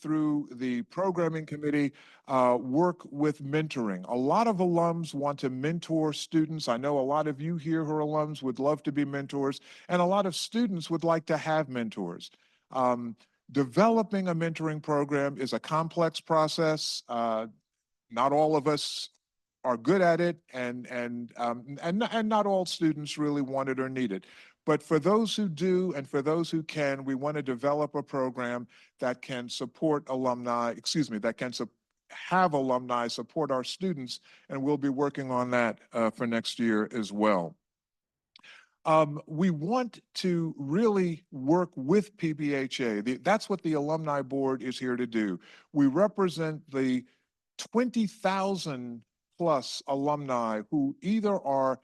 through the programming committee, work with mentoring. A lot of alums want to mentor students. I know a lot of you here who are alums would love to be mentors, and a lot of students would like to have mentors. Developing a mentoring program is a complex process. Not all of us are good at it, and not all students really want it or need it. But for those who do, and for those who can, we want to develop a program that can support alumni, that can have alumni support our students, and we'll be working on that for next year as well. We want to really work with PBHA. That's what the Alumni Board is here to do. We represent the 20,000 plus alumni who either are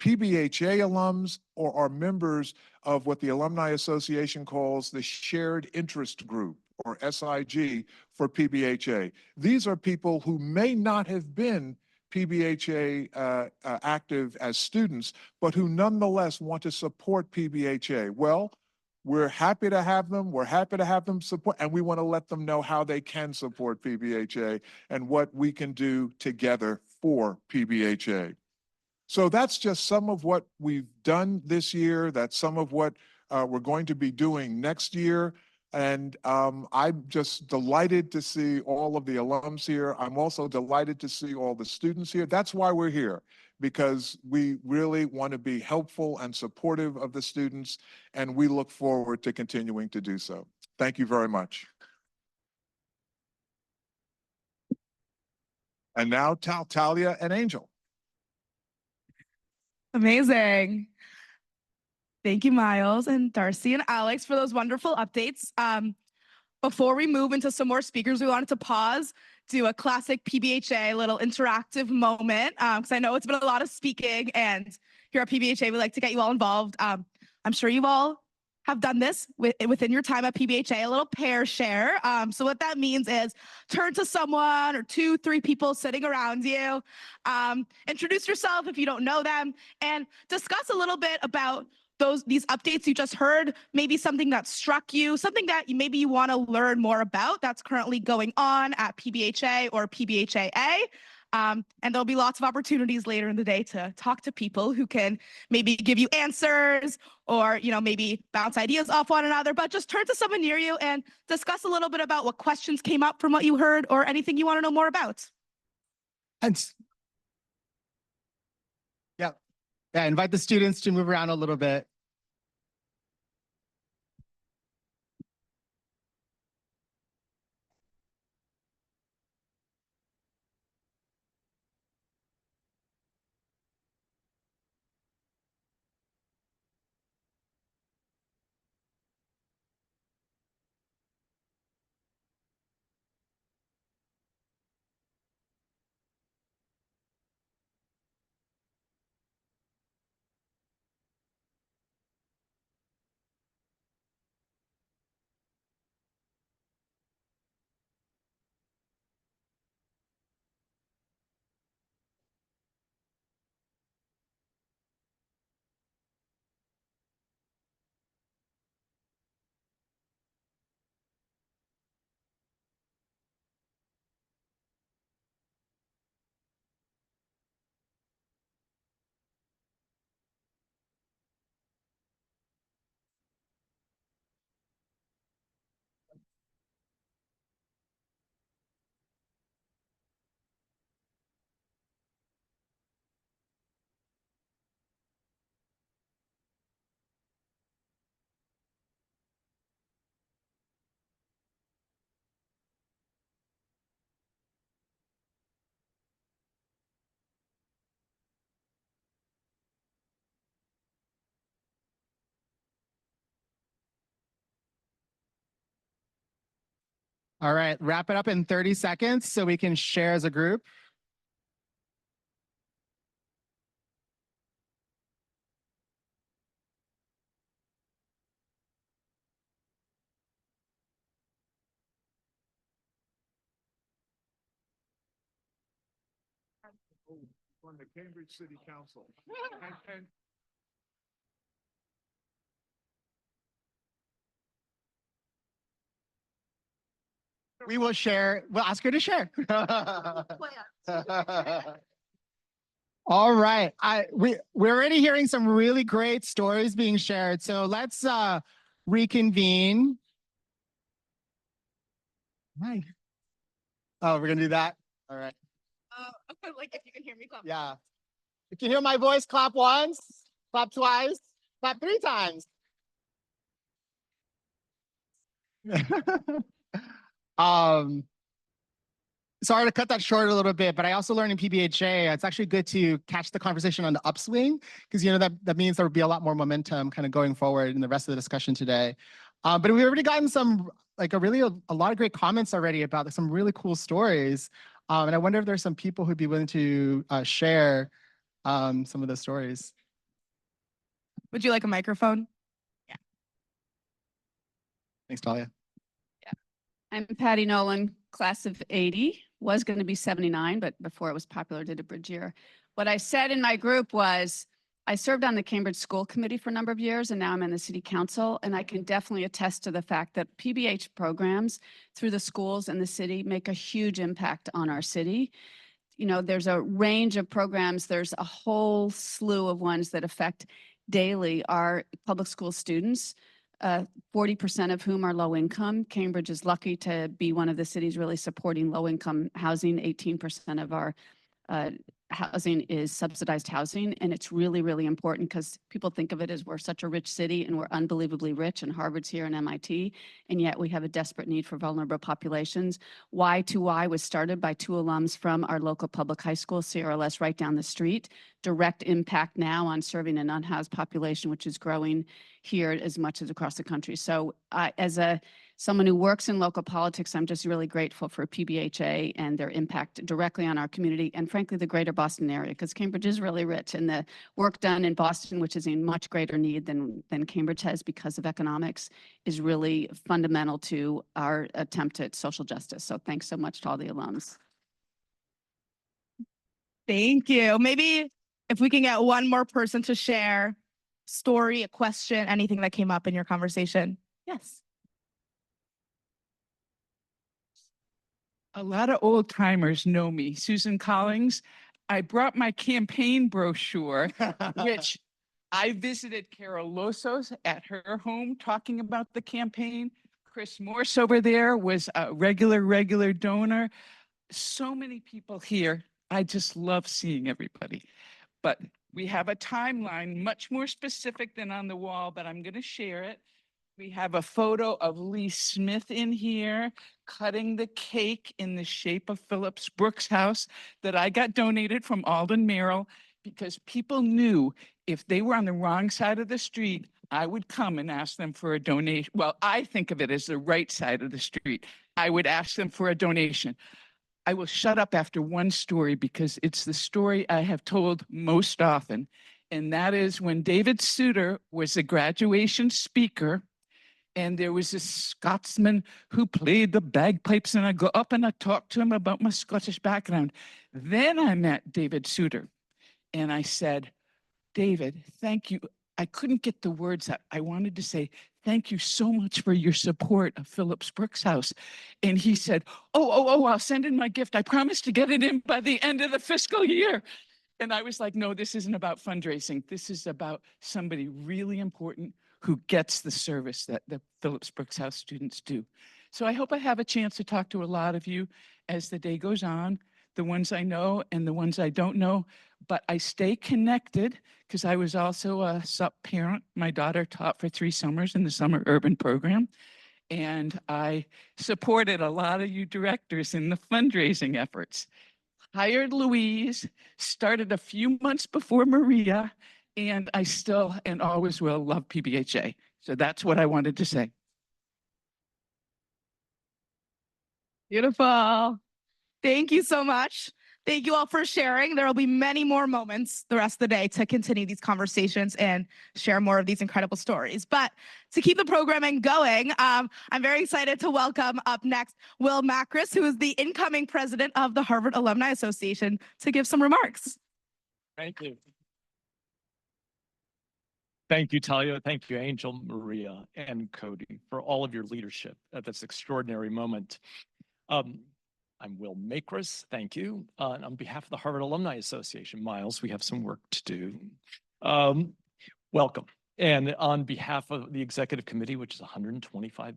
PBHA alums or are members of what the Alumni Association calls the Shared Interest Group, or SIG, for PBHA. These are people who may not have been PBHA active as students, but who nonetheless want to support PBHA. Well, we're happy to have them. We're happy to have them support, and we want to let them know how they can support PBHA and what we can do together for PBHA. So that's just some of what we've done this year. That's some of what we're going to be doing next year. And I'm just delighted to see all of the alums here. I'm also delighted to see all the students here. That's why we're here, because we really want to be helpful and supportive of the students, and we look forward to continuing to do so. Thank you very much. And now Talia and Angel. Amazing. Thank you, Miles and Darcy and Alex, for those wonderful updates. Before we move into some more speakers, we wanted to pause, do a classic PBHA little interactive moment, because I know it's been a lot of speaking, and here at PBHA, we like to get you all involved. I'm sure you all have done this within your time at PBHA, a little pair share. So what that means is turn to someone or 2-3 people sitting around you, introduce yourself if you don't know them, and discuss a little bit about these updates you just heard, maybe something that struck you, something that maybe you want to learn more about that's currently going on at PBHA or PBHAA. And there'll be lots of opportunities later in the day to talk to people who can maybe give you answers or, maybe bounce ideas off one another, but just turn to someone near you and discuss a little bit about what questions came up from what you heard or anything you want to know more about. And yeah, invite the students to move around a little bit. All right, wrap it up in 30 seconds so we can share as a group. From the Cambridge City Council. And We will share. We'll ask her to share. All right. We're already hearing some really great stories being shared. So let's reconvene. Hi. Oh, we're gonna do that. All right. Like if you can hear me clap. Yeah. If you hear my voice, clap once, clap twice, clap 3 times. um, Sorry to cut that short a little bit, but I also learned in PBHA, it's actually good to catch the conversation on the upswing because that means there will be a lot more momentum kind of going forward in the rest of the discussion today. But we've already gotten some, like a lot of great comments already about some really cool stories. And I wonder if there's some people who'd be willing to share some of the stories. Would you like a microphone? Thanks, Talia. I'm Patty Nolan, class of 80, was going to be 79, but before it was popular, did a bridge year. What I said in my group was, I served on the Cambridge School Committee for a number of years, and now I'm in the City Council, and I can definitely attest to the fact that PBH programs through the schools and the city make a huge impact on our city. You know, there's a range of programs. There's a whole slew of ones that affect daily our public school students. 40% of whom are low income. Cambridge is lucky to be one of the cities really supporting low income housing. 18% of our housing is subsidized housing. And it's really, really important because people think of it as we're such a rich city and we're unbelievably rich, and Harvard's here and MIT. And yet we have a desperate need for vulnerable populations. Y2Y was started by 2 alums from our local public high school, CRLS, right down the street. Direct impact now on serving an unhoused population, which is growing here as much as across the country. So as someone who works in local politics, I'm just really grateful for PBHA and their impact directly on our community and frankly, the greater Boston area, because Cambridge is really rich, and the work done in Boston, which is in much greater need than Cambridge has because of economics, is really fundamental to our attempt at social justice. So thanks so much to all the alums. Thank you. Maybe if we can get one more person to share story, a question, anything that came up in your conversation. Yes. A lot of old timers know me. Susan Collins. I brought my campaign brochure, which I visited Carol Losos at her home talking about the campaign. Chris Morse over there was a regular donor. So many people here. I just love seeing everybody. But we have a timeline much more specific than on the wall, but I'm going to share it. We have a photo of Lee Smith in here cutting the cake in the shape of Phillips Brooks' house that I got donated from Alden Merrill, because people knew if they were on the wrong side of the street, I would come and ask them for a donation. Well, I think of it as the right side of the street. I would ask them for a donation. I will shut up after one story because it's the story I have told most often. And that is when David Souter was a graduation speaker, and there was this Scotsman who played the bagpipes, and I go up and I talked to him about my Scottish background. Then I met David Souter, and I said, David, thank you. I couldn't get the words out. I wanted to say, thank you so much for your support of Phillips Brooks' house. And he said, I'll send in my gift. I promise to get it in by the end of the fiscal year. And I was like, no, this isn't about fundraising. This is about somebody really important who gets the service that the Phillips Brooks House students do. So I hope I have a chance to talk to a lot of you as the day goes on, the ones I know and the ones I don't know, but I stay connected because I was also a SUP parent. My daughter taught for 3 summers in the summer urban program. And I supported a lot of you directors in the fundraising efforts. Hired Louise, started a few months before Maria, and I still and always will love PBHA. So that's what I wanted to say. Beautiful. Thank you so much. Thank you all for sharing. There will be many more moments the rest of the day to continue these conversations and share more of these incredible stories. But to keep the programming going, I'm very excited to welcome up next Will Macris, who is the incoming president of the Harvard Alumni Association, to give some remarks. Thank you. Thank you, Talia. Thank you, Angel, Maria, and Cody, for all of your leadership at this extraordinary moment. I'm Will Makris, thank you. And on behalf of the Harvard Alumni Association, Miles, we have some work to do. Welcome. And on behalf of the executive committee, which is 125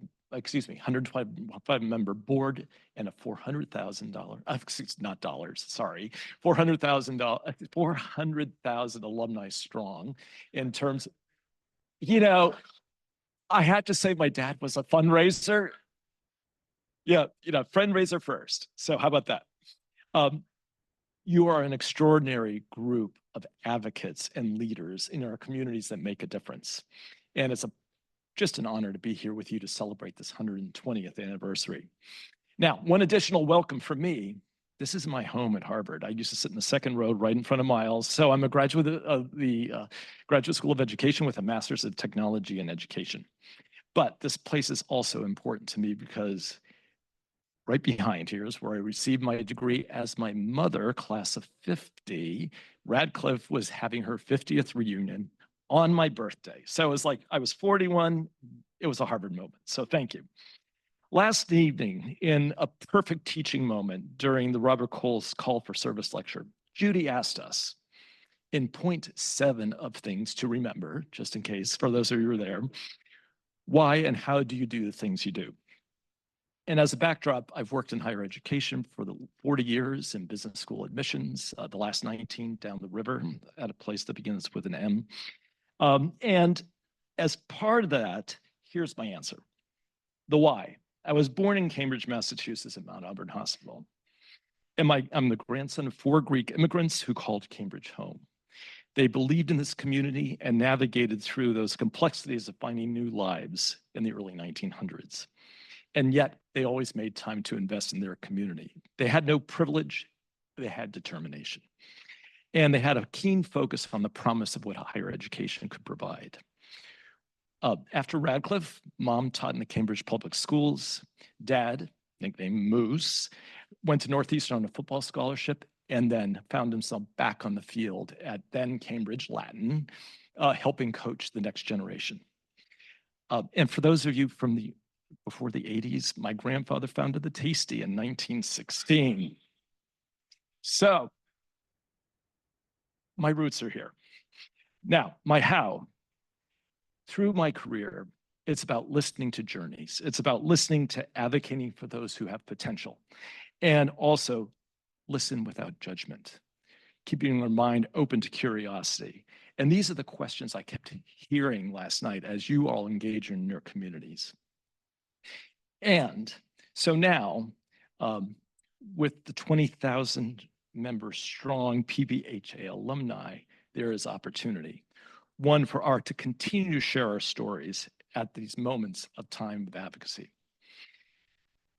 member board and a $400,000, not dollars, sorry, $400,000 alumni strong in terms, I had to say my dad was a fundraiser. Yeah, fundraiser first. So how about that? You are an extraordinary group of advocates and leaders in our communities that make a difference. And it's just an honor to be here with you to celebrate this 120th anniversary. Now, one additional welcome from me. This is my home at Harvard. I used to sit in the second row right in front of Miles. So I'm a graduate of the Graduate School of Education with a Master's of Technology and Education. But this place is also important to me because right behind here is where I received my degree as my mother, class of 50. Radcliffe was having her 50th reunion on my birthday. So it was like I was 41. It was a Harvard moment. So thank you. Last evening, in a perfect teaching moment during the Robert Cole's Call for Service lecture, Judy asked us in point 7 of things to remember, just in case, for those of you who were there, why and how do you do the things you do? And as a backdrop, I've worked in higher education for the 40 years in business school admissions, the last 19 down the river at a place that begins with an M. And as part of that, here's my answer. The why. I was born in Cambridge, Massachusetts at Mount Auburn Hospital. And I'm the grandson of 4 Greek immigrants who called Cambridge home. They believed in this community and navigated through those complexities of finding new lives in the early 1900s. And yet they always made time to invest in their community. They had no privilege, they had determination. And they had a keen focus on the promise of what higher education could provide. After Radcliffe, Mom taught in the Cambridge public schools. Dad, nicknamed Moose, went to Northeastern on a football scholarship and then found himself back on the field at then Cambridge Latin, helping coach the next generation. And for those of you from before the 80s, my grandfather founded the Tasty in 1916. So my roots are here. Now, my how. Through my career, it's about listening to journeys. It's about listening to advocating for those who have potential. And also listen without judgment, keeping your mind open to curiosity. And these are the questions I kept hearing last night as you all engage in your communities. And so now, with the 20,000 member strong PBHA alumni, there is opportunity. One for art to continue to share our stories at these moments of time of advocacy.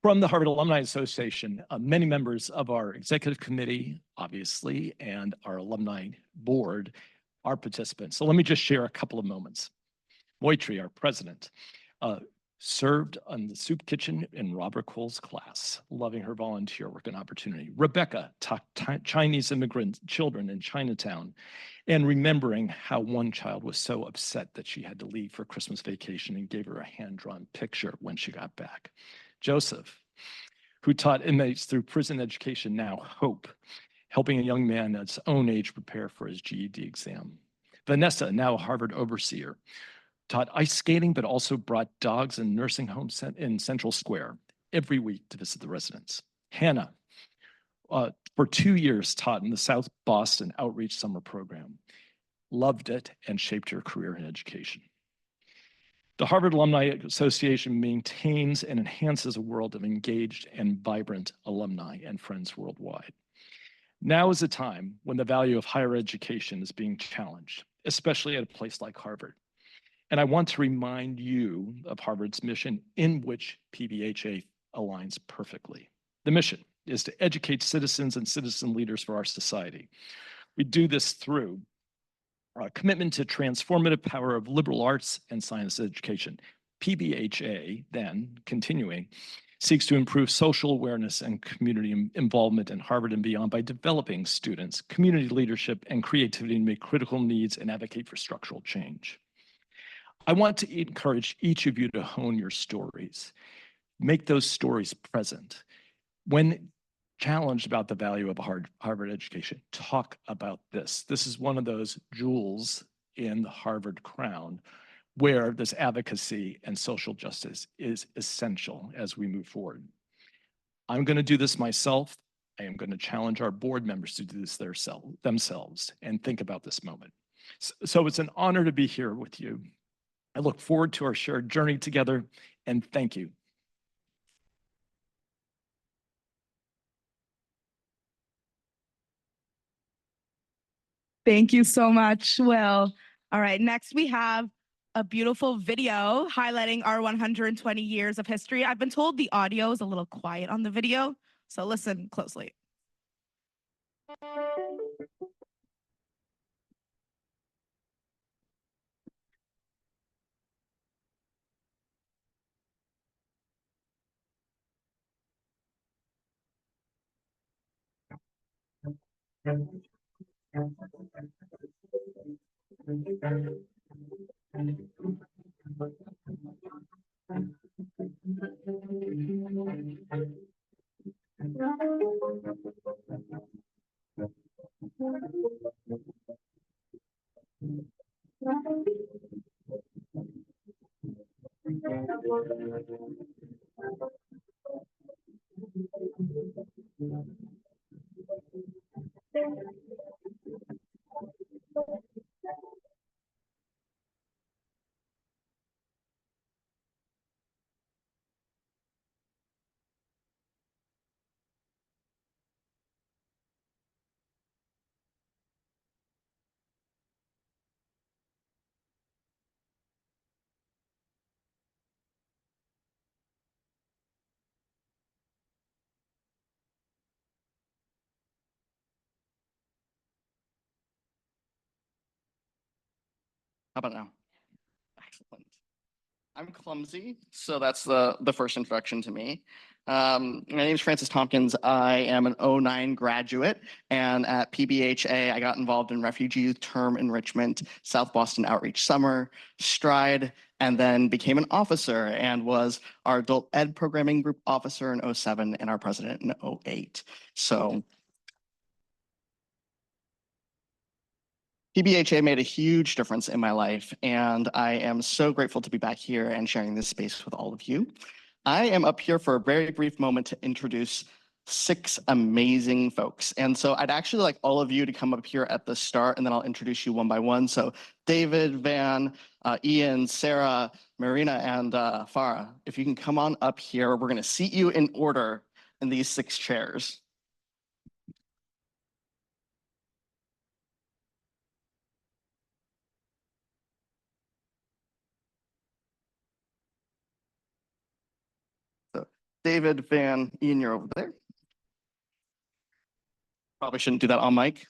From the Harvard Alumni Association, many members of our executive committee, obviously, and our alumni board are participants. So let me just share a couple of moments. Moitri, our president, served on the soup kitchen in Robert Cole's class, loving her volunteer work and opportunity. Rebecca taught Chinese immigrant children in Chinatown and remembering how one child was so upset that she had to leave for Christmas vacation and gave her a hand-drawn picture when she got back. Joseph, who taught inmates through prison education, now Hope, helping a young man at his own age prepare for his GED exam. Vanessa, now a Harvard overseer, taught ice skating, but also brought dogs in nursing homes in Central Square every week to visit the residents. Hannah, for 2 years, taught in the South Boston Outreach Summer Program, loved it and shaped her career in education. The Harvard Alumni Association maintains and enhances a world of engaged and vibrant alumni and friends worldwide. Now is a time when the value of higher education is being challenged, especially at a place like Harvard. And I want to remind you of Harvard's mission, in which PBHA aligns perfectly. The mission is to educate citizens and citizen leaders for our society. We do this through a commitment to transformative power of liberal arts and science education. PBHA, then, continuing, seeks to improve social awareness and community involvement in Harvard and beyond by developing students, community leadership, and creativity to meet critical needs and advocate for structural change. I want to encourage each of you to hone your stories. Make those stories present. When challenged about the value of a Harvard education, talk about this. This is one of those jewels in the Harvard crown where this advocacy and social justice is essential as we move forward. I'm going to do this myself. I am going to challenge our board members to do this themselves and think about this moment. So it's an honor to be here with you. I look forward to our shared journey together, and thank you. Thank you so much, Will. All right, next we have a beautiful video highlighting our 120 years of history. I've been told the audio is a little quiet on the video, so listen closely. How about now? Excellent. I'm clumsy, so that's the first introduction to me. My name is Francis Tompkins. I am an '09 graduate, and at PBHA, I got involved in Refugee Youth Term Enrichment, South Boston Outreach Summer, Stride, and then became an officer and was our Adult Ed Programming Group officer in '07 and our president in '08. So PBHA made a huge difference in my life, and I am so grateful to be back here and sharing this space with all of you. I am up here for a very brief moment to introduce 6 amazing folks. And so I'd actually like all of you to come up here at the start, and then I'll introduce you one by one. So David, Van, Ian, Sarah, Marina, and Farah, if you can come on up here, we're gonna seat you in order in these 6 chairs. So David, Van, Ian, you're over there. Probably shouldn't do that on mic.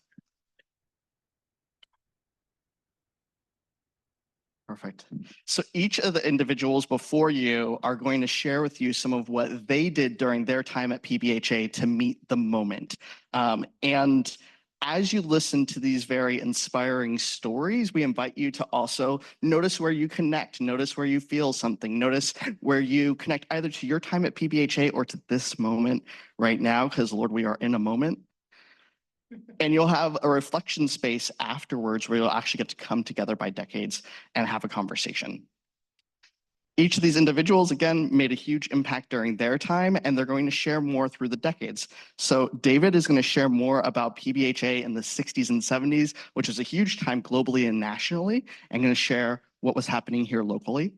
Perfect. So each of the individuals before you are going to share with you some of what they did during their time at PBHA to meet the moment. And as you listen to these very inspiring stories, we invite you to also notice where you connect, notice where you feel something, notice where you connect either to your time at PBHA or to this moment right now, because Lord, we are in a moment. And you'll have a reflection space afterwards where you'll actually get to come together by decades and have a conversation. Each of these individuals, again, made a huge impact during their time, and they're going to share more through the decades. So David is going to share more about PBHA in the 60s and 70s, which was a huge time globally and nationally, and going to share what was happening here locally.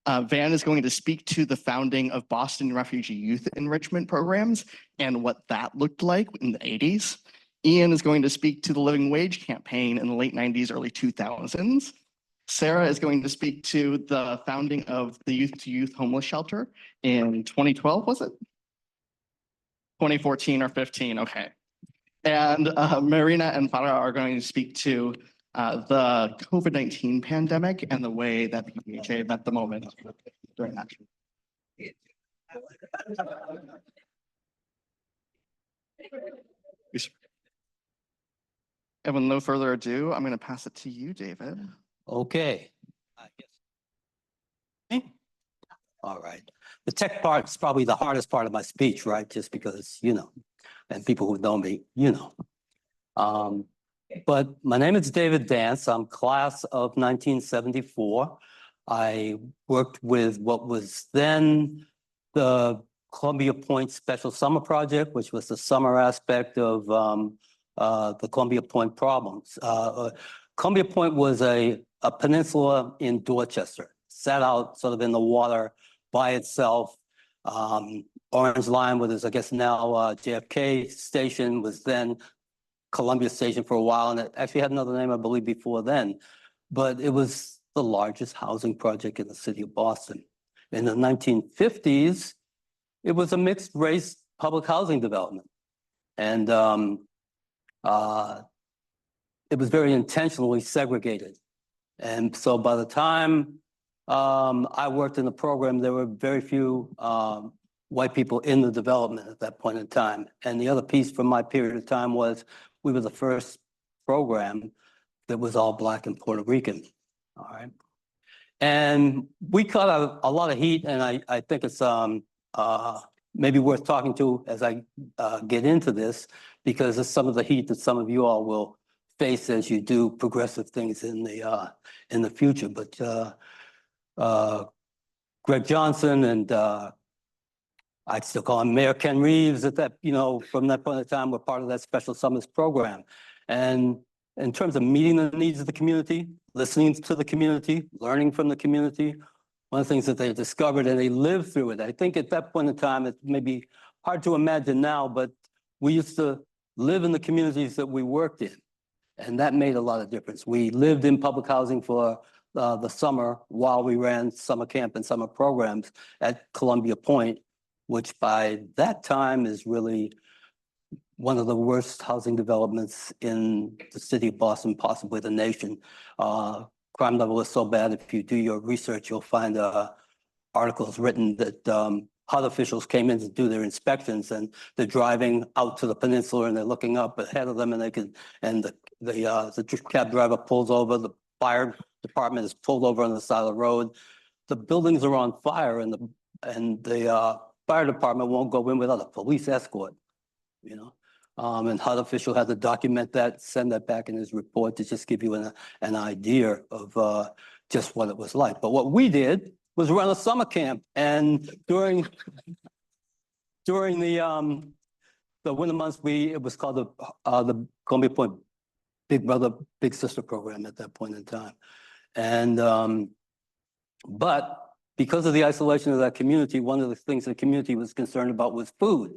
Van is going to speak to the founding of Boston Refugee Youth Enrichment Programs and what that looked like in the 80s. Ian is going to speak to the Living Wage campaign in the late 90s, early 2000s. Sarah is going to speak to the founding of the Youth to Youth Homeless Shelter in 2012, was it? 2014 or 15, okay. And Marina and Farah are going to speak to the COVID-19 pandemic and the way that PBHA met the moment during that. And with no further ado, I'm going to pass it to you, David. Okay. Me? All right. the tech part is probably the hardest part of my speech, right? Just because, and people who know me, But my name is David Dance. I'm class of 1974. I worked with what was then the Columbia Point Special Summer Project, which was the summer aspect of the Columbia Point problems. Columbia Point was a peninsula in Dorchester, sat out sort of in the water by itself. Orange Line, what is I guess now JFK Station, was then Columbia Station for a while, and it actually had another name, I believe, before then. But it was the largest housing project in the city of Boston. In the 1950s, it was a mixed race public housing development. And it was very intentionally segregated. And so by the time I worked in the program, there were very few white people in the development at that point in time. And the other piece from my period of time was we were the first program that was all Black and Puerto Rican. All right. And we caught a lot of heat, and I think it's maybe worth talking to as I get into this, because it's some of the heat that some of you all will face as you do progressive things in the future. But Greg Johnson and I'd still call him Mayor Ken Reeves at that, from that point in time, were part of that special summers program. And in terms of meeting the needs of the community, listening to the community, learning from the community, one of the things that they discovered and they lived through it. I think at that point in time, it may be hard to imagine now, but we used to live in the communities that we worked in. And that made a lot of difference. We lived in public housing for the summer while we ran summer camp and summer programs at Columbia Point, which by that time is really one of the worst housing developments in the city of Boston, possibly the nation. Crime level is so bad, if you do your research, you'll find articles written that HUD officials came in to do their inspections, and they're driving out to the peninsula and they're looking up ahead of them, and the cab driver pulls over, the fire department is pulled over on the side of the road. The buildings are on fire, and the fire department won't go in without a police escort, and HUD official had to document that, send that back in his report to just give you an idea of just what it was like. But what we did was run a summer camp, and during the winter months, it was called the Columbia Point Big Brother Big Sister program at that point in time. And but because of the isolation of that community, one of the things the community was concerned about was food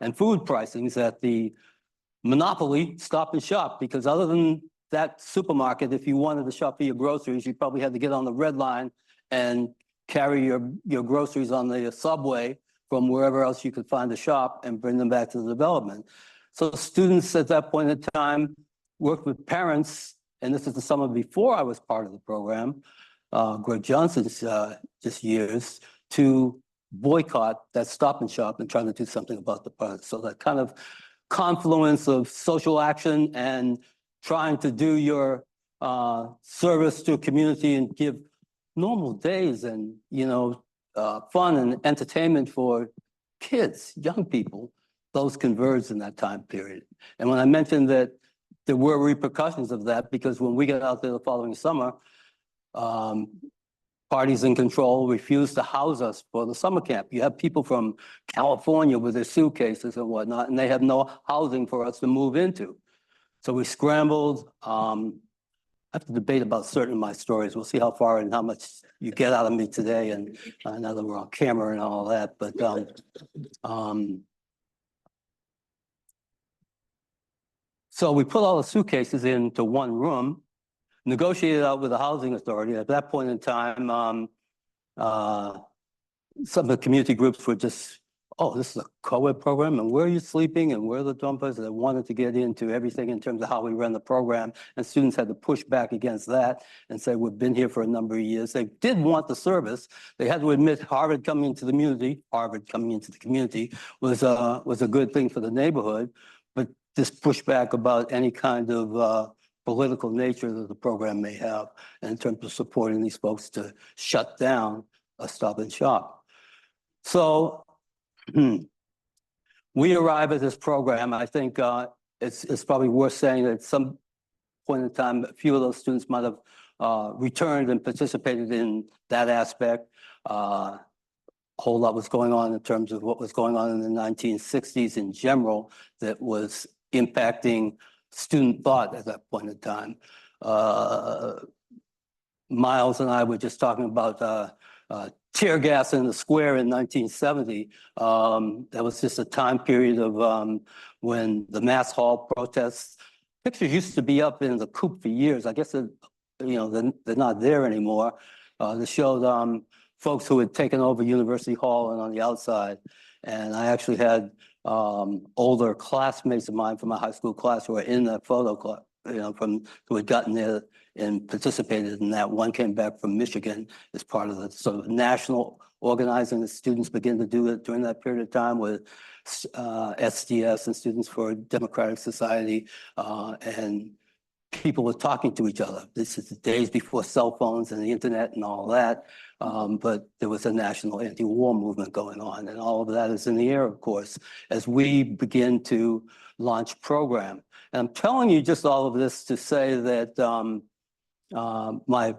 and food pricings at the monopoly Stop and Shop, because other than that supermarket, if you wanted to shop for your groceries, you probably had to get on the red line and carry your groceries on the subway from wherever else you could find a shop and bring them back to the development. So students at that point in time worked with parents, and this is the summer before I was part of the program, Greg Johnson's just years, to boycott that Stop and Shop and trying to do something about the product. So that kind of confluence of social action and trying to do your service to a community and give normal days and fun and entertainment for kids, young people, those converged in that time period. And when I mentioned that there were repercussions of that, because when we got out there the following summer, parties in control refused to house us for the summer camp. You have people from California with their suitcases and whatnot, and they have no housing for us to move into. So we scrambled. I have to debate about certain of my stories. We'll see how far and how much you get out of me today. And now that we're on camera and all that, but so we put all the suitcases into one room, negotiated out with the housing authority. At that point in time, some of the community groups were just, oh, this is a co-ed program, and where are you sleeping, and where are the dumpers? They wanted to get into everything in terms of how we run the program, and students had to push back against that and say, we've been here for a number of years. They did want the service. They had to admit Harvard coming into the community was a good thing for the neighborhood, but this pushback about any kind of political nature that the program may have, and in terms of supporting these folks to shut down a Stop and Shop. So we arrive at this program. I think it's probably worth saying that at some point in time, a few of those students might have returned and participated in that aspect. A whole lot was going on in terms of what was going on in the 1960s in general that was impacting student thought at that point in time. Miles and I were just talking about tear gas in the square in 1970. That was just a time period of when the mass hall protests. Pictures used to be up in the coop for years. I guess they're not there anymore. They showed folks who had taken over University Hall and on the outside. And I actually had older classmates of mine from my high school class who were in that photo club, who had gotten there and participated in that. One came back from Michigan as part of the sort of national organizing that students began to do it during that period of time with SDS and Students for Democratic Society, and people were talking to each other. This is the days before cell phones and the internet and all that, but there was a national anti-war movement going on, and all of that is in the air, of course, as we begin to launch program. And I'm telling you just all of this to say that my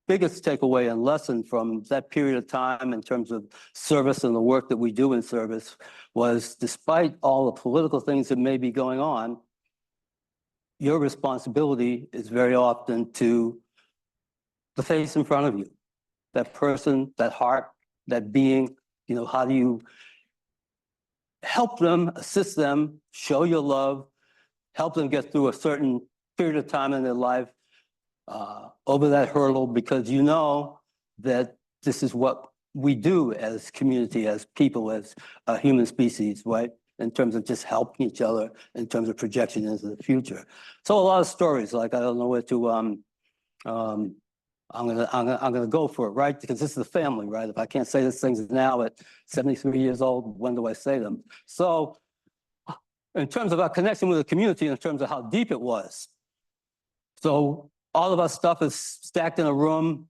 biggest takeaway and lesson from that period of time in terms of service and the work that we do in service was, despite all the political things that may be going on, your responsibility is very often to the face in front of you, that person, that heart, that being. How do you help them, assist them, show your love, help them get through a certain period of time in their life, over that hurdle, because you know that this is what we do as community, as people, as a human species, right? In terms of just helping each other, in terms of projection into the future. So a lot of stories, like I don't know where to, I'm gonna go for it, right? Because this is the family, right? If I can't say these things now at 73 years old, when do I say them? So in terms of our connection with the community, in terms of how deep it was. So all of our stuff is stacked in a room.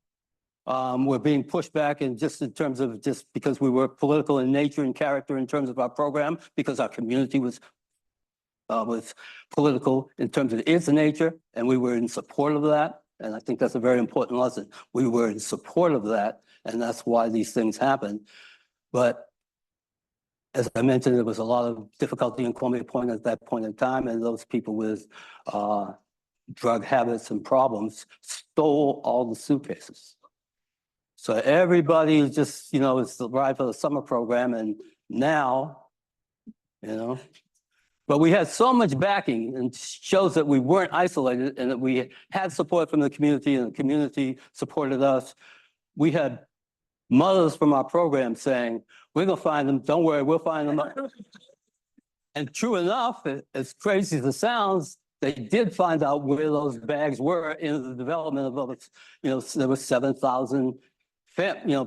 We're being pushed back, and just in terms of just because we were political in nature and character in terms of our program, because our community was political in terms of its nature, and we were in support of that. And I think that's a very important lesson. We were in support of that, and that's why these things happen. But as I mentioned, there was a lot of difficulty in Columbia Point at that point in time, and those people with drug habits and problems stole all the suitcases. So everybody is just, it's the ride for the summer program, and now, but we had so much backing, and shows that we weren't isolated and that we had support from the community, and the community supported us. We had mothers from our program saying, "We're gonna find them, don't worry, we'll find them." And true enough, as crazy as it sounds, they did find out where those bags were in the development of those, there were 7,000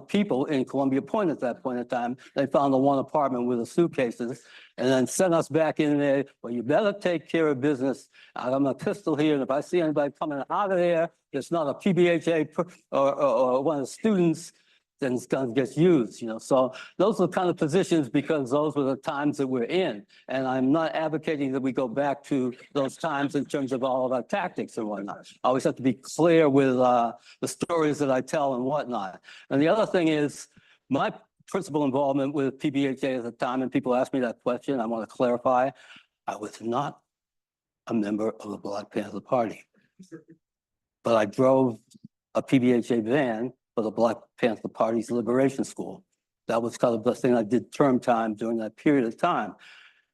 people in Columbia Point at that point in time. They found the one apartment with the suitcases and then sent us back in there. Well, you better take care of business. I got my pistol here, and if I see anybody coming out of there, it's not a PBHA or one of the students, then it's going to get used, So those are the kind of positions, because those were the times that we're in. And I'm not advocating that we go back to those times in terms of all of our tactics and whatnot. I always have to be clear with the stories that I tell and whatnot. And the other thing is, my principal involvement with PBHA at the time, and people ask me that question, I want to clarify, I was not a member of the Black Panther Party. But I drove a PBHA van for the Black Panther Party's Liberation School. That was kind of the thing I did term time during that period of time.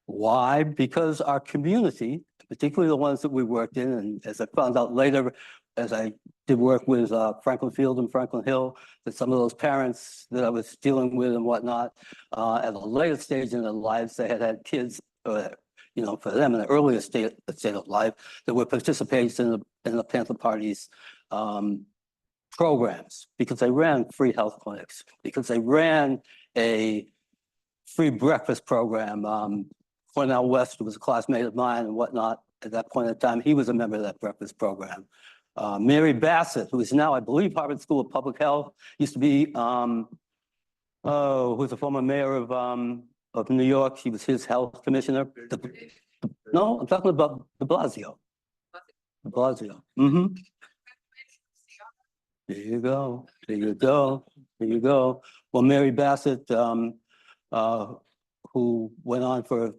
Why? Because our community, particularly the ones that we worked in, and as I found out later, as I did work with Franklin Field and Franklin Hill, that some of those parents that I was dealing with and whatnot, at a later stage in their lives, they had kids, for them in the earlier state of life, that were participating in the Panther Party's programs, because they ran free health clinics, because they ran a free breakfast program. Cornell West was a classmate of mine and whatnot at that point in time. He was a member of that breakfast program. Mary Bassett, who is now, I believe, Harvard School of Public Health, used to be who's the former mayor of New York. She was his health commissioner. No, I'm talking about de Blasio. De Blasio. Mm-hmm. There you go. There you go. There you go. Well, Mary Bassett, who went on for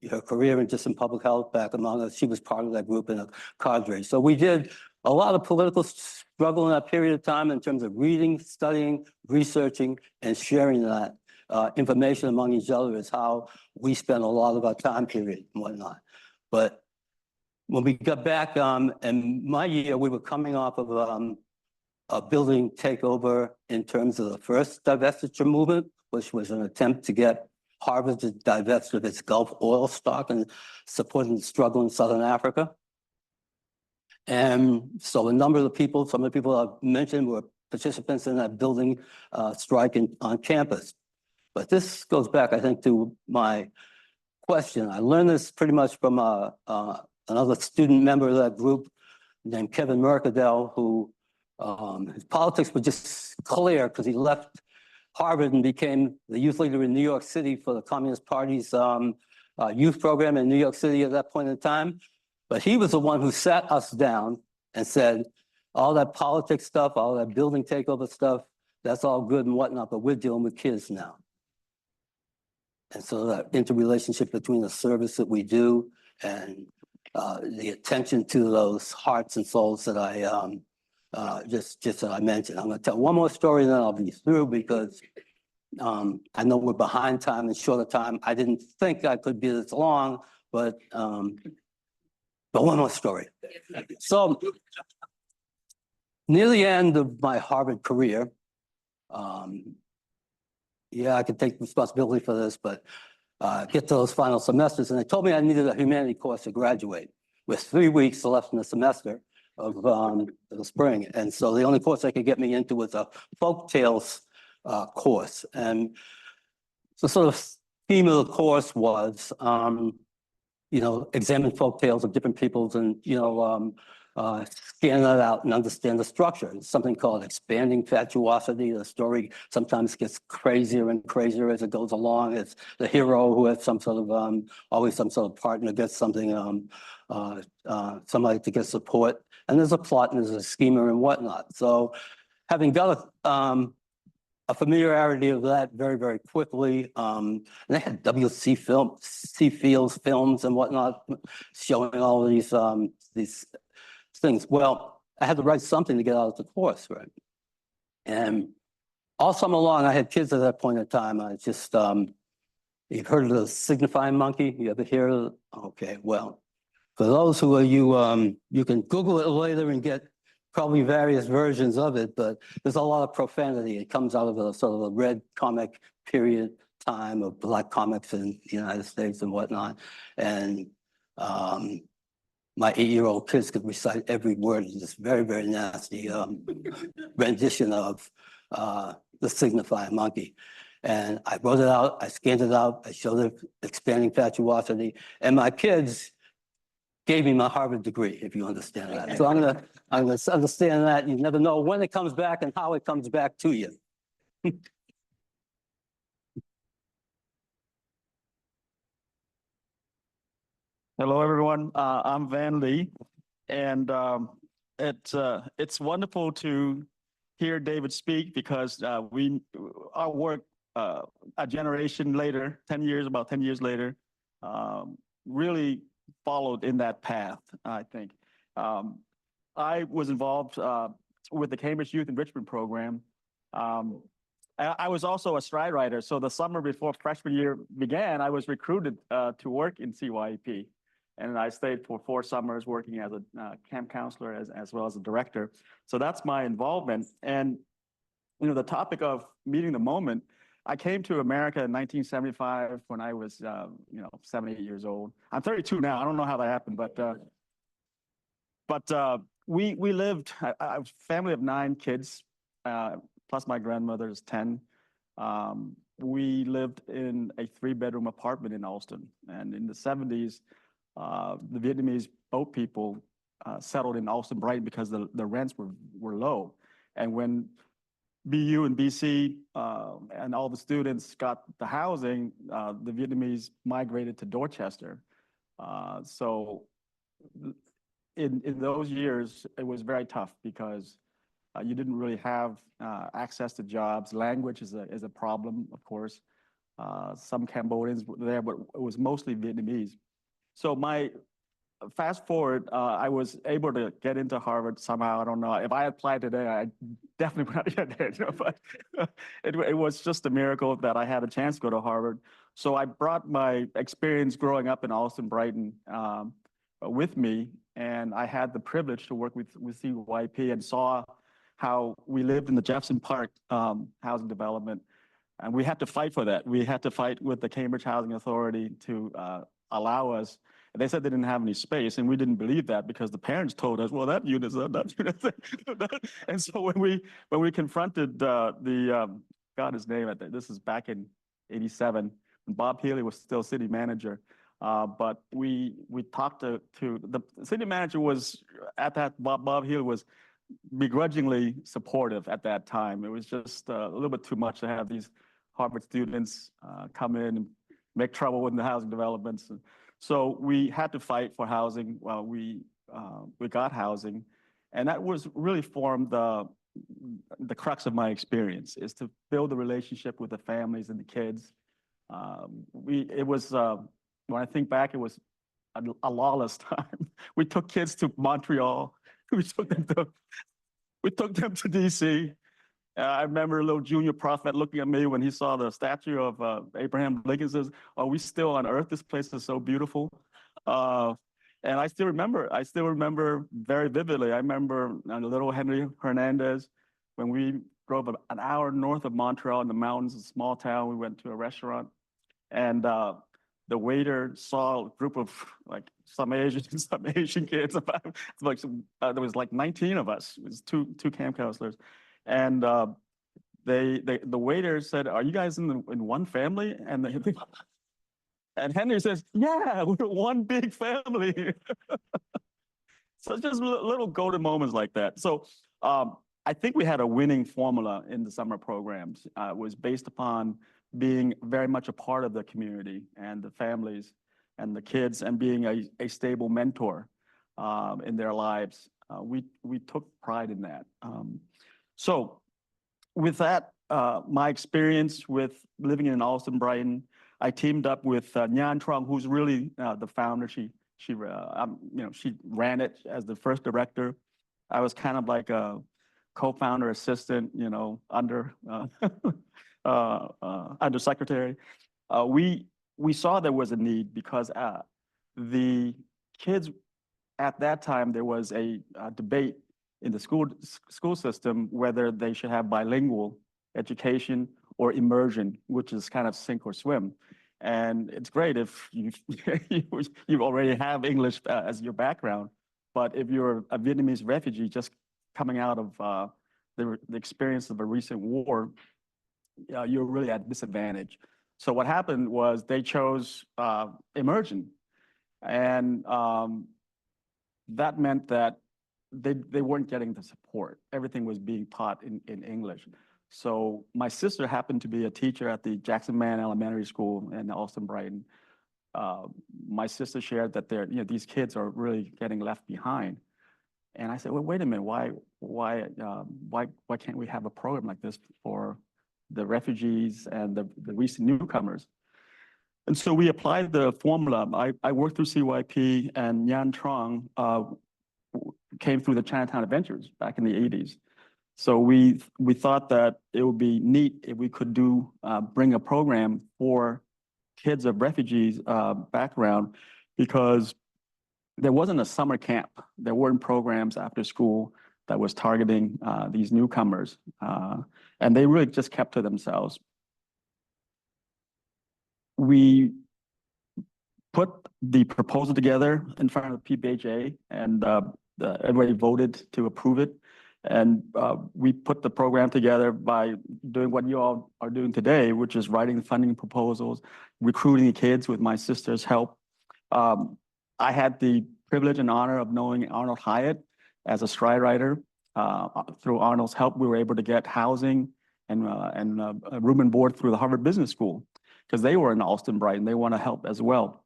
her career in just in public health back among us, she was part of that group in a cadre. So we did a lot of political struggle in that period of time in terms of reading, studying, researching, and sharing that information among each other is how we spent a lot of our time period and whatnot. But when we got back, in my year, we were coming off of a building takeover in terms of the first divestiture movement, which was an attempt to get Harvard to divest of its Gulf oil stock and supporting the struggle in Southern Africa. And so a number of the people, some of the people I've mentioned were participants in that building strike on campus. But this goes back, I think, to my question. I learned this pretty much from another student member of that group named Kevin Mercadal, who his politics were just clear because he left Harvard and became the youth leader in New York City for the Communist Party's youth program in New York City at that point in time. But he was the one who sat us down and said, all that politics stuff, all that building takeover stuff, that's all good and whatnot, but we're dealing with kids now. And so that interrelationship between the service that we do and the attention to those hearts and souls that I just that I mentioned. I'm going to tell one more story and then I'll be through because I know we're behind time and short of time. I didn't think I could be this long, but one more story. So near the end of my Harvard career, yeah, I could take responsibility for this, but get to those final semesters, and they told me I needed a humanity course to graduate with 3 weeks left in the semester of the spring. And so the only course they could get me into was a folk tales course. And the sort of theme of the course was, examine folk tales of different peoples and, scan that out and understand the structure. It's something called expanding fatuosity. The story sometimes gets crazier and crazier as it goes along. It's the hero who has some sort of, always some sort of partner gets something, somebody to get support. And there's a plot and there's a schemer and whatnot. So having got a familiarity of that very, very quickly. And they had C. Fields films and whatnot showing all of these things. Well, I had to write something to get out of the course, right? And all summer long, I had kids at that point in time. I just, you've heard of the signifying monkey? You ever hear of it? Okay, well, for those who are you can Google it later and get probably various versions of it, but there's a lot of profanity. It comes out of a sort of a red comic period time of Black comics in the United States and whatnot. And my 8-year-old kids could recite every word in this very, very nasty rendition of the signifying monkey. And I wrote it out, I scanned it out, I showed it expanding fatuosity, and my kids gave me my Harvard degree, if you understand that. So I'm gonna understand that. You never know when it comes back and how it comes back to you. Hello, everyone. I'm Van Lee, and it's wonderful to hear David speak because our work a generation later, about 10 years later, really followed in that path, I think. I was involved with the Cambridge Youth Enrichment Program. I was also a stride writer, so the summer before freshman year began, I was recruited to work in CYEP. And I stayed for 4 summers working as a camp counselor as well as a director. So that's my involvement. And, the topic of meeting the moment, I came to America in 1975 when I was, 7, 8 years old. I'm 32 now. I don't know how that happened, but we lived, I was a family of 9 kids, plus my grandmother's 10. We lived in a 3-bedroom apartment in Alston. And in the 70s, the Vietnamese boat people settled in Alston Brighton because the rents were low. And when BU and BC and all the students got the housing, the Vietnamese migrated to Dorchester. So in those years, it was very tough because you didn't really have access to jobs. Language is a problem, of course. Some Cambodians were there, but it was mostly Vietnamese. So fast forward, I was able to get into Harvard somehow. I don't know. If I applied today, I definitely would not get there. You know, but it was just a miracle that I had a chance to go to Harvard. So I brought my experience growing up in Austin, Brighton with me, and I had the privilege to work with CYP and saw how we lived in the Jefferson Park housing development. And we had to fight for that. We had to fight with the Cambridge Housing Authority to allow us. They said they didn't have any space, and we didn't believe that because the parents told us, well, that unit's up, that unit's up. And so when we confronted God, his name, this is back in '87, when Bob Healy was still city manager. But we talked to the city manager was at that, Bob Healy was begrudgingly supportive at that time. It was just a little bit too much to have these Harvard students come in and make trouble with the housing developments. So we had to fight for housing. Well, we got housing, and that was really formed the crux of my experience, is to build a relationship with the families and the kids. It was when I think back, it was a lawless time. We took kids to Montreal. We took them to DC. I remember a little junior prophet looking at me when he saw the statue of Abraham Lincoln, says, "Are we still on Earth? This place is so beautiful." And I still remember very vividly. I remember little Henry Hernandez, when we drove an hour north of Montreal in the mountains, a small town. We went to a restaurant, and the waiter saw a group of like some Asian kids. There was like 19 of us. It was two camp counselors. And the waiter said, "Are you guys in one family?" And and Henry says, "Yeah, we're one big family." So it's just little golden moments like that. So I think we had a winning formula in the summer programs. It was based upon being very much a part of the community and the families and the kids, and being a stable mentor in their lives. We took pride in that. So with that, my experience with living in Austin, Brighton, I teamed up with Nhan Trong, who's really the founder. She ran it as the first director. I was kind of like a co-founder, assistant, under undersecretary. We saw there was a need because the kids at that time, there was a debate in the school system whether they should have bilingual education or immersion, which is kind of sink or swim. And it's great if you already have English as your background, but if you're a Vietnamese refugee just coming out of the experience of a recent war, you're really at disadvantage. So what happened was they chose immersion, and that meant that they weren't getting the support. Everything was being taught in English. So my sister happened to be a teacher at the Jackson Man Elementary School in Austin, Brighton. My sister shared that these kids are really getting left behind. And I said, well, wait a minute, why can't we have a program like this for the refugees and the recent newcomers? And so we applied the formula. I worked through CYP, and Nhan Trong came through the Chinatown Adventures back in the 80s. So we thought that it would be neat if we could bring a program for kids of refugees background, because there wasn't a summer camp. There weren't programs after school that was targeting these newcomers. And they really just kept to themselves. We put the proposal together in front of the PBHA, and everybody voted to approve it. And we put the program together by doing what you all are doing today, which is writing funding proposals, recruiting kids with my sister's help. I had the privilege and honor of knowing Arnold Hyatt as a stride writer. Through Arnold's help, we were able to get housing room and board through the Harvard Business School because they were in Austin Brighton. They want to help as well.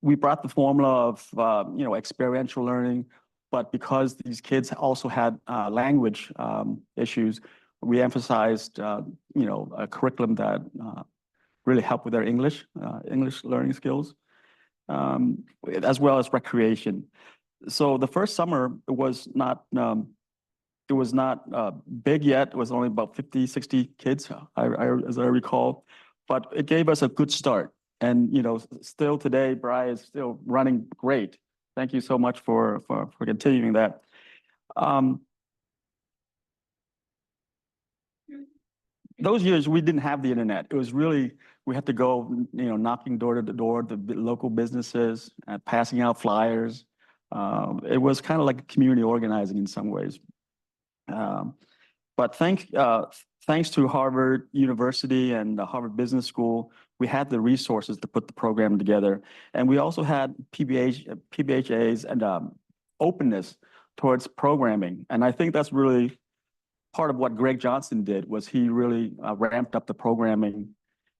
We brought the formula of experiential learning, but because these kids also had language issues, we emphasized a curriculum that really helped with their English learning skills, as well as recreation. So the first summer it was not big yet. It was only about 50, 60 kids, as I recall, but it gave us a good start. And still today, Bri is still running great. Thank you so much for continuing that. Those years we didn't have the internet. It was really, we had to go, knocking door to door, the local businesses, passing out flyers. It was kind of like community organizing in some ways. But thanks to Harvard University and the Harvard Business School, we had the resources to put the program together. And we also had PBHAs and openness towards programming. And I think that's really part of what Greg Johnson did, was he really ramped up the programming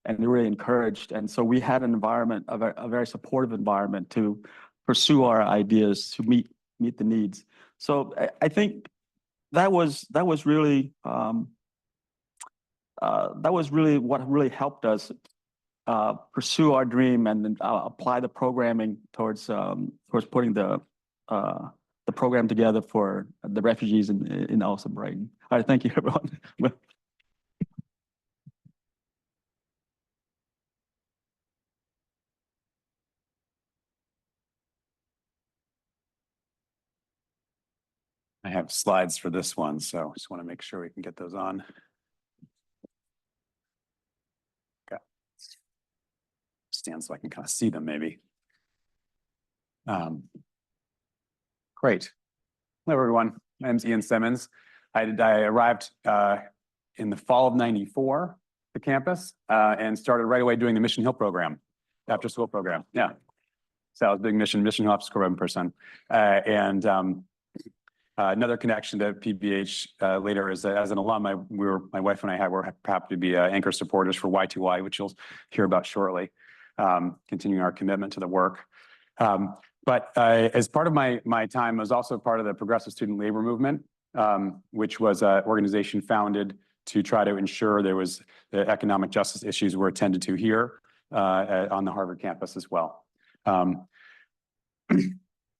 and really encouraged. And so we had an environment, a very supportive environment to pursue our ideas, to meet the needs. So I think that was really what really helped us pursue our dream and apply the programming towards putting the program together for the refugees in Austin Brighton. All right, thank you, everyone. I have slides for this one, so just want to make sure we can get those on. Okay. Stand so I can kind of see them maybe. Great. Hello, everyone. My name is Ian Simmons. I arrived in the fall of '94 to campus and started right away doing the Mission Hill program, after school program. Yeah. So I was a big Mission Hill after school program person. Another connection to PBH later is that as an alum, my wife and I were happy to be anchor supporters for Y2Y, which you'll hear about shortly, continuing our commitment to the work. But as part of my time, I was also part of the Progressive Student Labor Movement, which was an organization founded to try to ensure the economic justice issues were attended to here on the Harvard campus as well.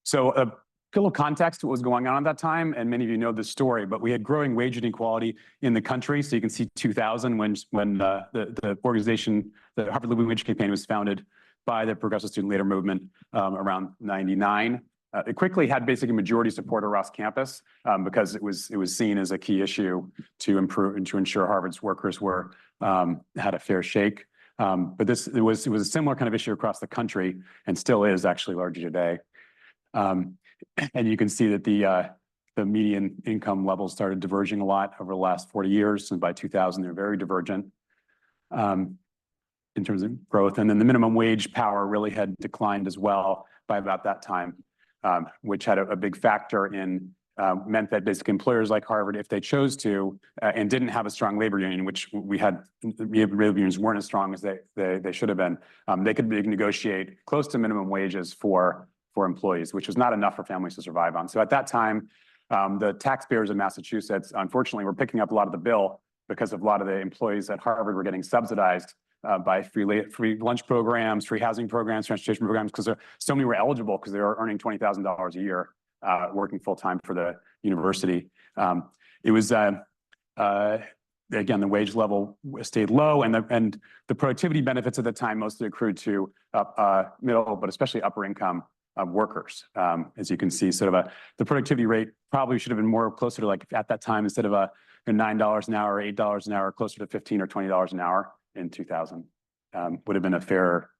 So a little context to what was going on at that time, and many of you know this story, but we had growing wage inequality in the country. So you can see 2000 when the organization, the Harvard Living Wage Campaign, was founded by the Progressive Student Labor Movement around '99. It quickly had basically majority support across campus because it was seen as a key issue to improve and to ensure Harvard's workers had a fair shake. But it was a similar kind of issue across the country, and still is actually largely today. And you can see that the median income levels started diverging a lot over the last 40 years, and by 2000 they're very divergent in terms of growth. And then the minimum wage power really had declined as well by about that time, which had a big factor in meant that basically employers like Harvard, if they chose to and didn't have a strong labor union, which labor unions weren't as strong as they should have been, they could negotiate close to minimum wages for employees, which was not enough for families to survive on. So at that time, the taxpayers of Massachusetts, unfortunately, were picking up a lot of the bill because of a lot of the employees at Harvard were getting subsidized by free lunch programs, free housing programs, transportation programs, because so many were eligible because they were earning $20,000 a year working full time for the university. It was again, the wage level stayed low, and the productivity benefits at the time mostly accrued to middle, but especially upper income workers. As you can see, the productivity rate probably should have been more closer to, like, at that time, instead of $9 an hour or $8 an hour, closer to $15 or $20 an hour in 2000 would have been a fair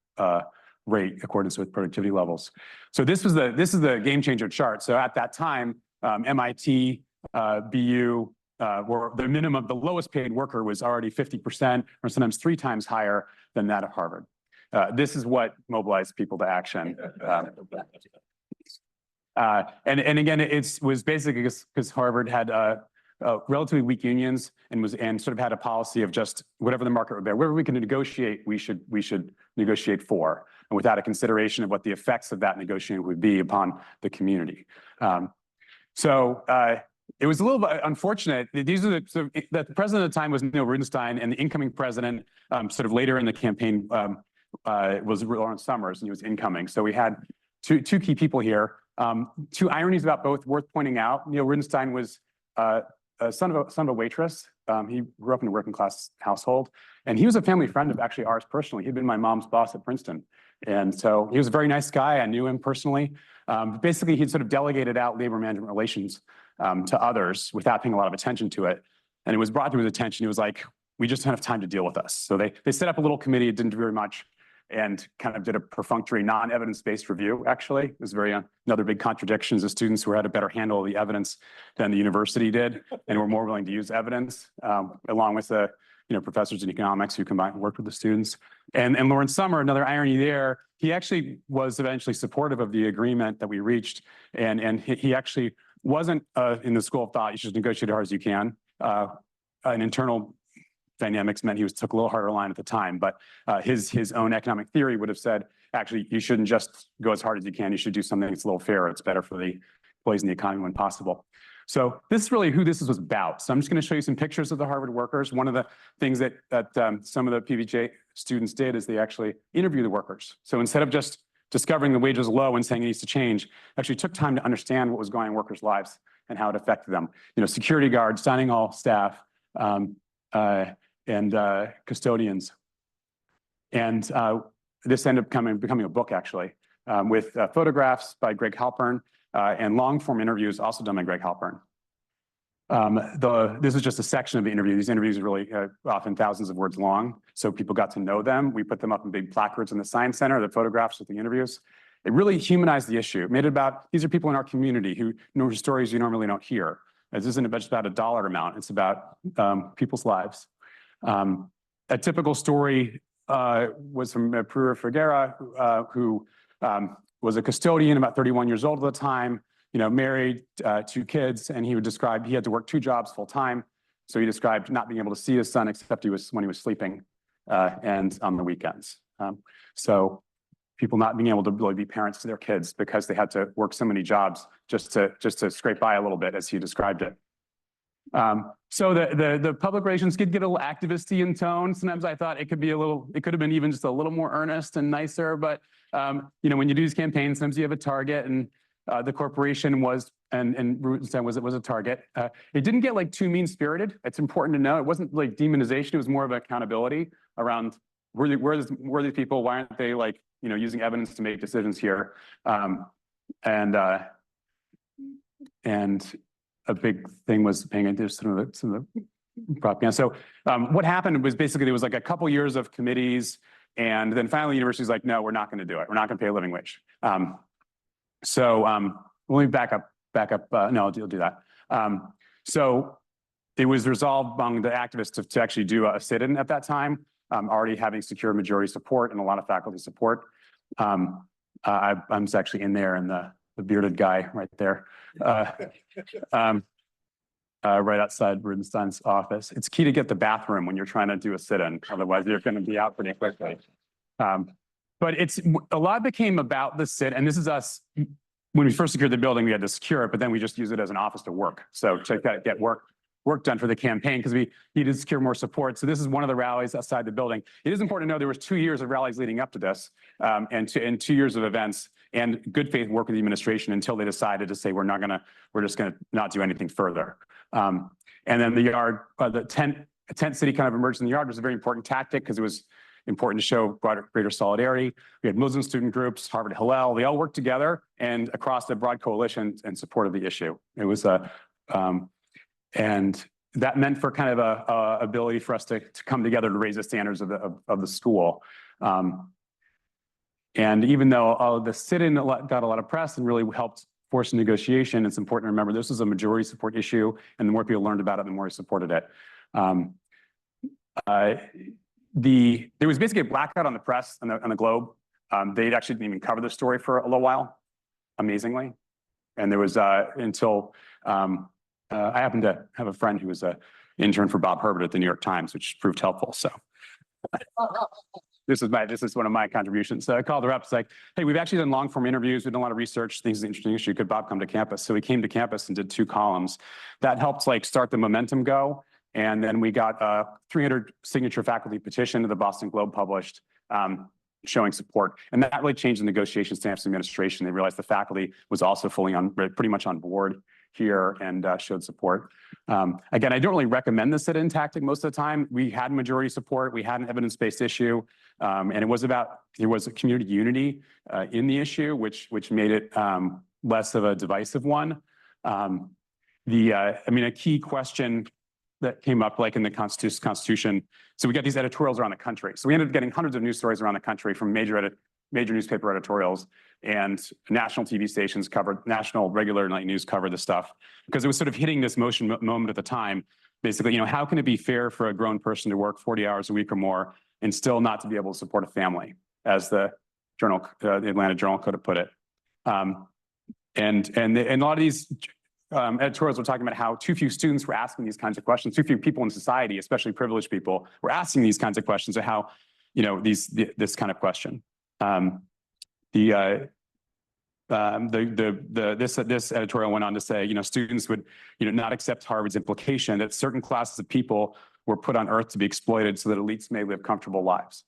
rate accordance with productivity levels. So this is the game changer chart. So at that time, MIT, BU, were the minimum, the lowest paid worker was already 50% or sometimes 3 times higher than that at Harvard. This is what mobilized people to action. And again, it was basically because Harvard had relatively weak unions and sort of had a policy of just whatever the market would bear, whatever we can negotiate, we should negotiate for, and without a consideration of what the effects of that negotiating would be upon the community. It was a little bit unfortunate. These are the president at the time was Neil Rudenstein, and the incoming president, sort of later in the campaign, was Lawrence Summers, and he was incoming. So we had two key people here. Two ironies about both worth pointing out. Neil Rudenstein was a son of a waitress. He grew up in a working class household, and he was a family friend of actually ours personally. He'd been my mom's boss at Princeton. And so he was a very nice guy. I knew him personally. Basically, he'd sort of delegated out labor management relations to others without paying a lot of attention to it. And it was brought to his attention. He was like, we just don't have time to deal with us. So they set up a little committee. It didn't do very much, and kind of did a perfunctory non-evidence-based review, actually. It was another big contradiction is the students who had a better handle of the evidence than the university did and were more willing to use evidence, along with the professors in economics who combined and worked with the students. And Lawrence Summer, another irony there, he actually was eventually supportive of the agreement that we reached. And he actually wasn't in the school of thought, you should negotiate as hard as you can. An internal dynamics meant he took a little harder line at the time, but his own economic theory would have said, actually, you shouldn't just go as hard as you can. You should do something that's a little fairer. It's better for the employees in the economy when possible. So this is really who this was about. So I'm just going to show you some pictures of the Harvard workers. One of the things that some of the PBHA students did is they actually interviewed the workers. So instead of just discovering the wages low and saying it needs to change, actually took time to understand what was going on in workers' lives and how it affected them. Security guards, dining hall staff, and custodians. And this ended up becoming a book, actually, with photographs by Greg Halpern and long-form interviews also done by Greg Halpern. This is just a section of the interview. These interviews are really often thousands of words long, so people got to know them. We put them up in big placards in the Science Center, the photographs with the interviews. It really humanized the issue. It made it about, these are people in our community who know stories you normally don't hear. This isn't just about a dollar amount, it's about people's lives. A typical story was from Prua Figuera, who was a custodian, about 31 years old at the time, married, 2 kids, and he would describe he had to work 2 jobs full time. So he described not being able to see his son except when he was sleeping and on the weekends. So people not being able to really be parents to their kids because they had to work so many jobs just to scrape by a little bit, as he described it. So the public relations did get a little activisty in tone. Sometimes I thought it could have been even just a little more earnest and nicer. But when you do these campaigns, sometimes you have a target, and the corporation was, and Rutenstein was a target. It didn't get too mean-spirited. It's important to know it wasn't like demonization. It was more of accountability around where are these people? Why aren't they using evidence to make decisions here? And a big thing was paying attention to some of the propaganda. So what happened was basically there was a couple years of committees, and then finally the university's like, no, we're not going to do it. We're not going to pay a living wage. Let me back up. No, I'll do that. So it was resolved among the activists to actually do a sit-in at that time, already having secure majority support and a lot of faculty support. I'm actually in there, and the bearded guy right there, right outside Rudenstein's office. It's key to get the bathroom when you're trying to do a sit-in, otherwise you're going to be out pretty quickly. But a lot became about the sit, and this is us. When we first secured the building, we had to secure it, but then we just use it as an office to work. So to get work done for the campaign, because we needed to secure more support. So this is one of the rallies outside the building. It is important to know there was 2 years of rallies leading up to this, and 2 years of events and good faith work with the administration until they decided to say we're just gonna not do anything further. And then the yard, the tent city kind of emerged in the yard was a very important tactic because it was important to show greater solidarity. We had Muslim student groups, Harvard Hillel, they all worked together and across the broad coalition in support of the issue. It was and that meant for kind of a ability for us to come together to raise the standards of the school. And even though the sit-in got a lot of press and really helped force negotiation, it's important to remember this was a majority support issue, and the more people learned about it, the more they supported it. There was basically a blackout on the press on the Globe. They actually didn't even cover the story for a little while, amazingly. And there was until I happen to have a friend who was an intern for Bob Herbert at the New York Times, which proved helpful. So this is one of my contributions. So I called her up. It's like, hey, we've actually done long form interviews. We've done a lot of research. Things is an interesting issue. Could Bob come to campus? So we came to campus and did 2 columns. That helped like start the momentum go. And then we got a 300 signature faculty petition that the Boston Globe published, showing support. And that really changed the negotiation stance of the administration. They realized the faculty was also pretty much on board here and showed support. Again, I don't really recommend the sit-in tactic most of the time. We had majority support. We had an evidence-based issue. And there was a community unity in the issue, which made it less of a divisive one. I mean, a key question that came up like in the Constitution. So we got these editorials around the country. So we ended up getting hundreds of news stories around the country from major newspaper editorials, and national TV stations covered, national regular night news covered the stuff because it was sort of hitting this moment at the time. Basically, how can it be fair for a grown person to work 40 hours a week or more and still not to be able to support a family, as the Atlanta Journal could have put it. And a lot of these editorials were talking about how too few students were asking these kinds of questions, too few people in society, especially privileged people, were asking these kinds of questions of how, this kind of question. This editorial went on to say, students would, not accept Harvard's implication that certain classes of people were put on earth to be exploited so that elites may live comfortable lives.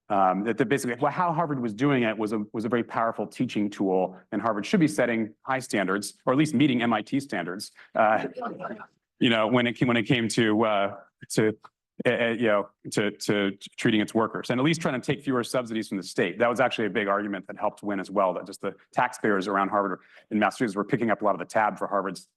That basically, how Harvard was doing it was a very powerful teaching tool, and Harvard should be setting high standards, or at least meeting MIT standards. When it came to treating its workers, and at least trying to take fewer subsidies from the state. That was actually a big argument that helped win as well. That just the taxpayers around Harvard and Massachusetts were picking up a lot of the tab for Harvard's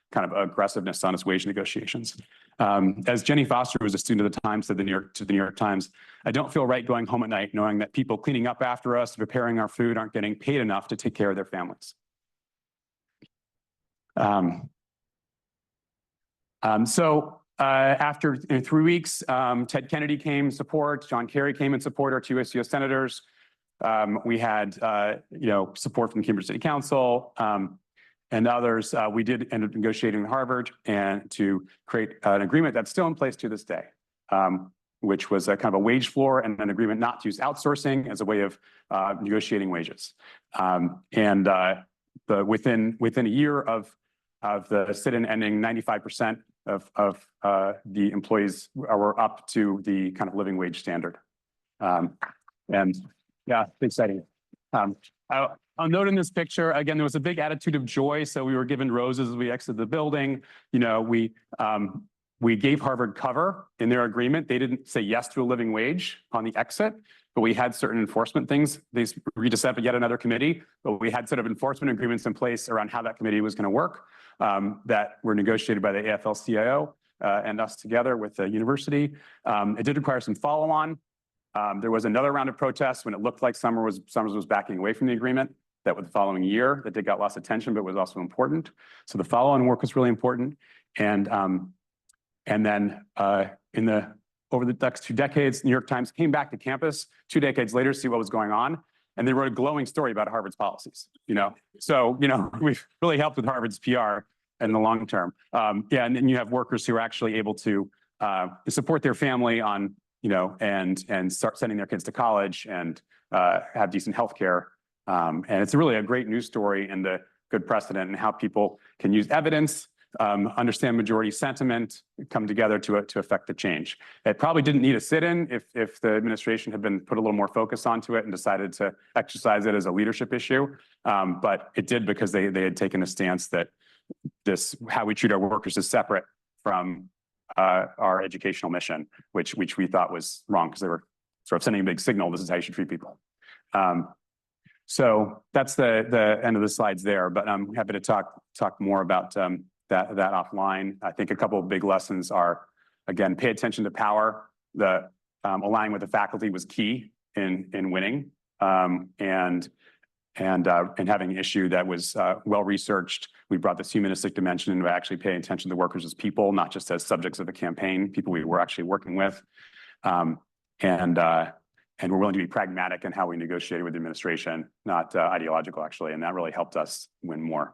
kind of aggressiveness on its wage negotiations. As Jenny Foster, who was a student of the Times, said to the New York Times, "I don't feel right going home at night knowing that people cleaning up after us, preparing our food, aren't getting paid enough to take care of their families." After 3 weeks, Ted Kennedy came in support, John Kerry came in support, our 2 US senators. We had support from the Cambridge City Council and others. We did end up negotiating with Harvard and to create an agreement that's still in place to this day, which was a kind of a wage floor and an agreement not to use outsourcing as a way of negotiating wages. Within a year of the sit-in ending, 95% of the employees were up to the kind of living wage standard. And yeah, it's exciting. I'll note in this picture, again, there was a big attitude of joy. So we were given roses as we exited the building. We gave Harvard cover in their agreement. They didn't say yes to a living wage on the exit, but we had certain enforcement things. They agreed to set up yet another committee, but we had sort of enforcement agreements in place around how that committee was going to work that were negotiated by the AFL-CIO and us together with the university. It did require some follow-on. There was another round of protests when it looked like Summers was backing away from the agreement. That was the following year that got lots of attention, but was also important. So the follow-on work was really important. And then over the next 2 decades, New York Times came back to campus 2 decades later to see what was going on. And they wrote a glowing story about Harvard's policies, So, we've really helped with Harvard's PR in the long term. And then you have workers who are actually able to support their family on, and start sending their kids to college and have decent health care. And it's really a great news story and a good precedent in how people can use evidence, understand majority sentiment, come together to affect the change. It probably didn't need a sit-in if the administration had put a little more focus onto it and decided to exercise it as a leadership issue. But it did because they had taken a stance that how we treat our workers is separate from our educational mission, which we thought was wrong because they were sort of sending a big signal, this is how you should treat people. So that's the end of the slides there, but I'm happy to talk more about that offline. I think a couple of big lessons are, again, pay attention to power. Aligning with the faculty was key in winning, and having an issue that was well researched. We brought this humanistic dimension into actually paying attention to workers as people, not just as subjects of a campaign, people we were actually working with. And we're willing to be pragmatic in how we negotiated with the administration, not ideological, actually. And that really helped us win more.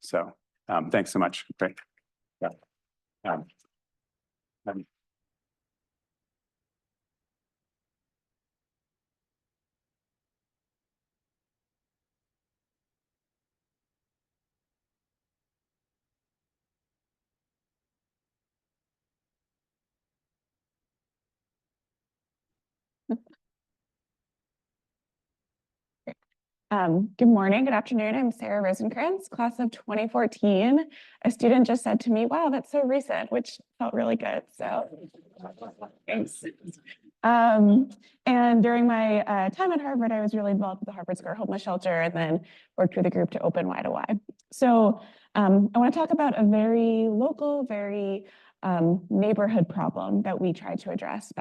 So Thanks so much. Great. Yeah. Um, Good morning, good afternoon. I'm Sarah Rosencrantz, class of 2014. A student just said to me, wow, that's so recent, which felt really good. So thanks. And during my time at Harvard, I was really involved with the Harvard Square Homeless Shelter and then worked with a group to open Y2Y. So I want to talk about a very local, very neighborhood problem that we tried to address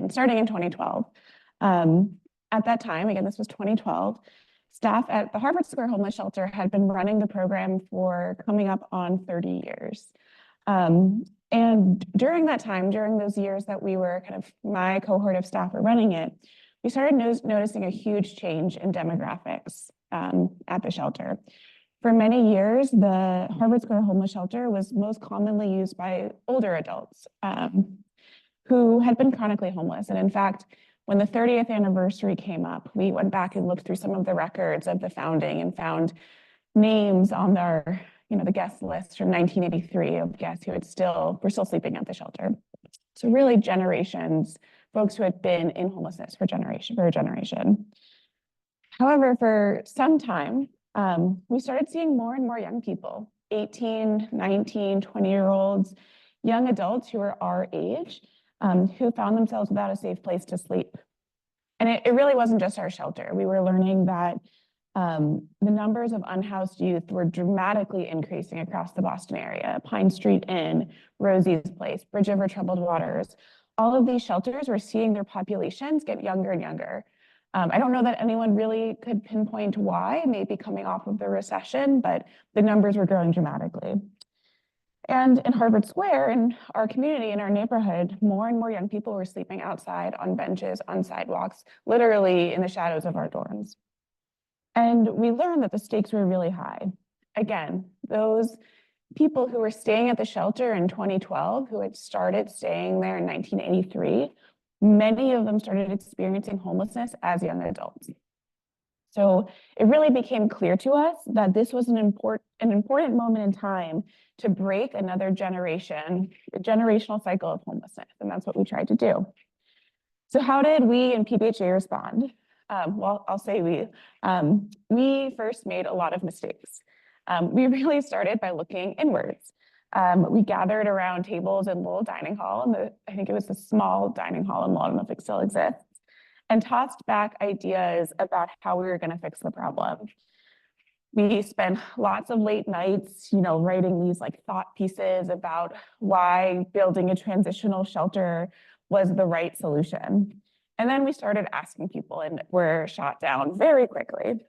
starting in 2012. At that time, again, this was 2012, staff at the Harvard Square Homeless Shelter had been running the program for coming up on 30 years. And during that time, during those years that we were my cohort of staff were running it, we started noticing a huge change in demographics at the shelter. For many years, the Harvard Square Homeless Shelter was most commonly used by older adults who had been chronically homeless. And in fact, when the 30th anniversary came up, we went back and looked through some of the records of the founding and found names on our, the guest list from 1983 of guests who were still sleeping at the shelter. So really generations, folks who had been in homelessness for a generation. However, for some time, we started seeing more and more young people, 18, 19, 20-year-olds, young adults who were our age, who found themselves without a safe place to sleep. And it really wasn't just our shelter. We were learning that the numbers of unhoused youth were dramatically increasing across the Boston area. Pine Street Inn, Rosie's Place, Bridge Over Troubled Waters. All of these shelters were seeing their populations get younger and younger. I don't know that anyone really could pinpoint why, maybe coming off of the recession, but the numbers were growing dramatically. And in Harvard Square, in our community, in our neighborhood, more and more young people were sleeping outside on benches, on sidewalks, literally in the shadows of our dorms. And we learned that the stakes were really high. Again, those people who were staying at the shelter in 2012, who had started staying there in 1983, many of them started experiencing homelessness as young adults. So it really became clear to us that this was an important moment in time to break another generational cycle of homelessness, and that's what we tried to do. So how did we in PBHA respond? Well, I'll say we first made a lot of mistakes. We really started by looking inwards. We gathered around tables in Lowell Dining Hall, I think it was a small dining hall in Lowell, I don't know if it still exists, and tossed back ideas about how we were going to fix the problem. We spent lots of late nights, writing these thought pieces about why building a transitional shelter was the right solution. And then we started asking people and were shot down very quickly.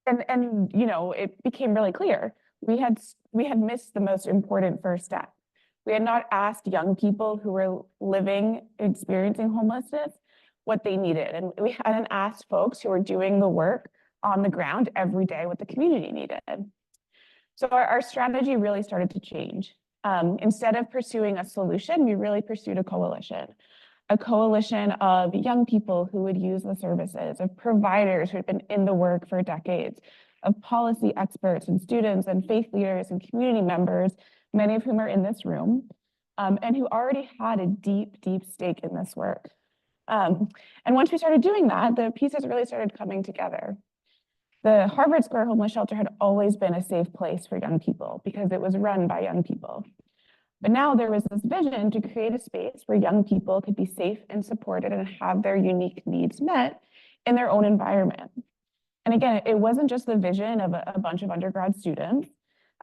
It became really clear. We had missed the most important first step. We had not asked young people who were experiencing homelessness what they needed. And we hadn't asked folks who were doing the work on the ground every day what the community needed. So our strategy really started to change. Instead of pursuing a solution, we really pursued a coalition of young people who would use the services, of providers who had been in the work for decades, of policy experts and students and faith leaders and community members, many of whom are in this room, and who already had a deep, deep stake in this work. And once we started doing that, the pieces really started coming together. The Harvard Square Homeless Shelter had always been a safe place for young people because it was run by young people. But now there was this vision to create a space where young people could be safe and supported and have their unique needs met in their own environment. And again, it wasn't just the vision of a bunch of undergrad students.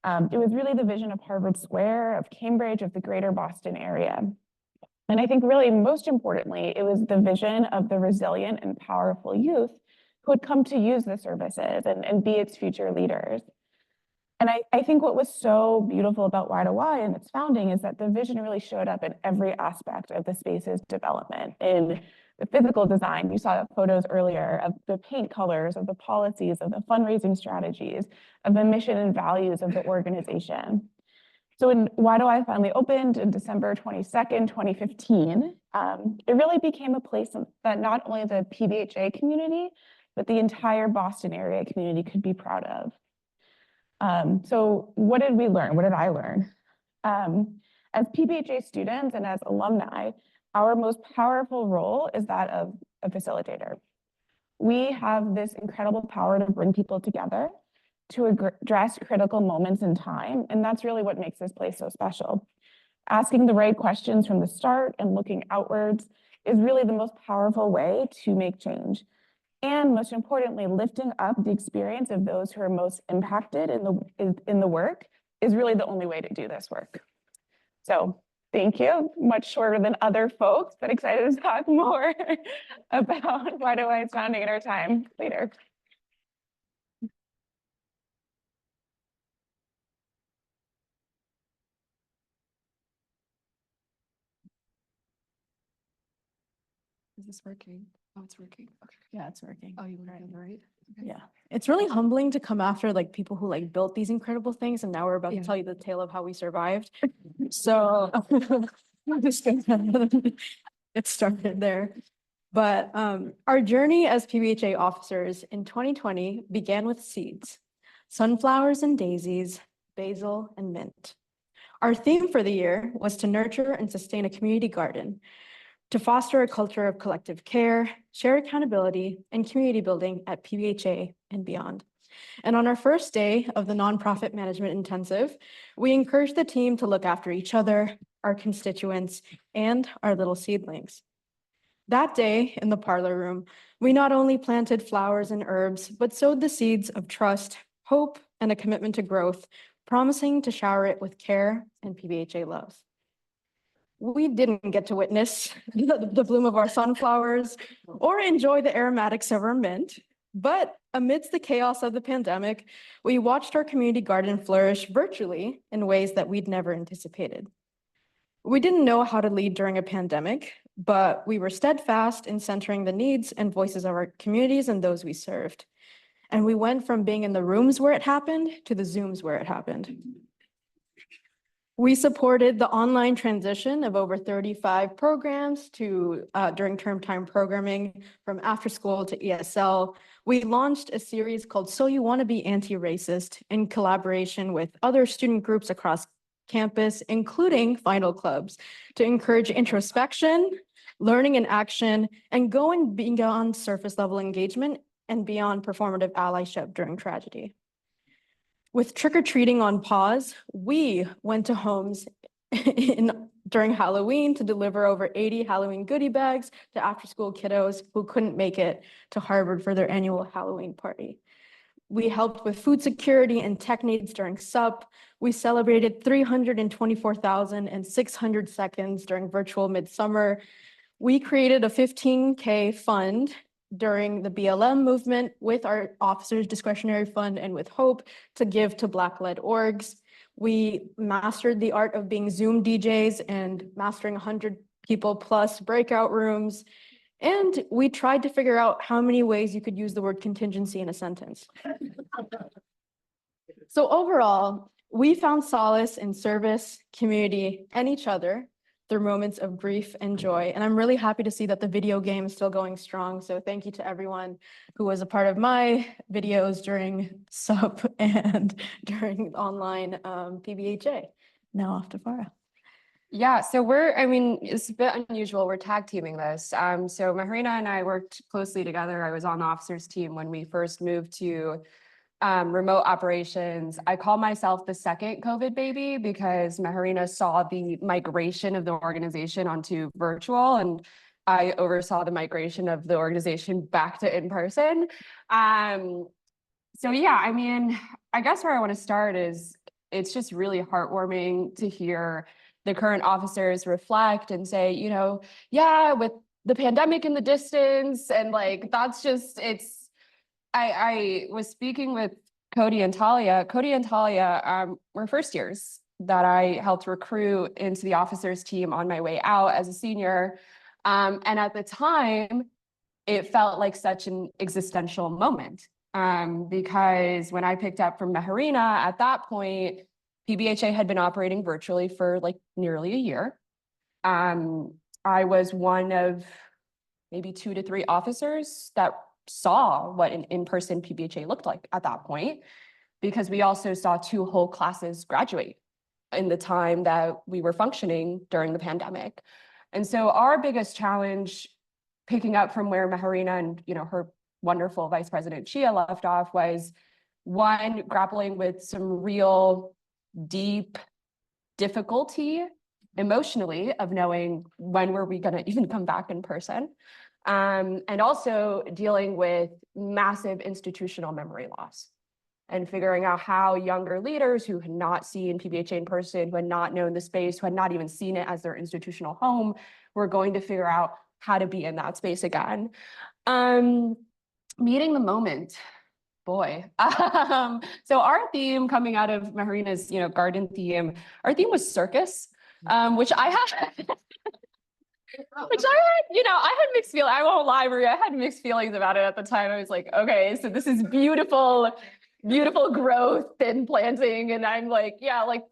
It was really the vision of Harvard Square, of Cambridge, of the greater Boston area. And I think really most importantly, it was the vision of the resilient and powerful youth who would come to use the services and be its future leaders. And I think what was so beautiful about Y2Y and its founding is that the vision really showed up in every aspect of the space's development, in the physical design. You saw photos earlier of the paint colors, of the policies, of the fundraising strategies, of the mission and values of the organization. So when Why Do I finally opened in December 22nd, 2015, it really became a place that not only the PBHA community, but the entire Boston area community could be proud of. So what did we learn? What did I learn? As PBHA students and as alumni, our most powerful role is that of a facilitator. We have this incredible power to bring people together, to address critical moments in time, and that's really what makes this place so special. Asking the right questions from the start and looking outwards is really the most powerful way to make change. And most importantly, lifting up the experience of those who are most impacted in the work is really the only way to do this work. So thank you. Much shorter than other folks, but excited to talk more about Why Do I's founding in our time later. Is this working? Oh, it's working. Okay. Yeah, it's working. Oh, you want to right? Okay. Yeah, it's really humbling to come after like people who like built these incredible things, and now we're about Yeah. to tell you the tale of how we survived. So I'm just gonna get started there. But our journey as PBHA officers in 2020 began with seeds, sunflowers and daisies, basil and mint. Our theme for the year was to nurture and sustain a community garden, to foster a culture of collective care, shared accountability, and community building at PBHA and beyond. And on our first day of the nonprofit management intensive, we encouraged the team to look after each other, our constituents, and our little seedlings. That day in the parlor room, we not only planted flowers and herbs, but sowed the seeds of trust, hope, and a commitment to growth, promising to shower it with care and PBHA love. We didn't get to witness the bloom of our sunflowers or enjoy the aromatics of our mint, but amidst the chaos of the pandemic, we watched our community garden flourish virtually in ways that we'd never anticipated. We didn't know how to lead during a pandemic, but we were steadfast in centering the needs and voices of our communities and those we served. And we went from being in the rooms where it happened to the Zooms where it happened. We supported the online transition of over 35 programs to during term time programming from after school to ESL. We launched a series called So You Want to Be Anti-Racist in collaboration with other student groups across campus, including final clubs, to encourage introspection, learning and action, and going beyond surface level engagement and beyond performative allyship during tragedy. With trick-or-treating on pause, we went to homes during Halloween to deliver over 80 Halloween goodie bags to after-school kiddos who couldn't make it to Harvard for their annual Halloween party. We helped with food security and tech needs during SUP. We celebrated 324,600 seconds during virtual midsummer. We created a 15K fund during the BLM movement with our officers' discretionary fund and with Hope to give to Black-led orgs. We mastered the art of being Zoom DJs and mastering 100 people plus breakout rooms. And we tried to figure out how many ways you could use the word contingency in a sentence. So overall, we found solace in service, community, and each other through moments of grief and joy. And I'm really happy to see that the video game is still going strong. So thank you to everyone who was a part of my videos during SUP and during online PBHA. Now off to Farah. Yeah, so it's a bit unusual. We're tag teaming this. So Maharina and I worked closely together. I was on the officers team when we first moved to remote operations. I call myself the second COVID baby because Maharina saw the migration of the organization onto virtual, and I oversaw the migration of the organization back to in-person. So yeah, I guess where I want to start is it's just really heartwarming to hear the current officers reflect and say, yeah, with the pandemic in the distance, and like, that's just, I was speaking with Cody and Talia. Cody and Talia were first years that I helped recruit into the officers team on my way out as a senior. And at the time, it felt like such an existential moment. Because when I picked up from Meharina, at that point, PBHA had been operating virtually for like nearly a year. I was one of maybe 2 to 3 officers that saw what an in-person PBHA looked like at that point, because we also saw 2 whole classes graduate in the time that we were functioning during the pandemic. And so our biggest challenge, picking up from where Meharina and her wonderful Vice President Chia left off, was one, grappling with some real deep difficulty emotionally of knowing when were we going to even come back in person, and also dealing with massive institutional memory loss and figuring out how younger leaders who had not seen PBHA in person, who had not known the space, who had not even seen it as their institutional home, were going to figure out how to be in that space again. Meeting the moment, boy. So our theme coming out of Meharina's, garden theme, our theme was circus, which I had, I had mixed feelings. I won't lie, Maria, I had mixed feelings about it at the time. I was like, okay, so this is beautiful, beautiful growth and planting. And I'm like, yeah, like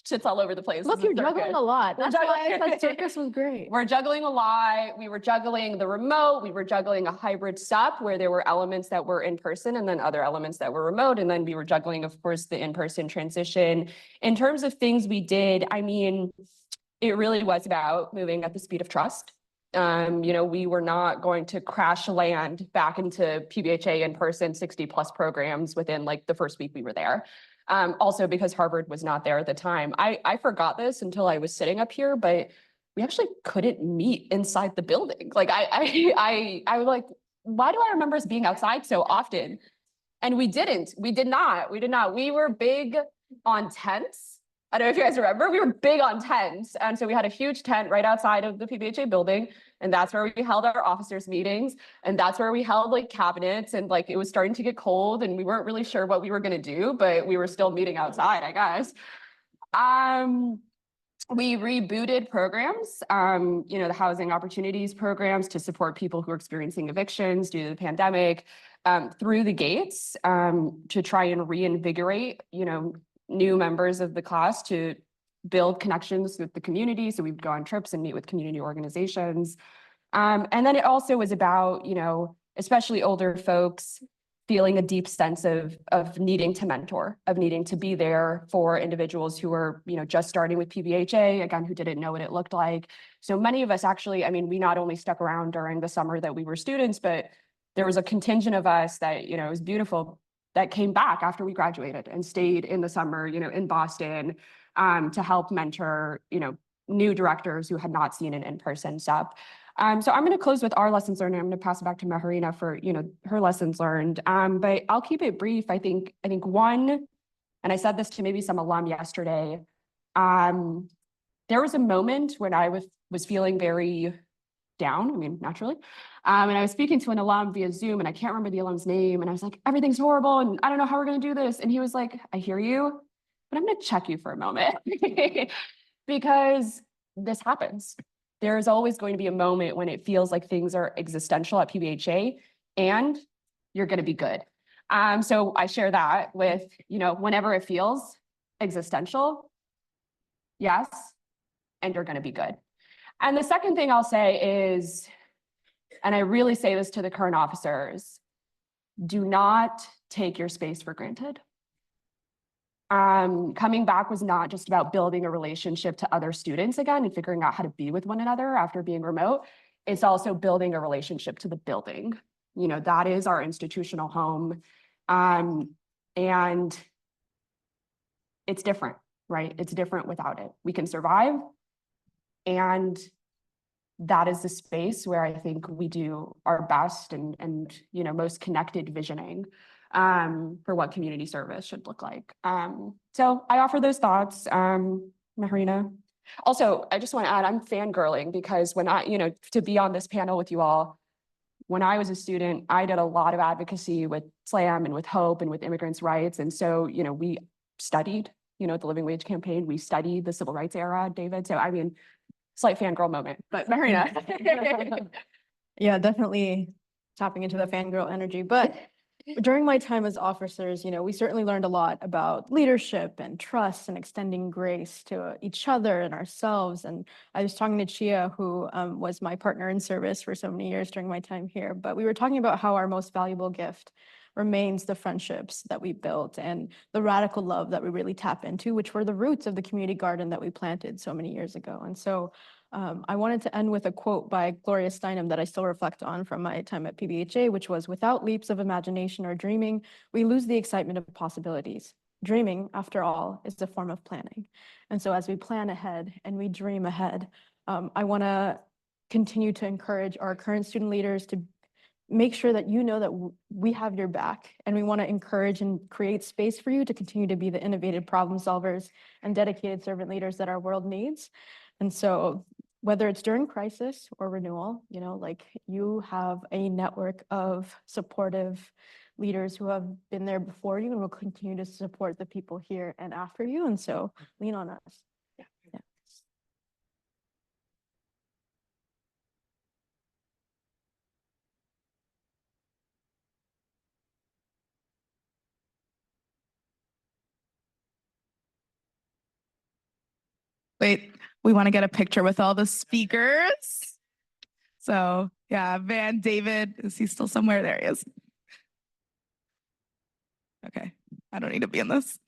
shit's all over the place. Look, you're juggling a lot. That's why I thought circus was great. We're juggling a lot. We were juggling the remote. We were juggling a hybrid sup where there were elements that were in person and then other elements that were remote. And then we were juggling, of course, the in-person transition. In terms of things we did, I mean, it really was about moving at the speed of trust. We were not going to crash land back into PBHA in person 60+ programs within like the first week we were there. Also because Harvard was not there at the time. I forgot this until I was sitting up here, but we actually couldn't meet inside the building. Like I was like, why do I remember us being outside so often? And we did not. We were big on tents. I don't know if you guys remember, we were big on tents. And so we had a huge tent right outside of the PBHA building. And that's where we held our officers meetings. And that's where we held like cabinets. And like, it was starting to get cold and we weren't really sure what we were going to do, but we were still meeting outside, I guess. We rebooted programs, the housing opportunities programs to support people who are experiencing evictions due to the pandemic, through the gates, to try and reinvigorate, new members of the class to build connections with the community. So we'd go on trips and meet with community organizations. And then it also was about, especially older folks feeling a deep sense of needing to mentor, of needing to be there for individuals who were, just starting with PBHA, again, who didn't know what it looked like. So many of us actually, we not only stuck around during the summer that we were students, but there was a contingent of us that, it was beautiful, that came back after we graduated and stayed in the summer, in Boston, to help mentor, new directors who had not seen an in-person SUP. So I'm going to close with our lessons learned. I'm going to pass it back to Meharina for, her lessons learned. But I'll keep it brief. I think one, and I said this to maybe some alum yesterday, there was a moment when I was feeling very down, naturally. And I was speaking to an alum via Zoom and I can't remember the alum's name. And I was like, everything's horrible. And I don't know how we're going to do this. And he was like, I hear you, but I'm going to check you for a moment because this happens. There's always going to be a moment when it feels like things are existential at PBHA and you're going to be good. So I share that with, whenever it feels existential, yes, and you're going to be good. And the second thing I'll say is, and I really say this to the current officers, do not take your space for granted. Coming back was not just about building a relationship to other students again and figuring out how to be with one another after being remote. It's also building a relationship to the building. That is our institutional home. And it's different, right? It's different without it. We can survive. And that is the space where I think we do our best and most connected visioning for what community service should look like. So I offer those thoughts, Meharina. Also, I just want to add, I'm fangirling because when to be on this panel with you all, when I was a student, I did a lot of advocacy with SLAM and with HOPE and with immigrants' rights. And so, we studied, the Living Wage campaign, we studied the civil rights era, David. So, slight fangirl moment, but Marina. Yeah, definitely tapping into the fangirl energy. But during my time as officers, we certainly learned a lot about leadership and trust and extending grace to each other and ourselves. And I was talking to Chia, who was my partner in service for so many years during my time here. But we were talking about how our most valuable gift remains the friendships that we built and the radical love that we really tap into, which were the roots of the community garden that we planted so many years ago. And so I wanted to end with a quote by Gloria Steinem that I still reflect on from my time at PBHA, which was, "Without leaps of imagination or dreaming, we lose the excitement of possibilities. Dreaming, after all, is a form of planning." And so as we plan ahead and we dream ahead, I want to continue to encourage our current student leaders to make sure that you know that we have your back, and we want to encourage and create space for you to continue to be the innovative problem solvers and dedicated servant leaders that our world needs. And so whether it's during crisis or renewal, you have a network of supportive leaders who have been there before you and will continue to support the people here and after you. And so lean on us. Yeah. Wait, we want to get a picture with all the speakers. So yeah, Van, David, is he still somewhere? There he is. Okay, I don't need to be in this.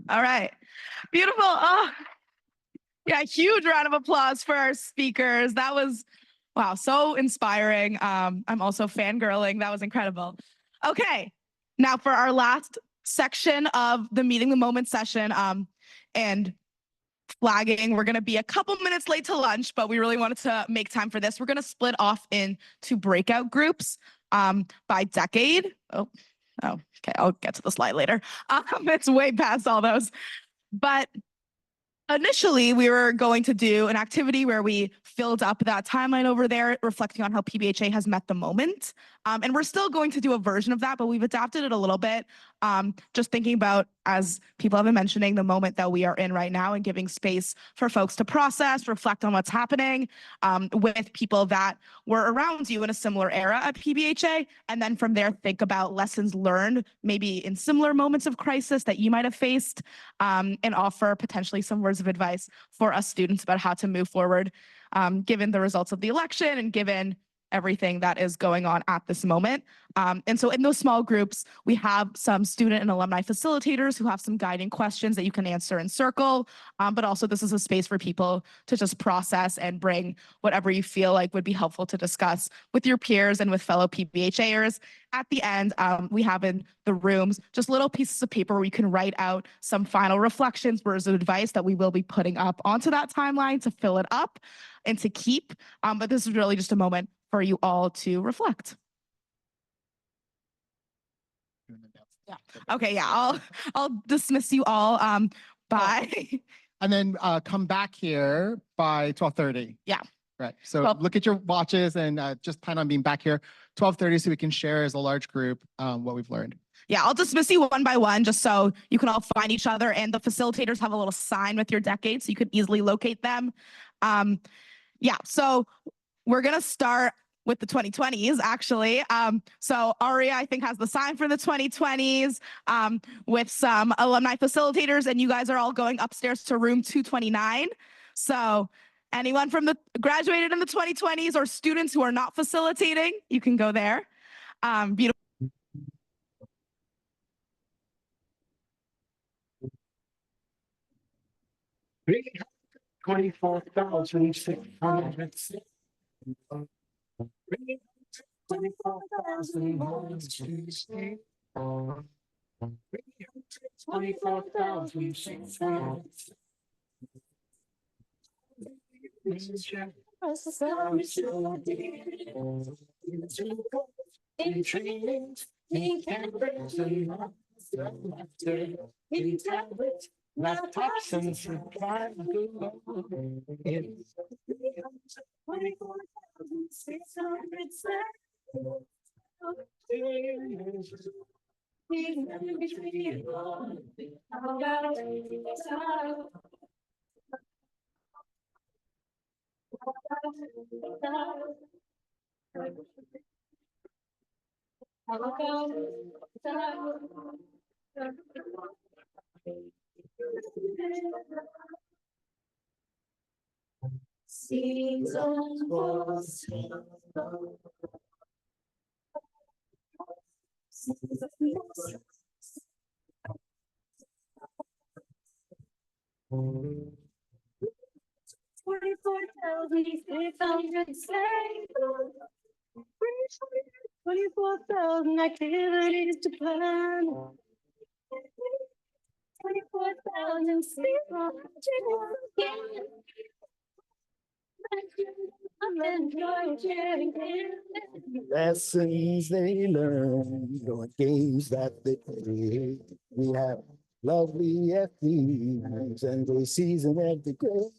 All right, beautiful. Oh, yeah, huge round of applause for our speakers. That was, wow, so inspiring. I'm also fangirling. That was incredible. Okay, now for our last section of the Meeting the Moment session, and flagging, we're going to be a couple minutes late to lunch, but we really wanted to make time for this. We're going to split off into breakout groups by decade. Oh, okay, I'll get to the slide later. It's way past all those. But initially, we were going to do an activity where we filled up that timeline over there, reflecting on how PBHA has met the moment. And we're still going to do a version of that, but we've adapted it a little bit. Just thinking about, as people have been mentioning, the moment that we are in right now and giving space for folks to process, reflect on what's happening with people that were around you in a similar era at PBHA. And then from there, think about lessons learned, maybe in similar moments of crisis that you might have faced, and offer potentially some words of advice for us students about how to move forward, given the results of the election and given everything that is going on at this moment. And so in those small groups, we have some student and alumni facilitators who have some guiding questions that you can answer in circle. But also this is a space for people to just process and bring whatever you feel like would be helpful to discuss with your peers and with fellow PBHAers. At the end, we have in the rooms just little pieces of paper where you can write out some final reflections, words of advice that we will be putting up onto that timeline to fill it up and to keep. But this is really just a moment for you all to reflect. Yeah. Okay. Yeah. I'll dismiss you all by. And then come back here by 12:30. Yeah. Right. So look at your watches and just plan on being back here 12:30 so we can share as a large group what we've learned. Yeah, I'll dismiss you one by one just so you can all find each other, and the facilitators have a little sign with your decade so you can easily locate them. Yeah, so we're going to start with the 2020s, actually. So Aria, I think, has the sign for the 2020s with some alumni facilitators, and you guys are all going upstairs to room 229. So anyone from the graduated in the 2020s or students who are not facilitating, you can go there. Beautiful. 24,606. 24,000 24,000 tablets, laptops, and supplies galore. It's 24,607. Seasons for $24,000 activities to plan. 24,000 lessons they learn, or games that they play. We have lovely FDs and they season every grade.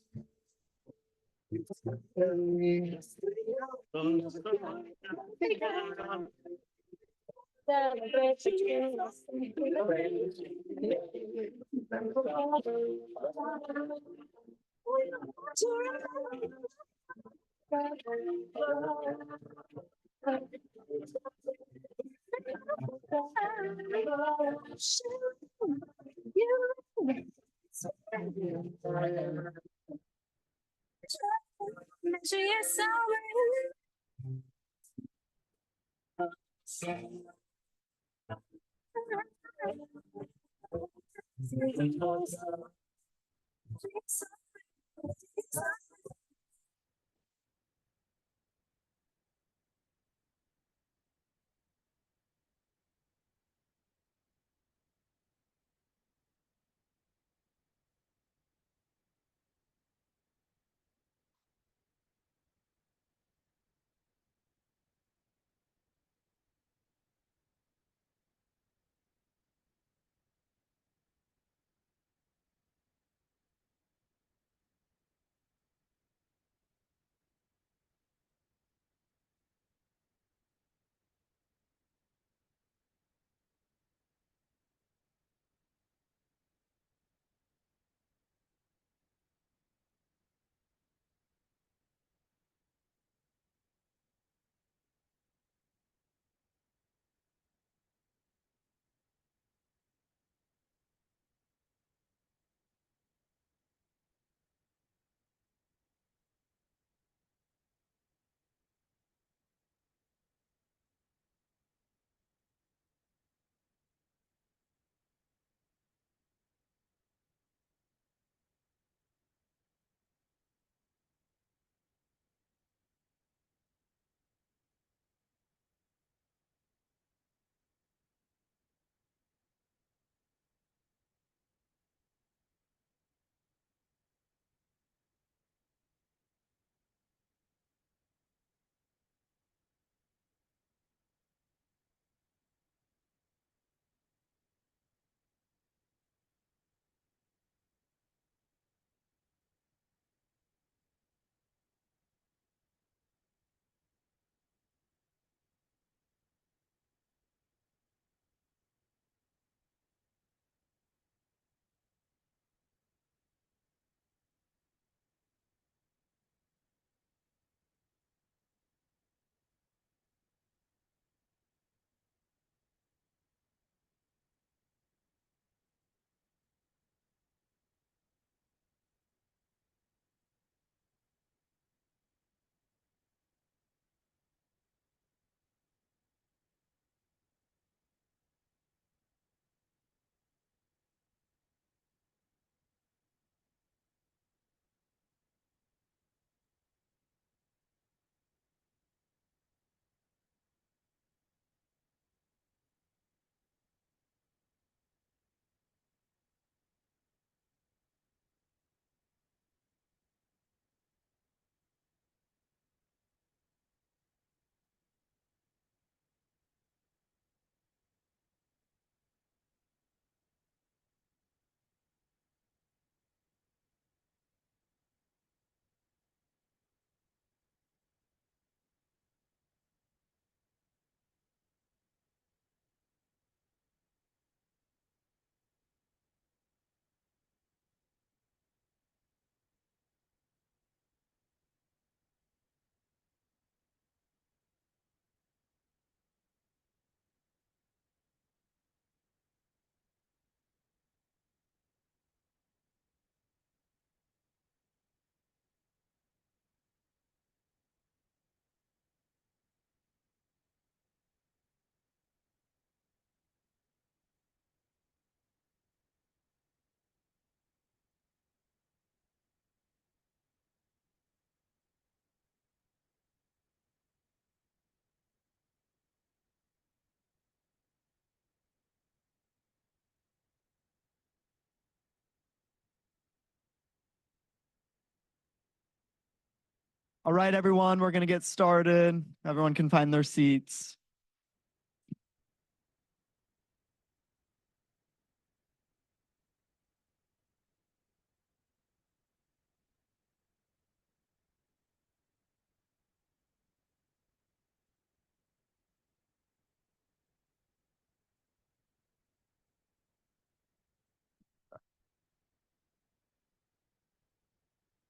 All right, everyone, we're going to get started. Everyone can find their seats.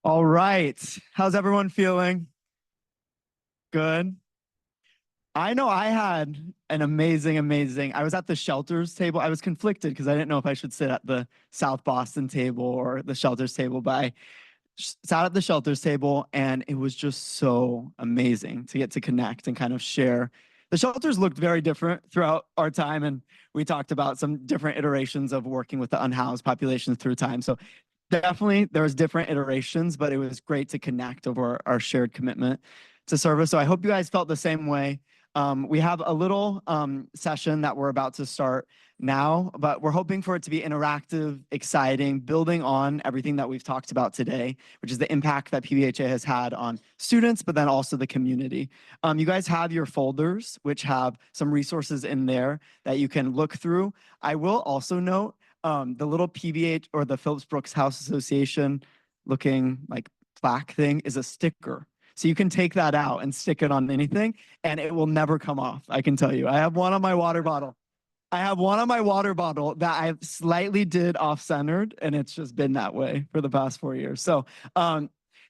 All right. How's everyone feeling? Good. I know I had an amazing. I was at the shelters table. I was conflicted because I didn't know if I should sit at the South Boston table or the shelters table, but I sat at the shelters table and it was just so amazing to get to connect and kind of share. The shelters looked very different throughout our time, and we talked about some different iterations of working with the unhoused populations through time. So definitely there was different iterations, but it was great to connect over our shared commitment to service. So I hope you guys felt the same way. We have a little session that we're about to start now, but we're hoping for it to be interactive, exciting, building on everything that we've talked about today, which is the impact that PBHA has had on students, but then also the community. You guys have your folders, which have some resources in there that you can look through. I will also note the little PBH or the Phillips Brooks House Association looking like plaque thing is a sticker. So you can take that out and stick it on anything and it will never come off. I can tell you. I have one on my water bottle. That I slightly did off-centered, and it's just been that way for the past 4 years. So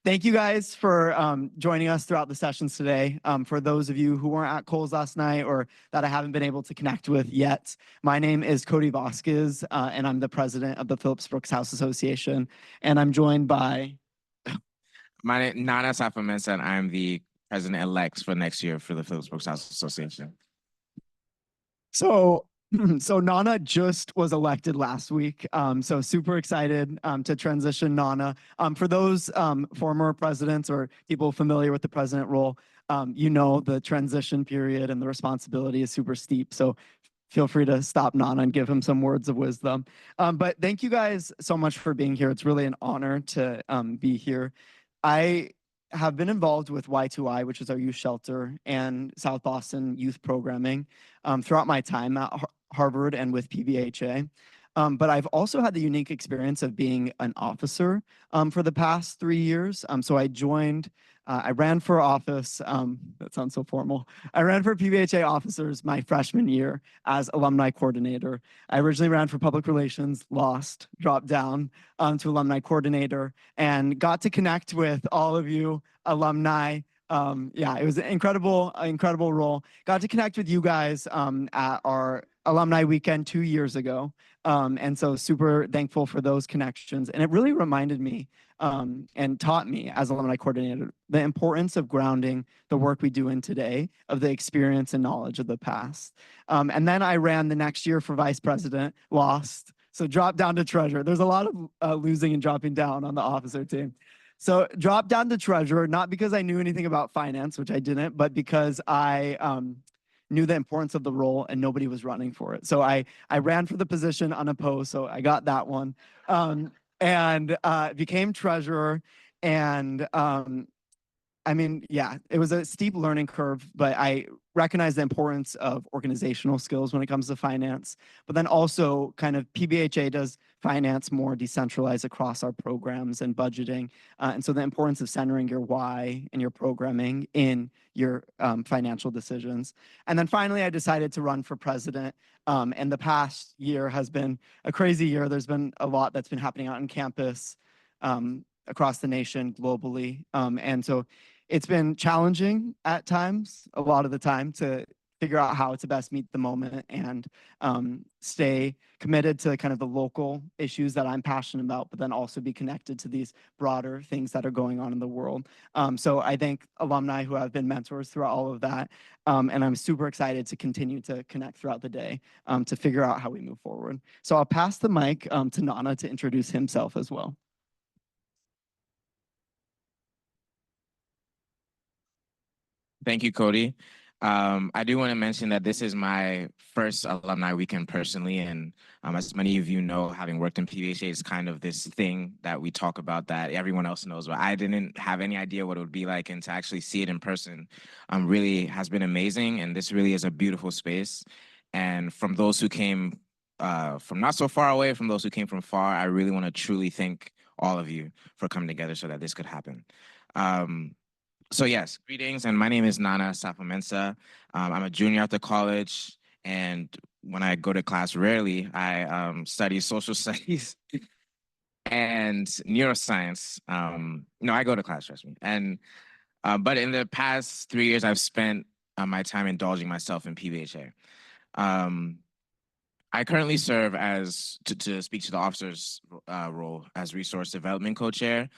thank you guys for joining us throughout the sessions today. For those of you who weren't at Coles last night or that I haven't been able to connect with yet, my name is Cody Vasquez, and I'm the president of the Phillips Brooks House Association. And I'm joined by... My name Nana Safamesa, and I'm the president-elect for next year for the Phillips Brooks House Association. So Nana just was elected last week. So super excited to transition Nana. For those former presidents or people familiar with the president role, you know the transition period and the responsibility is super steep. So feel free to stop Nana and give him some words of wisdom. But thank you guys so much for being here. It's really an honor to be here. I have been involved with Y2I, which is our youth shelter, and South Boston youth programming throughout my time at Harvard and with PBHA. But I've also had the unique experience of being an officer for the past 3 years. So I ran for office, that sounds so formal. I ran for PBHA officers my freshman year as alumni coordinator. I originally ran for public relations, lost, dropped down to alumni coordinator, and got to connect with all of you alumni. Yeah, it was an incredible role. Got to connect with you guys at our alumni weekend 2 years ago. And so super thankful for those connections. And it really reminded me and taught me as alumni coordinator the importance of grounding the work we do in today of the experience and knowledge of the past. And then I ran the next year for vice president, lost, so dropped down to treasurer. There's a lot of losing and dropping down on the officer team. So dropped down to treasurer, not because I knew anything about finance, which I didn't, but because I knew the importance of the role and nobody was running for it. So I ran for the position unopposed, so I got that one. And became treasurer. And I mean, yeah, it was a steep learning curve, but I recognize the importance of organizational skills when it comes to finance. But then also kind of PBHA does finance more decentralized across our programs and budgeting. And so the importance of centering your why and your programming in your financial decisions. And then finally, I decided to run for president. And the past year has been a crazy year. There's been a lot that's been happening out on campus, across the nation, globally. And so it's been challenging at times, a lot of the time, to figure out how to best meet the moment and stay committed to kind of the local issues that I'm passionate about, but then also be connected to these broader things that are going on in the world. So I thank alumni who have been mentors throughout all of that. And I'm super excited to continue to connect throughout the day to figure out how we move forward. So I'll pass the mic to Nana to introduce himself as well. Thank you, Cody. I do want to mention that this is my first alumni weekend personally, and as many of you know, having worked in PBHA is kind of this thing that we talk about that everyone else knows, but I didn't have any idea what it would be like, and to actually see it in person really has been amazing, and this really is a beautiful space. And from those who came from not so far away, from those who came from far, I really want to truly thank all of you for coming together so that this could happen. So yes, greetings, and my name is Nana Safamensa. I'm a junior at the college, and when I go to class, rarely, I study social studies and neuroscience. No, I go to class, trust me. And but in the past 3 years, I've spent my time indulging myself in PBHA. I currently serve as, to speak to the officer's role, as resource development co-chair,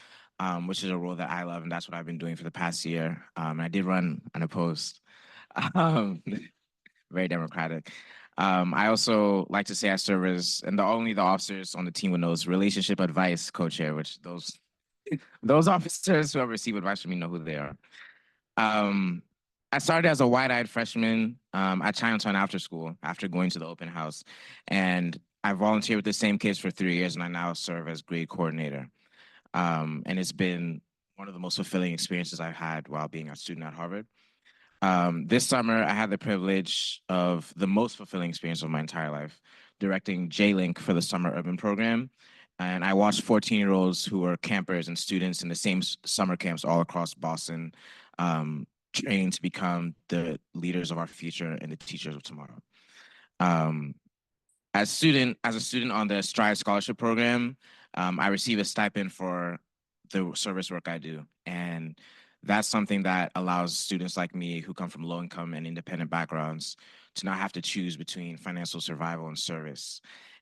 which is a role that I love, and that's what I've been doing for the past year. I did run unopposed, very democratic. I also like to say I serve as, and only the officers on the team would know, is relationship advice co-chair, which those officers who have received advice from me know who they are. I started as a wide-eyed freshman at Chinatown after school, after going to the open house. And I volunteered with the same kids for 3 years, and I now serve as grade coordinator. And it's been one of the most fulfilling experiences I've had while being a student at Harvard. This summer, I had the privilege of the most fulfilling experience of my entire life, directing J-Link for the Summer Urban Program. And I watched 14-year-olds who were campers and students in the same summer camps all across Boston, train to become the leaders of our future and the teachers of tomorrow. As a student on the Stride Scholarship Program, I receive a stipend for the service work I do. And that's something that allows students like me who come from low income and independent backgrounds to not have to choose between financial survival and service.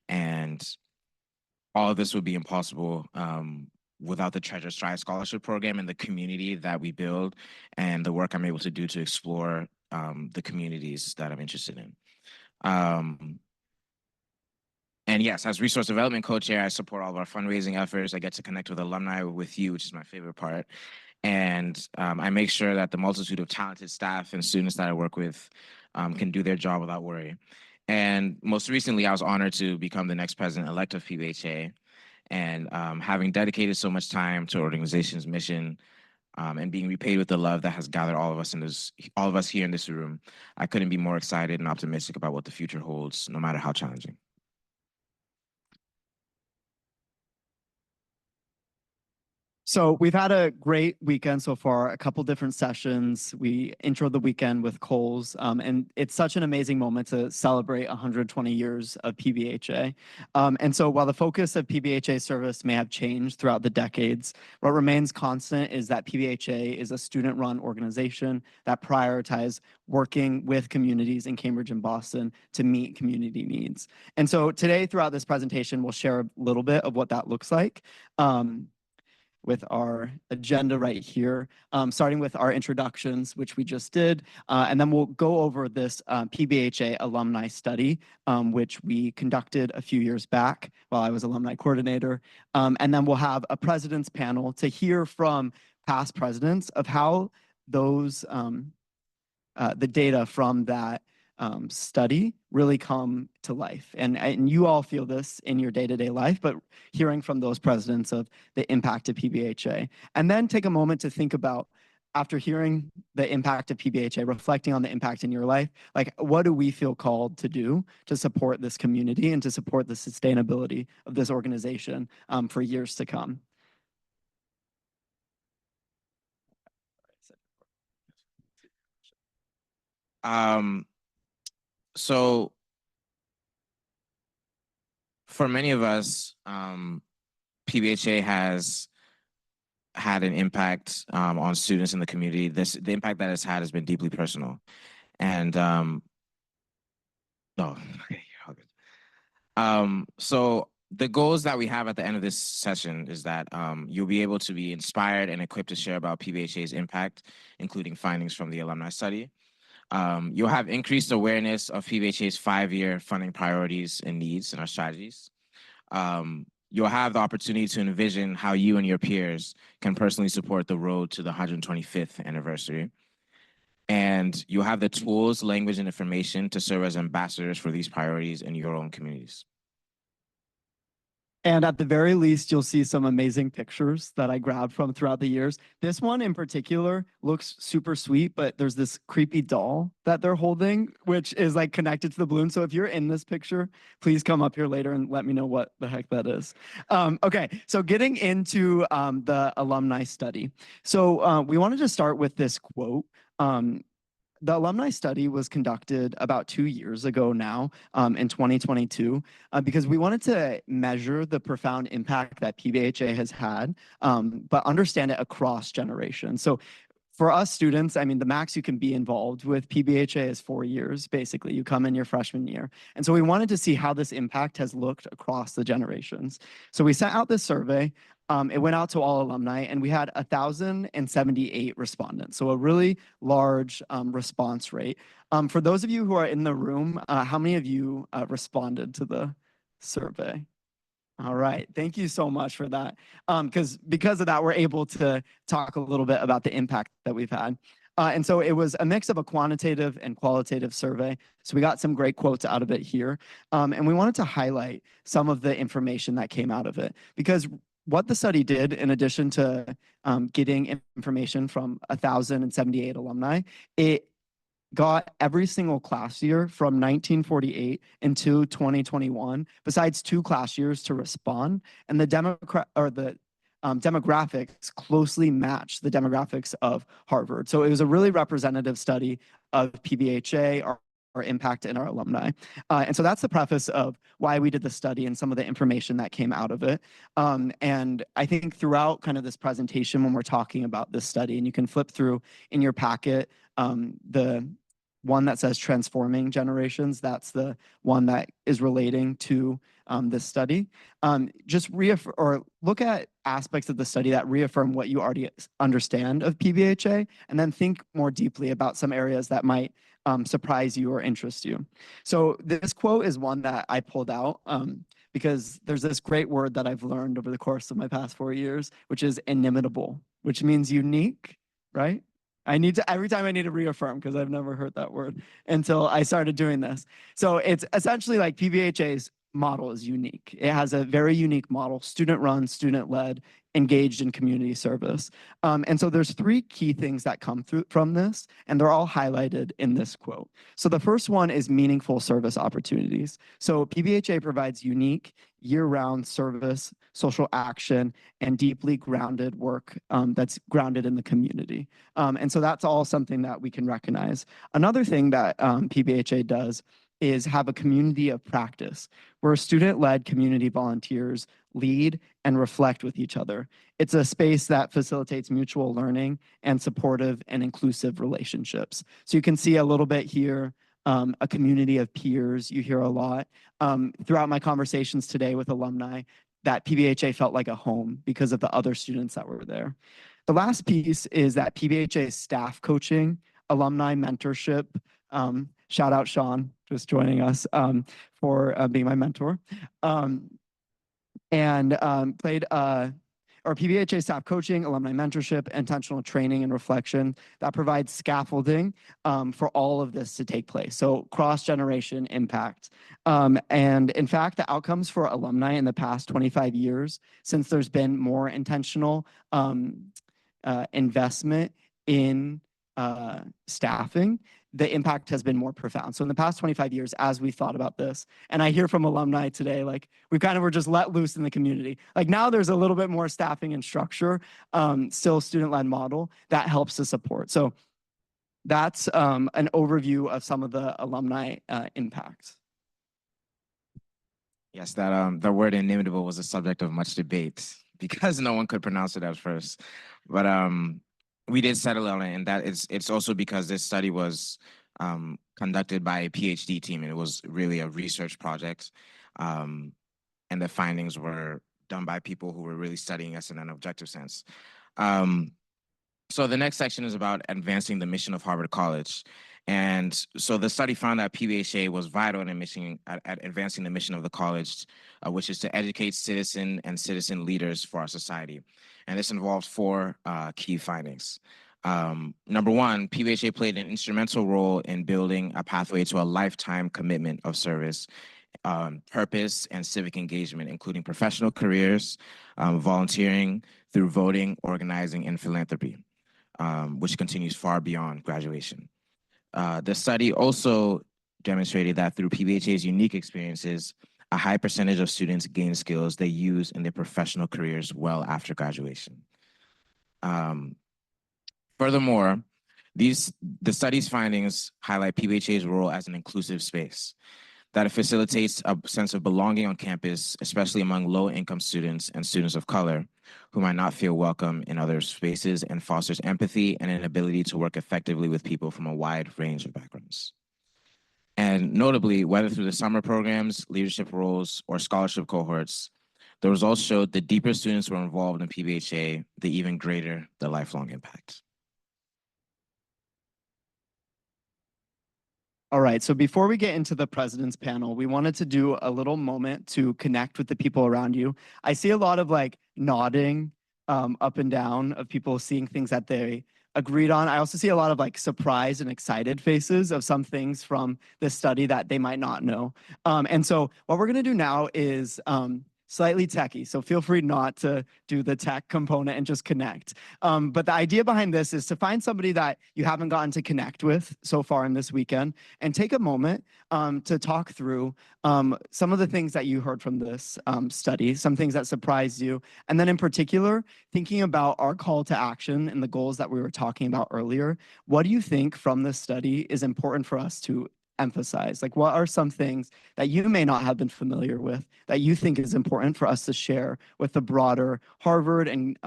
And all of this would be impossible without the Treasure Stride Scholarship Program and the community that we build and the work I'm able to do to explore the communities that I'm interested in. And yes, as resource development co-chair, I support all of our fundraising efforts. I get to connect with alumni with you, which is my favorite part. And I make sure that the multitude of talented staff and students that I work with can do their job without worry. And most recently, I was honored to become the next president-elect of PBHA. And having dedicated so much time to our organization's mission and being repaid with the love that has gathered all of us here in this room, I couldn't be more excited and optimistic about what the future holds, no matter how challenging. So we've had a great weekend so far, a couple different sessions. We introed the weekend with Coles, and it's such an amazing moment to celebrate 120 years of PBHA. And so while the focus of PBHA service may have changed throughout the decades, what remains constant is that PBHA is a student-run organization that prioritizes working with communities in Cambridge and Boston to meet community needs. And so today, throughout this presentation, we'll share a little bit of what that looks like. With our agenda right here, starting with our introductions, which we just did, and then we'll go over this PBHA alumni study, which we conducted a few years back while I was alumni coordinator, and then we'll have a president's panel to hear from past presidents of how those, the data from that study really come to life. And you all feel this in your day-to-day life, but hearing from those presidents of the impact of PBHA. And then take a moment to think about, after hearing the impact of PBHA, reflecting on the impact in your life, like what do we feel called to do to support this community and to support the sustainability of this organization for years to come? So for many of us, PBHA has had an impact on students in the community. The impact that it's had has been deeply personal. And so the goals that we have at the end of this session is that you'll be able to be inspired and equipped to share about PBHA's impact, including findings from the alumni study. You'll have increased awareness of PBHA's 5-year funding priorities and needs and our strategies. You'll have the opportunity to envision how you and your peers can personally support the road to the 125th anniversary. And you'll have the tools, language, and information to serve as ambassadors for these priorities in your own communities. And at the very least, you'll see some amazing pictures that I grabbed from throughout the years. This one in particular looks super sweet, but there's this creepy doll that they're holding, which is like connected to the balloon. So if you're in this picture, please come up here later and let me know what the heck that is. Okay, so getting into the alumni study. So we wanted to start with this quote. The alumni study was conducted about 2 years ago now, in 2022, because we wanted to measure the profound impact that PBHA has had, but understand it across generations. So for us students, I mean, the max you can be involved with PBHA is 4 years, basically. You come in your freshman year. And so we wanted to see how this impact has looked across the generations. So we sent out this survey. It went out to all alumni, and we had 1,078 respondents. So a really large response rate. For those of you who are in the room, how many of you responded to the survey? All right, thank you so much for that. Because of that, we're able to talk a little bit about the impact that we've had. And so it was a mix of a quantitative and qualitative survey. So we got some great quotes out of it here. And we wanted to highlight some of the information that came out of it, because what the study did, in addition to getting information from 1,078 alumni, it got every single class year from 1948 into 2021, besides 2 class years to respond, and the demographics closely matched the demographics of Harvard. So it was a really representative study of PBHA, our impact in our alumni. And so that's the preface of why we did the study and some of the information that came out of it. And I think throughout kind of this presentation, when we're talking about this study, and you can flip through in your packet, the one that says transforming generations, that's the one that is relating to this study. Just look at aspects of the study that reaffirm what you already understand of PBHA, and then think more deeply about some areas that might surprise you or interest you. So this quote is one that I pulled out because there's this great word that I've learned over the course of my past 4 years, which is inimitable, which means unique, right? Every time I need to reaffirm, because I've never heard that word until I started doing this. So it's essentially like PBHA's model is unique. It has a very unique model, student-run, student-led, engaged in community service. And so there's 3 key things that come through from this, and they're all highlighted in this quote. So the first one is meaningful service opportunities. So PBHA provides unique, year-round service, social action, and deeply grounded work that's grounded in the community. And so that's all something that we can recognize. Another thing that PBHA does is have a community of practice where student-led community volunteers lead and reflect with each other. It's a space that facilitates mutual learning and supportive and inclusive relationships. So you can see a little bit here, a community of peers. You hear a lot throughout my conversations today with alumni that PBHA felt like a home because of the other students that were there. The last piece is that PBHA staff coaching, alumni mentorship, shout out Sean, just joining us for being my mentor. Or PBHA staff coaching, alumni mentorship, intentional training and reflection that provides scaffolding for all of this to take place. So cross-generation impact. And in fact, the outcomes for alumni in the past 25 years, since there's been more intentional investment in staffing, the impact has been more profound. So in the past 25 years, as we thought about this, and I hear from alumni today, like we kind of were just let loose in the community. Like now there's a little bit more staffing and structure, still student-led model that helps to support. So that's an overview of some of the alumni impacts. Yes, that the word inimitable was a subject of much debate because no one could pronounce it at first. But we did settle on it, and that it's also because this study was conducted by a PhD team, and it was really a research project. And the findings were done by people who were really studying us in an objective sense. So the next section is about advancing the mission of Harvard College. And so the study found that PBHA was vital in at advancing the mission of the college, which is to educate citizen leaders for our society. And this involved 4 key findings. Number one, PBHA played an instrumental role in building a pathway to a lifetime commitment of service, purpose, and civic engagement, including professional careers, volunteering through voting, organizing, and philanthropy, which continues far beyond graduation. The study also demonstrated that through PBHA's unique experiences, a high percentage of students gain skills they use in their professional careers well after graduation. Furthermore, the study's findings highlight PBHA's role as an inclusive space that it facilitates a sense of belonging on campus, especially among low-income students and students of color who might not feel welcome in other spaces, and fosters empathy and an ability to work effectively with people from a wide range of backgrounds. And notably, whether through the summer programs, leadership roles, or scholarship cohorts, the results showed the deeper students were involved in PBHA, the even greater the lifelong impact. All right, so before we get into the president's panel, we wanted to do a little moment to connect with the people around you. I see a lot of like nodding up and down of people seeing things that they agreed on. I also see a lot of like surprised and excited faces of some things from this study that they might not know. And so what we're gonna do now is slightly techy, so feel free not to do the tech component and just connect. But the idea behind this is to find somebody that you haven't gotten to connect with so far in this weekend and take a moment to talk through some of the things that you heard from this study, some things that surprised you, and then in particular, thinking about our call to action and the goals that we were talking about earlier. What do you think from this study is important for us to emphasize? Like, what are some things that you may not have been familiar with that you think is important for us to share with the broader Harvard and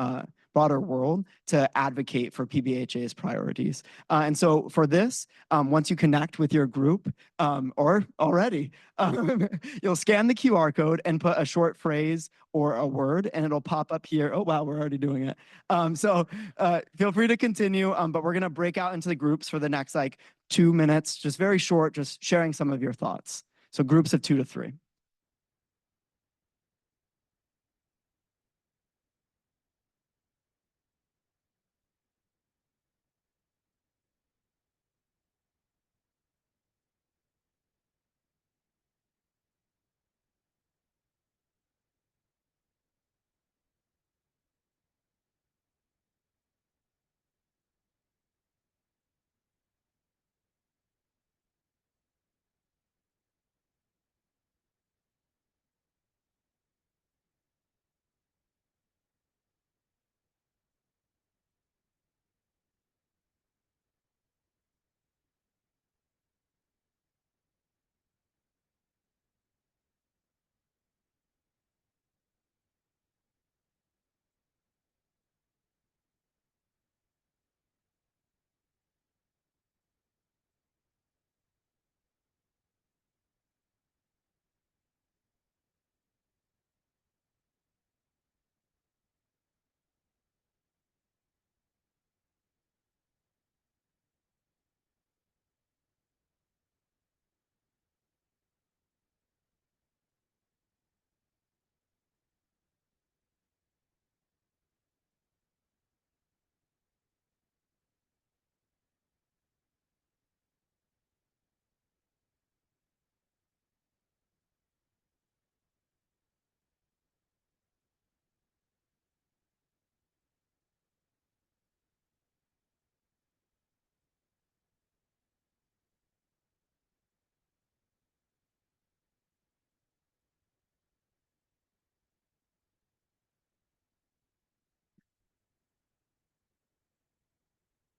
broader world to advocate for PBHA's priorities? And so for this, once you connect with your group, or already, you'll scan the QR code and put a short phrase or a word, and it'll pop up here. Oh, wow, we're already doing it. So feel free to continue, but we're gonna break out into the groups for the next like 2 minutes, just very short, just sharing some of your thoughts. So groups of 2 to 3.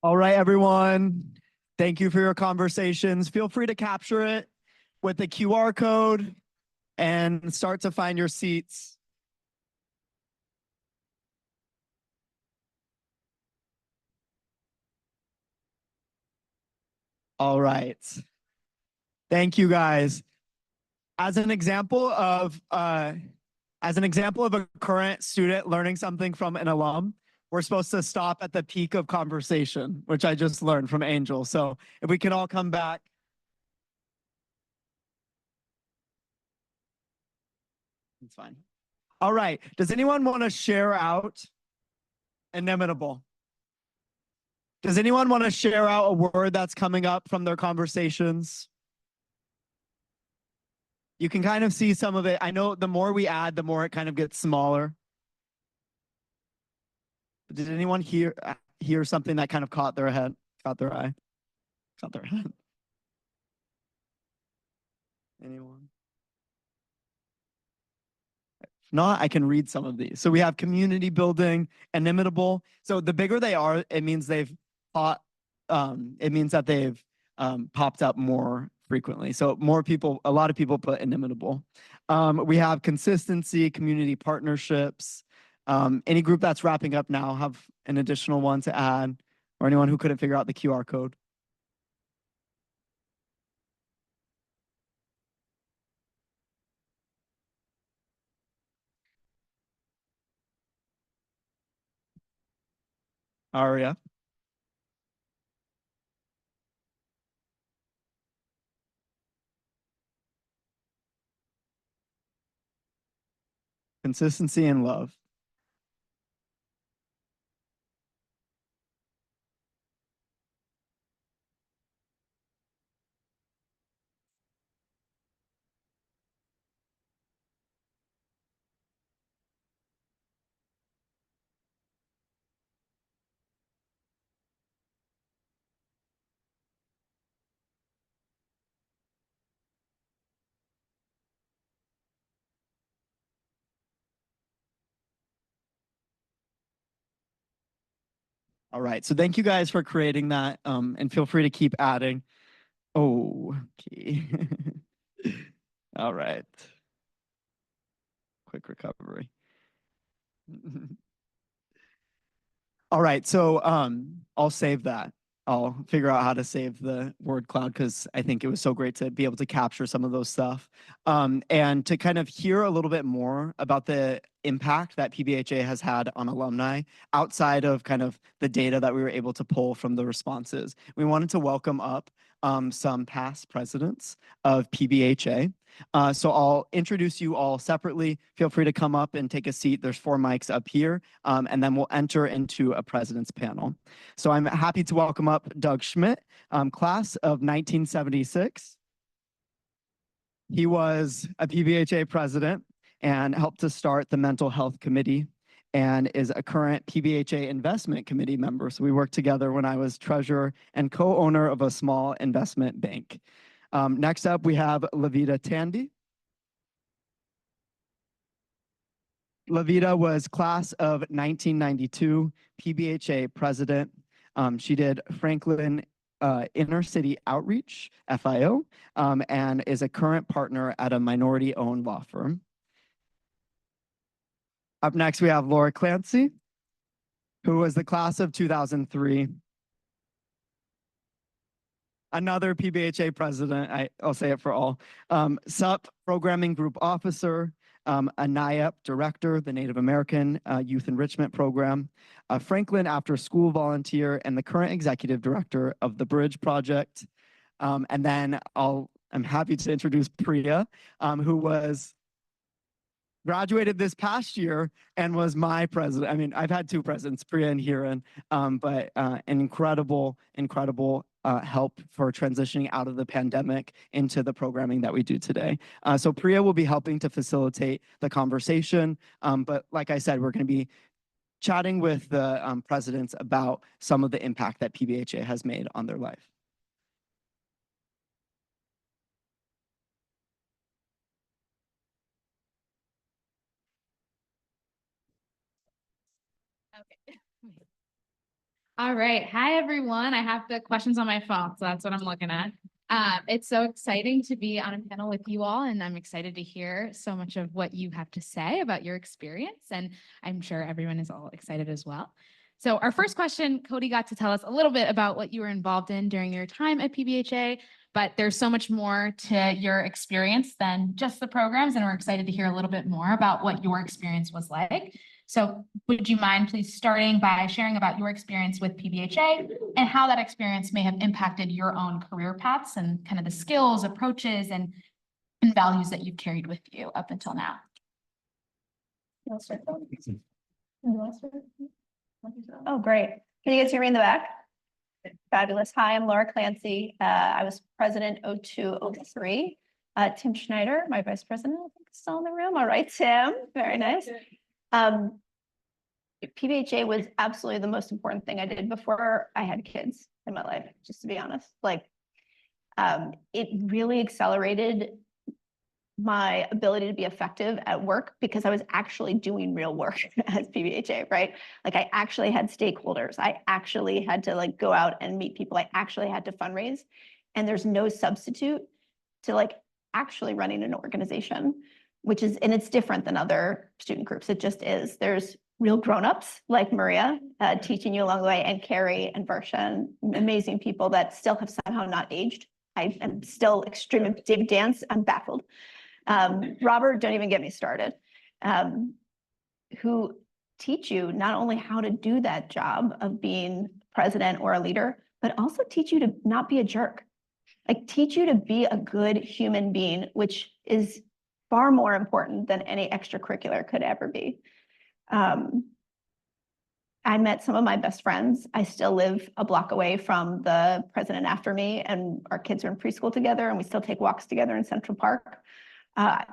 All right, everyone. Thank you for your conversations. Feel free to capture it with the QR code and start to find your seats. All right. Thank you, guys. As an example of a current student learning something from an alum, we're supposed to stop at the peak of conversation, which I just learned from Angel. So if we can all come back. It's fine. All right. Does anyone want to share out inimitable? Does anyone want to share out a word that's coming up from their conversations? You can kind of see some of it. I know the more we add, the more it kind of gets smaller. Did anyone hear something that kind of caught their eye? Caught their head? Anyone? If not, I can read some of these. So we have community building, inimitable. So the bigger they are, it means they've popped up more frequently. So a lot of people put inimitable. We have consistency, community partnerships. Any group that's wrapping up now have an additional one to add, or anyone who couldn't figure out the QR code. Aria. Consistency and love. All right, so thank you guys for creating that, and feel free to keep adding. Oh, okay. All right. Quick recovery. All right, so I'll save that. I'll figure out how to save the word cloud because I think it was so great to be able to capture some of those stuff. And to kind of hear a little bit more about the impact that PBHA has had on alumni outside of kind of the data that we were able to pull from the responses. We wanted to welcome up some past presidents of PBHA. So I'll introduce you all separately. Feel free to come up and take a seat. There's 4 mics up here, and then we'll enter into a president's panel. So I'm happy to welcome up Doug Schmidt, class of 1976. He was a PBHA president and helped to start the Mental Health Committee and is a current PBHA Investment Committee member. So we worked together when I was treasurer and co-owner of a small investment bank. Next up, we have Lavita Tandy. Lavita was class of 1992 PBHA president. She did Franklin Inner City Outreach, FIO, and is a current partner at a minority-owned law firm. Up next, we have Laura Clancy, who was the class of 2003. Another PBHA president, I'll say it for all. SUP Programming Group Officer, a NIAP Director, the Native American Youth Enrichment Program, a Franklin After School Volunteer, and the current Executive Director of the Bridge Project. And then I'm happy to introduce Priya, who was graduated this past year and was my president. I mean, I've had 2 presidents, Priya and Hiran, but an incredible help for transitioning out of the pandemic into the programming that we do today. So Priya will be helping to facilitate the conversation. But like I said, we're going to be chatting with the presidents about some of the impact that PBHA has made on their life. Okay. All right. Hi, everyone. I have the questions on my phone, so that's what I'm looking at. It's so exciting to be on a panel with you all, and I'm excited to hear so much of what you have to say about your experience, and I'm sure everyone is all excited as well. So our first question, Cody got to tell us a little bit about what you were involved in during your time at PBHA, but there's so much more to your experience than just the programs, and we're excited to hear a little bit more about what your experience was like. So would you mind please starting by sharing about your experience with PBHA and how that experience may have impacted your own career paths and kind of the skills, approaches, and values that you've carried with you up until now? Oh, great. Can you guys hear me in the back? Fabulous. Hi, I'm Laura Clancy. I was president 0203. Tim Schneider, my vice president, I think is still in the room. All right, Tim, very nice. PBHA was absolutely the most important thing I did before I had kids in my life, just to be honest. Like, it really accelerated my ability to be effective at work because I was actually doing real work as PBHA, right? Like I actually had stakeholders. I actually had to like go out and meet people. I actually had to fundraise. And there's no substitute to like actually running an organization, which is, and it's different than other student groups. It just is. There's real grownups like Maria teaching you along the way, and Carrie and Varsha, amazing people that still have somehow not aged. I am still extremely, David Dance, I'm baffled. Robert, don't even get me started, who teach you not only how to do that job of being president or a leader, but also teach you to not be a jerk. Like teach you to be a good human being, which is far more important than any extracurricular could ever be. I met some of my best friends. I still live a block away from the president after me, and our kids are in preschool together, and we still take walks together in Central Park.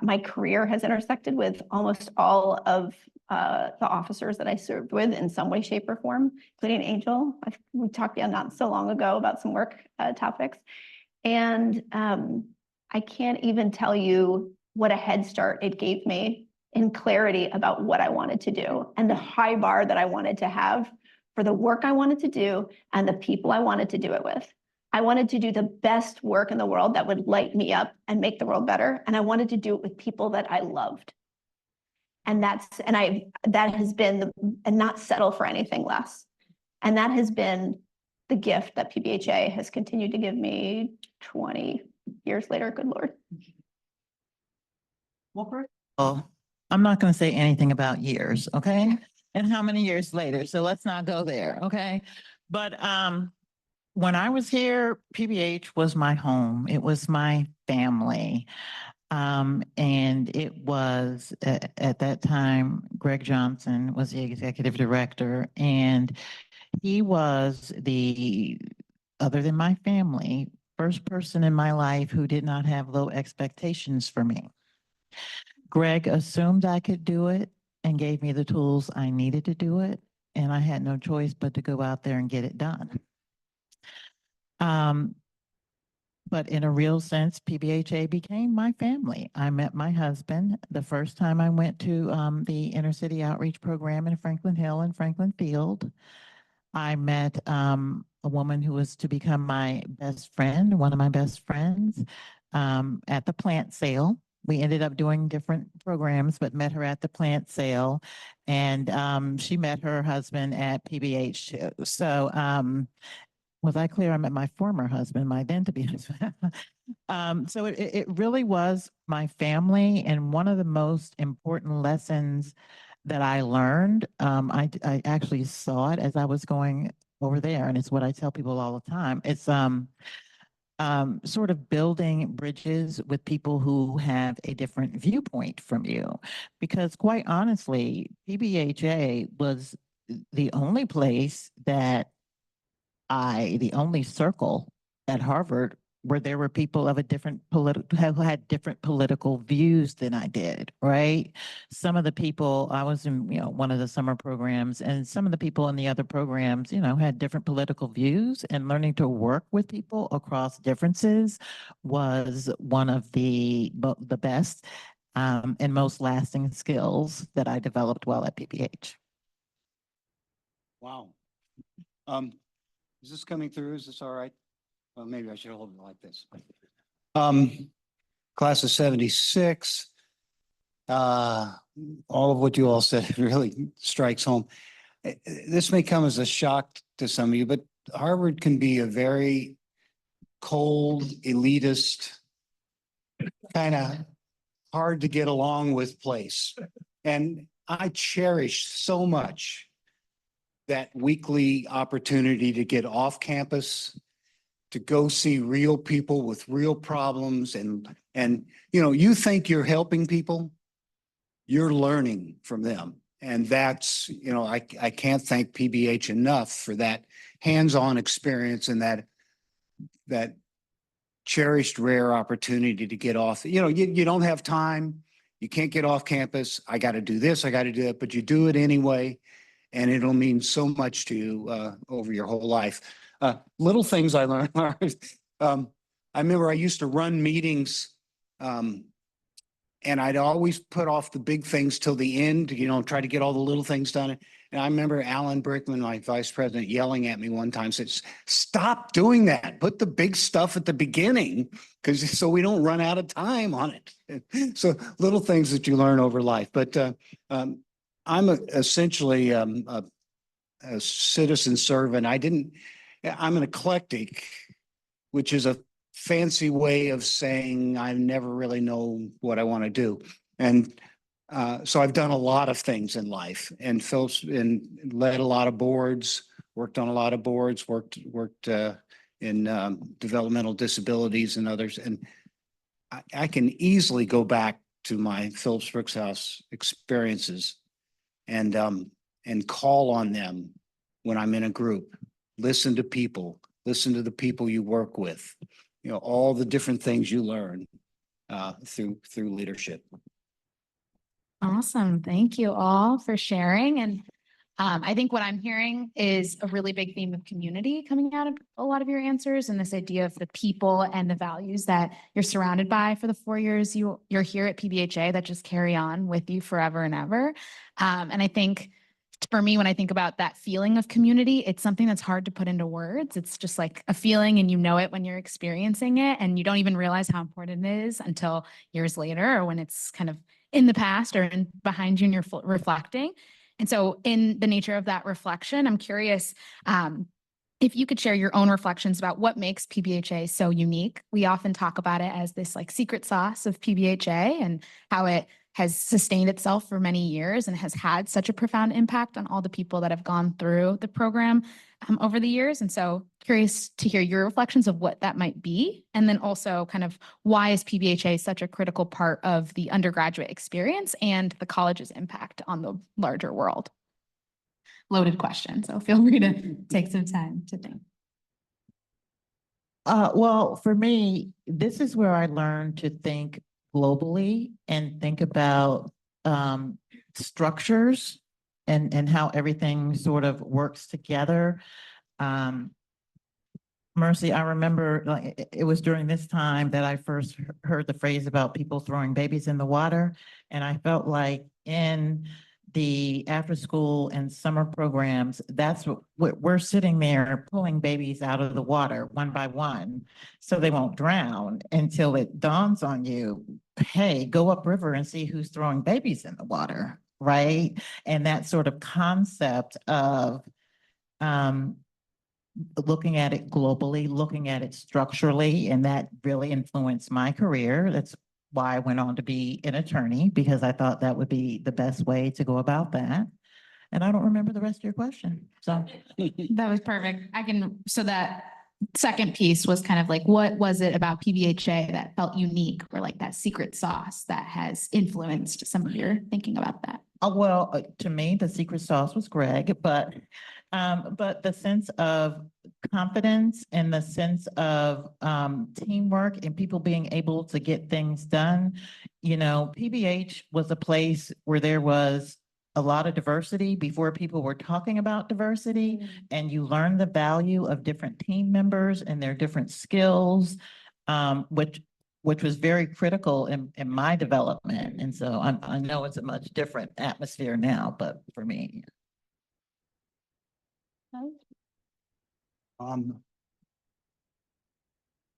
My career has intersected with almost all of the officers that I served with in some way, shape, or form, including Angel. We talked not so long ago about some work topics. And I can't even tell you what a head start it gave me in clarity about what I wanted to do and the high bar that I wanted to have for the work I wanted to do and the people I wanted to do it with. I wanted to do the best work in the world that would light me up and make the world better. And I wanted to do it with people that I loved. And that has been, and not settle for anything less. And that has been the gift that PBHA has continued to give me 20 years later, good Lord. Oh, I'm not going to say anything about years, okay? And how many years later, so let's not go there, okay? But when I was here, PBH was my home. It was my family. And it was at that time, Greg Johnson was the executive director, and he was the, other than my family, first person in my life who did not have low expectations for me. Greg assumed I could do it and gave me the tools I needed to do it, and I had no choice but to go out there and get it done. But in a real sense, PBHA became my family. I met my husband the first time I went to the inner city outreach program in Franklin Hill and Franklin Field. I met a woman who was to become my best friend, one of my best friends, at the plant sale. We ended up doing different programs, but met her at the plant sale, and she met her husband at PBH too. So was I clear? I met my former husband, my then to be husband. So it really was my family, and one of the most important lessons that I learned, I actually saw it as I was going over there, and it's what I tell people all the time. It's sort of building bridges with people who have a different viewpoint from you, because quite honestly, PBHA was the only place that the only circle at Harvard where there were people of a different who had different political views than I did, right? Some of the people, I was in, one of the summer programs, and some of the people in the other programs, had different political views, and learning to work with people across differences was one of the best and most lasting skills that I developed while at PBH. Wow. Is this coming through? Is this all right? Well, maybe I should hold it like this. Class of 76. All of what you all said really strikes home. This may come as a shock to some of you, but Harvard can be a very cold, elitist, kind of hard to get along with place. And I cherish so much that weekly opportunity to get off campus, to go see real people with real problems. And you think you're helping people, you're learning from them. And that's, I can't thank PBH enough for that hands-on experience and that cherished rare opportunity to get off. You don't have time. You can't get off campus. I got to do this. I got to do that, but you do it anyway. And it'll mean so much to you over your whole life. Little things I learned. I remember I used to run meetings and I'd always put off the big things till the end, try to get all the little things done. And I remember Alan Brickman, my vice president, yelling at me one time, said, "Stop doing that. Put the big stuff at the beginning so we don't run out of time on it." So little things that you learn over life. But I'm essentially a citizen servant. I'm an eclectic, which is a fancy way of saying I never really know what I want to do. And so I've done a lot of things in life and led a lot of boards, worked on a lot of boards, worked in developmental disabilities and others. And I can easily go back to my Phillips Brooks House experiences and call on them when I'm in a group. Listen to people, listen to the people you work with, all the different things you learn through leadership. Awesome. Thank you all for sharing. And I think what I'm hearing is a really big theme of community coming out of a lot of your answers, and this idea of the people and the values that you're surrounded by for the 4 years you're here at PBHA that just carry on with you forever and ever. And I think for me, when I think about that feeling of community, it's something that's hard to put into words. It's just like a feeling and you know it when you're experiencing it, and you don't even realize how important it is until years later, or when it's kind of in the past or behind you and you're reflecting. And so in the nature of that reflection, I'm curious if you could share your own reflections about what makes PBHA so unique. We often talk about it as this like secret sauce of PBHA and how it has sustained itself for many years and has had such a profound impact on all the people that have gone through the program over the years. And so curious to hear your reflections of what that might be. And then also kind of why is PBHA such a critical part of the undergraduate experience and the college's impact on the larger world? Loaded question, so feel free to take some time to think. Well, for me, this is where I learned to think globally and think about structures and how everything sort of works together. Mercy, I remember like it was during this time that I first heard the phrase about people throwing babies in the water. And I felt like in the after school and summer programs, that's what we're sitting there pulling babies out of the water one by one so they won't drown until it dawns on you, hey, go upriver and see who's throwing babies in the water, right? And that sort of concept of looking at it globally, looking at it structurally, and that really influenced my career. That's why I went on to be an attorney, because I thought that would be the best way to go about that. And I don't remember the rest of your question. So that was perfect. So that second piece was kind of like, what was it about PBHA that felt unique, or like that secret sauce that has influenced some of your thinking about that? Well, to me, the secret sauce was Greg, but the sense of confidence and the sense of teamwork and people being able to get things done. PBH was a place where there was a lot of diversity before people were talking about diversity, and you learn the value of different team members and their different skills, which was very critical in my development. And so I know it's a much different atmosphere now, but for me.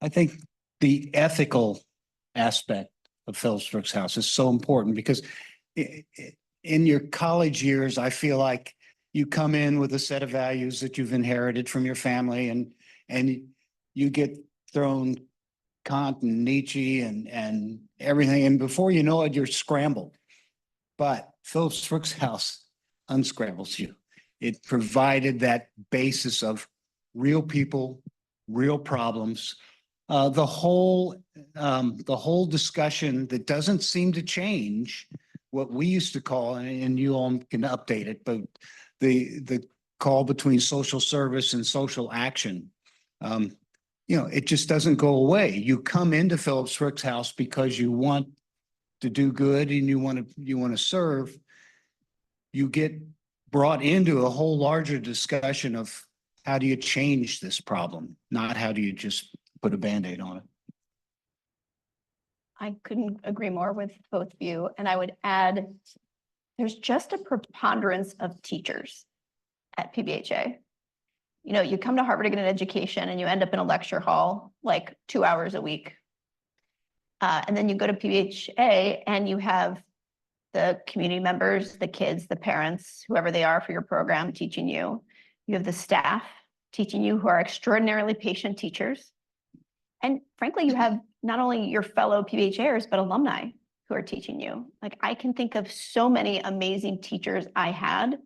I think the ethical aspect of Phillips Brooks House is so important because in your college years, I feel like you come in with a set of values that you've inherited from your family, and you get thrown Kant and Nietzsche and everything, and before you know it, you're scrambled. But Phillips Brooks House unscrambles you. It provided that basis of real people, real problems. The whole discussion that doesn't seem to change, what we used to call, and you all can update it, but the call between social service and social action. It just doesn't go away. You come into Phillips Brooks House because you want to do good and you want to serve. You get brought into a whole larger discussion of how do you change this problem, not how do you just put a Band-Aid on it. I couldn't agree more with both of you. And I would add, there's just a preponderance of teachers at PBHA. You come to Harvard to get an education and you end up in a lecture hall like 2 hours a week. And then you go to PBHA and you have the community members, the kids, the parents, whoever they are for your program teaching you. You have the staff teaching you who are extraordinarily patient teachers. And frankly, you have not only your fellow PBHAers, but alumni who are teaching you. Like I can think of so many amazing teachers I had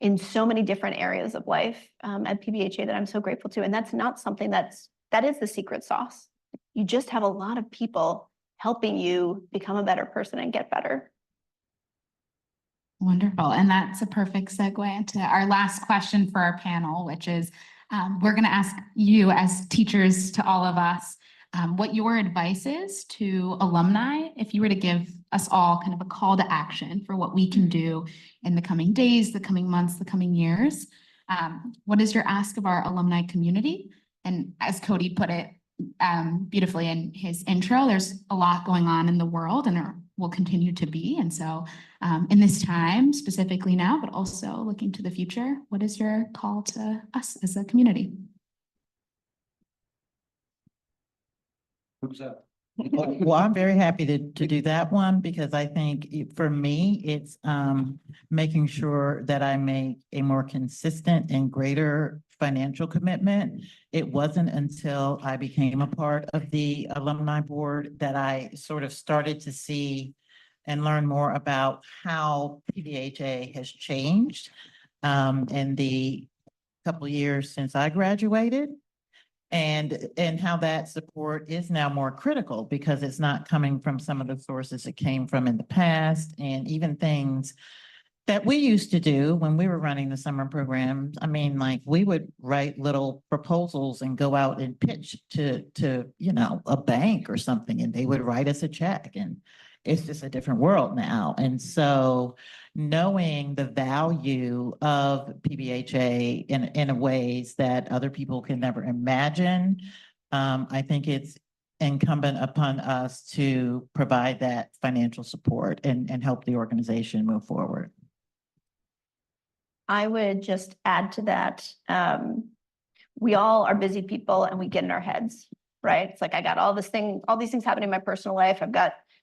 in so many different areas of life at PBHA that I'm so grateful to. And that's not something that is the secret sauce. You just have a lot of people helping you become a better person and get better. Wonderful. And that's a perfect segue into our last question for our panel, which is we're going to ask you as teachers to all of us what your advice is to alumni if you were to give us all kind of a call to action for what we can do in the coming days, the coming months, the coming years. What is your ask of our alumni community? And as Cody put it beautifully in his intro, there's a lot going on in the world and there will continue to be. And so in this time, specifically now, but also looking to the future, what is your call to us as a community? Who's up? Well, I'm very happy to do that one because I think for me, it's making sure that I make a more consistent and greater financial commitment. It wasn't until I became a part of the alumni board that I sort of started to see and learn more about how PBHA has changed in the couple of years since I graduated. And how that support is now more critical because it's not coming from some of the sources it came from in the past, and even things that we used to do when we were running the summer programs. I mean, like we would write little proposals and go out and pitch to a bank or something, and they would write us a check, and it's just a different world now. And so knowing the value of PBHA in a ways that other people can never imagine, I think it's incumbent upon us to provide that financial support and help the organization move forward. I would just add to that. We all are busy people and we get in our heads, right? It's like, I got all these things happening in my personal life.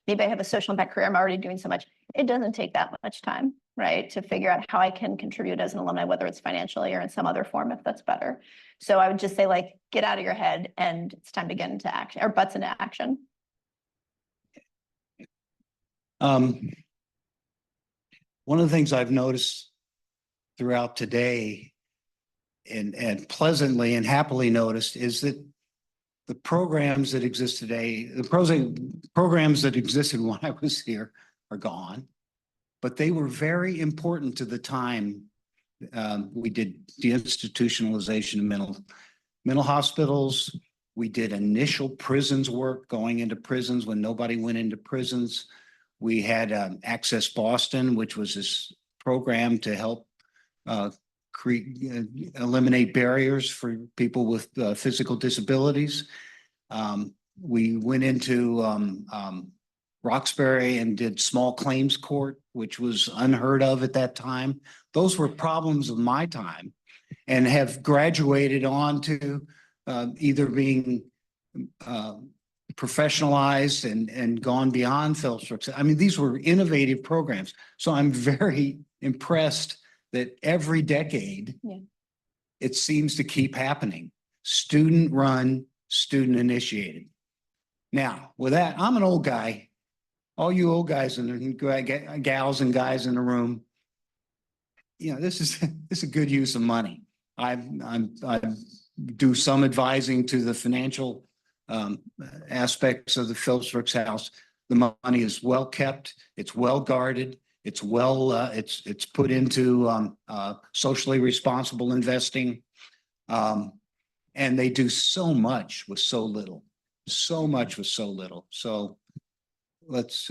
Maybe I have a social impact career. I'm already doing so much. It doesn't take that much time, right? To figure out how I can contribute as an alumni, whether it's financially or in some other form, if that's better. So I would just say, like, get out of your head and it's time to get into action, or butts into action. One of the things I've noticed throughout today and pleasantly and happily noticed is that the programs that exist today, the programs that existed when I was here are gone, but they were very important to the time we did deinstitutionalization of mental hospitals. We did initial prisons work, going into prisons when nobody went into prisons. We had Access Boston, which was this program to help eliminate barriers for people with physical disabilities. We went into Roxbury and did small claims court, which was unheard of at that time. Those were problems of my time and have graduated on to either being professionalized and gone beyond Phillips Brooks. I mean, these were innovative programs. So I'm very impressed that every decade, it seems to keep happening. Student run, student initiated. Now, with that, I'm an old guy. All you old guys and gals and guys in the room, this is a good use of money. I do some advising to the financial aspects of the Phillips Brooks House. The money is well kept, it's well guarded, It's well, it's put into socially responsible investing. And they do so much with so little, so much with so little. So let's,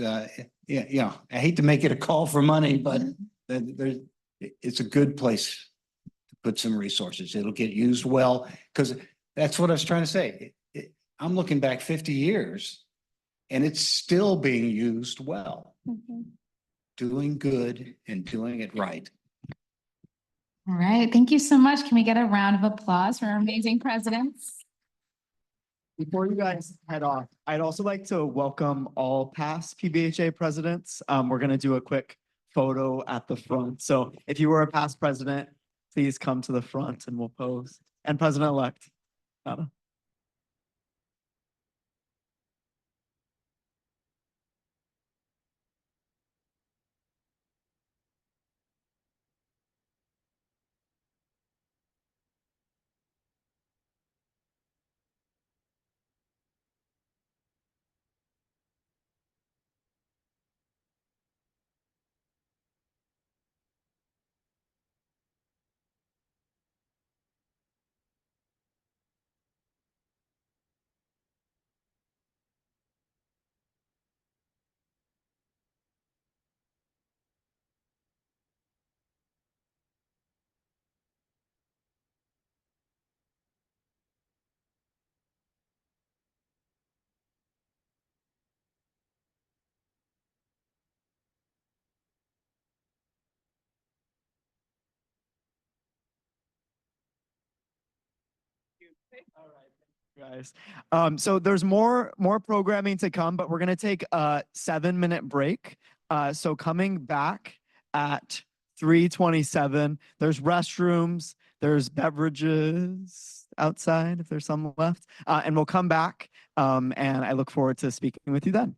yeah, I hate to make it a call for money, but there, it's a good place to put some resources. It'll get used well, because that's what I was trying to say. I'm looking back 50 years and it's still being used well. Doing good and doing it right. All right, thank you so much. Can we get a round of applause for our amazing presidents? Before you guys head off, I'd also like to welcome all past PBHA presidents. We're going to do a quick photo at the front. So if you were a past president, please come to the front and we'll pose. And President-elect Nana. All right, guys. So there's more programming to come, but we're gonna take a 7-minute break. So coming back at 3:27, there's restrooms, there's beverages outside if there's some left, and we'll come back. And I look forward to speaking with you then.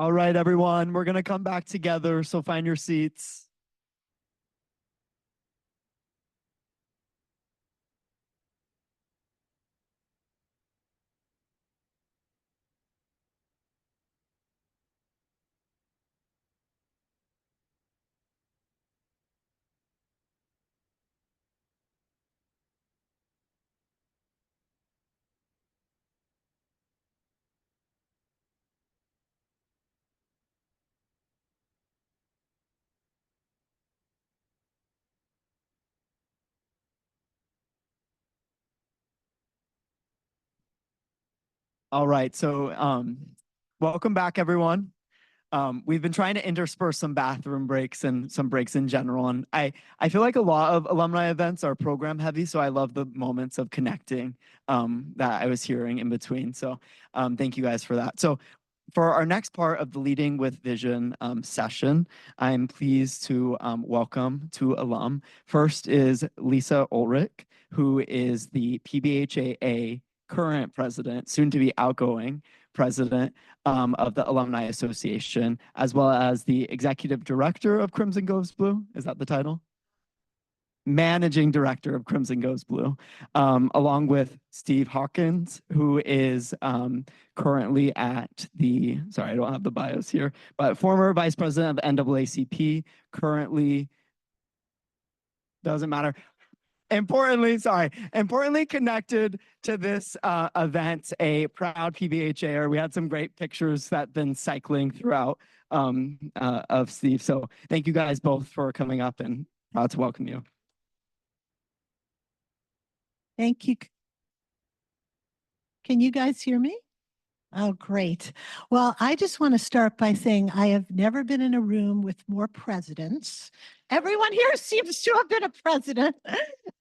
All right, everyone, we're going to come back together, so find your seats. All right, so welcome back, everyone. We've been trying to intersperse some bathroom breaks and some breaks in general. And I feel like a lot of alumni events are program heavy, so I love the moments of connecting that I was hearing in between. So thank you guys for that. So for our next part of the Leading with Vision session, I'm pleased to welcome two alum. First is Lisa Ulrich, who is the PBHA current president, soon to be outgoing president of the Alumni Association, as well as the executive director of Crimson Goes Blue. Is that the title? Managing director of Crimson Goes Blue, along with Steve Hawkins, who is currently at the, sorry, I don't have the bios here, but former vice president of NAACP, currently, doesn't matter. Importantly connected to this event, a proud PBHAer. We had some great pictures that been cycling throughout of Steve. So thank you guys both for coming up, and proud to welcome you. Thank you. Can you guys hear me? Oh, great. Well, I just want to start by saying I have never been in a room with more presidents. Everyone here seems to have been a president.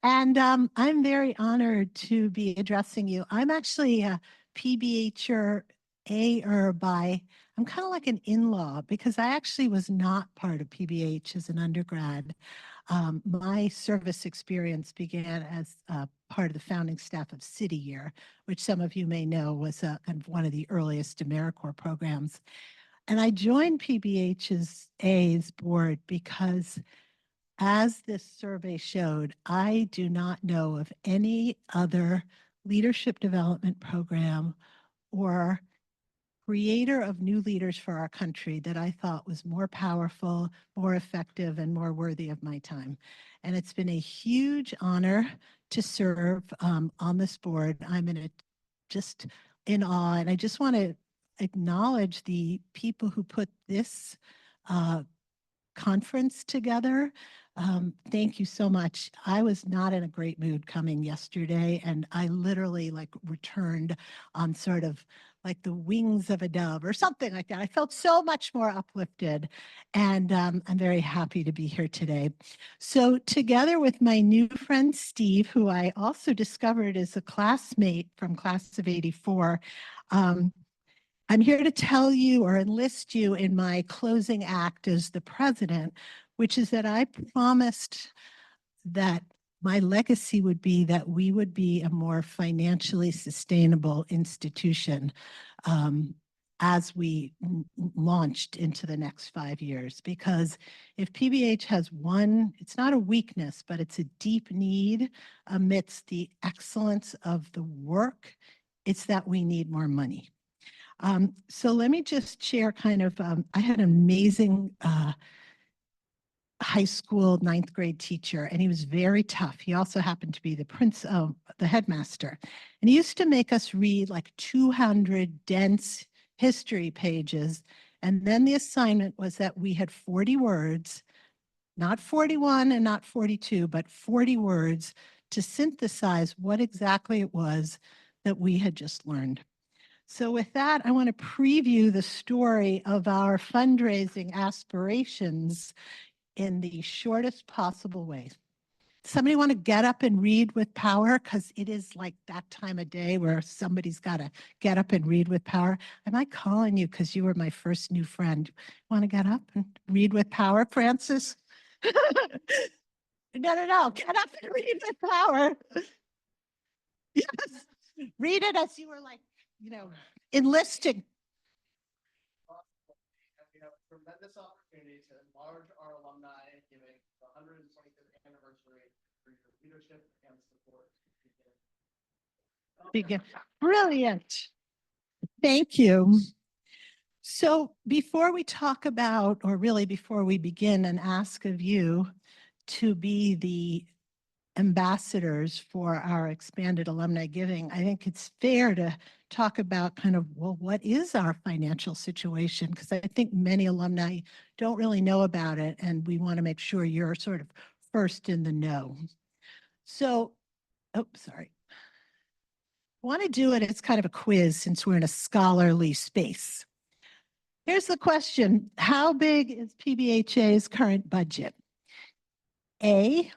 And I'm very honored to be addressing you. I'm actually a PBHer by, I'm kind of like an in-law because I actually was not part of PBH as an undergrad. My service experience began as part of the founding staff of City Year, which some of you may know was kind of one of the earliest AmeriCorps programs. And I joined PBH's A's board because, as this survey showed, I do not know of any other leadership development program or creator of new leaders for our country that I thought was more powerful, more effective, and more worthy of my time. And it's been a huge honor to serve on this board. I'm just in awe, and I just want to acknowledge the people who put this conference together. Thank you so much. I was not in a great mood coming yesterday, and I literally returned on sort of like the wings of a dove or something like that. I felt so much more uplifted, and I'm very happy to be here today. So together with my new friend, Steve, who I also discovered as a classmate from class of '84, I'm here to tell you or enlist you in my closing act as the president, which is that I promised that my legacy would be that we would be a more financially sustainable institution as we launched into the next 5 years. Because if PBH has one, it's not a weakness, but it's a deep need amidst the excellence of the work, it's that we need more money. So let me just share kind of, I had an amazing high school 9th grade teacher, and he was very tough. He also happened to be the headmaster. And he used to make us read like 200 dense history pages. And then the assignment was that we had 40 words, not 41 and not 42, but 40 words to synthesize what exactly it was that we had just learned. So with that, I want to preview the story of our fundraising aspirations in the shortest possible way. Somebody want to get up and read with power? Because it is like that time of day where somebody's got to get up and read with power. Am I calling you because you were my first new friend? Want to get up and read with power, Francis? No. Get up and read with power. Yes. Read it as you were like, enlisting. tremendous opportunity to enlarge our alumni giving the 125th anniversary for your leadership and support. Brilliant. Thank you. So before we talk about, or really before we begin and ask of you to be the ambassadors for our expanded alumni giving, I think it's fair to talk about kind of, well, what is our financial situation? Because I think many alumni don't really know about it, and we want to make sure you're sort of first in the know. So, oh, sorry. I want to do it as kind of a quiz since we're in a scholarly space. Here's the question. How big is PBHA's current budget? A,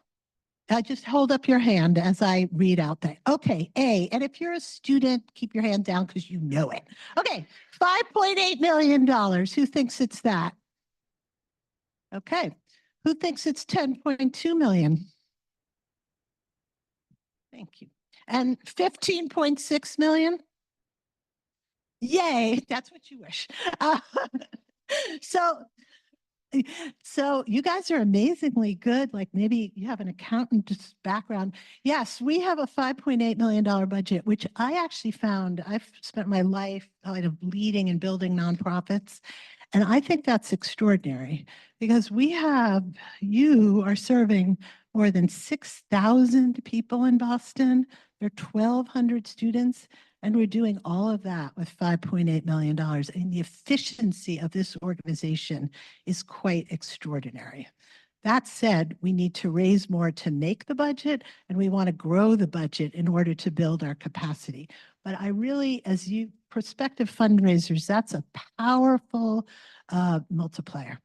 just hold up your hand as I read out that. Okay, A, and if you're a student, keep your hand down because you know it. Okay, $5.8 million. Who thinks it's that? Okay, who thinks it's 10.2 million? Thank you. And 15.6 million? Yay, that's what you wish. So you guys are amazingly good. Like maybe you have an accountant background. Yes, we have a $5.8 million budget, which I actually found. I've spent my life kind of leading and building nonprofits. And I think that's extraordinary because you are serving more than 6,000 people in Boston. There are 1,200 students, and we're doing all of that with $5.8 million. And the efficiency of this organization is quite extraordinary. That said, we need to raise more to make the budget, and we want to grow the budget in order to build our capacity. But I really, as you prospective fundraisers, that's a powerful multiplier.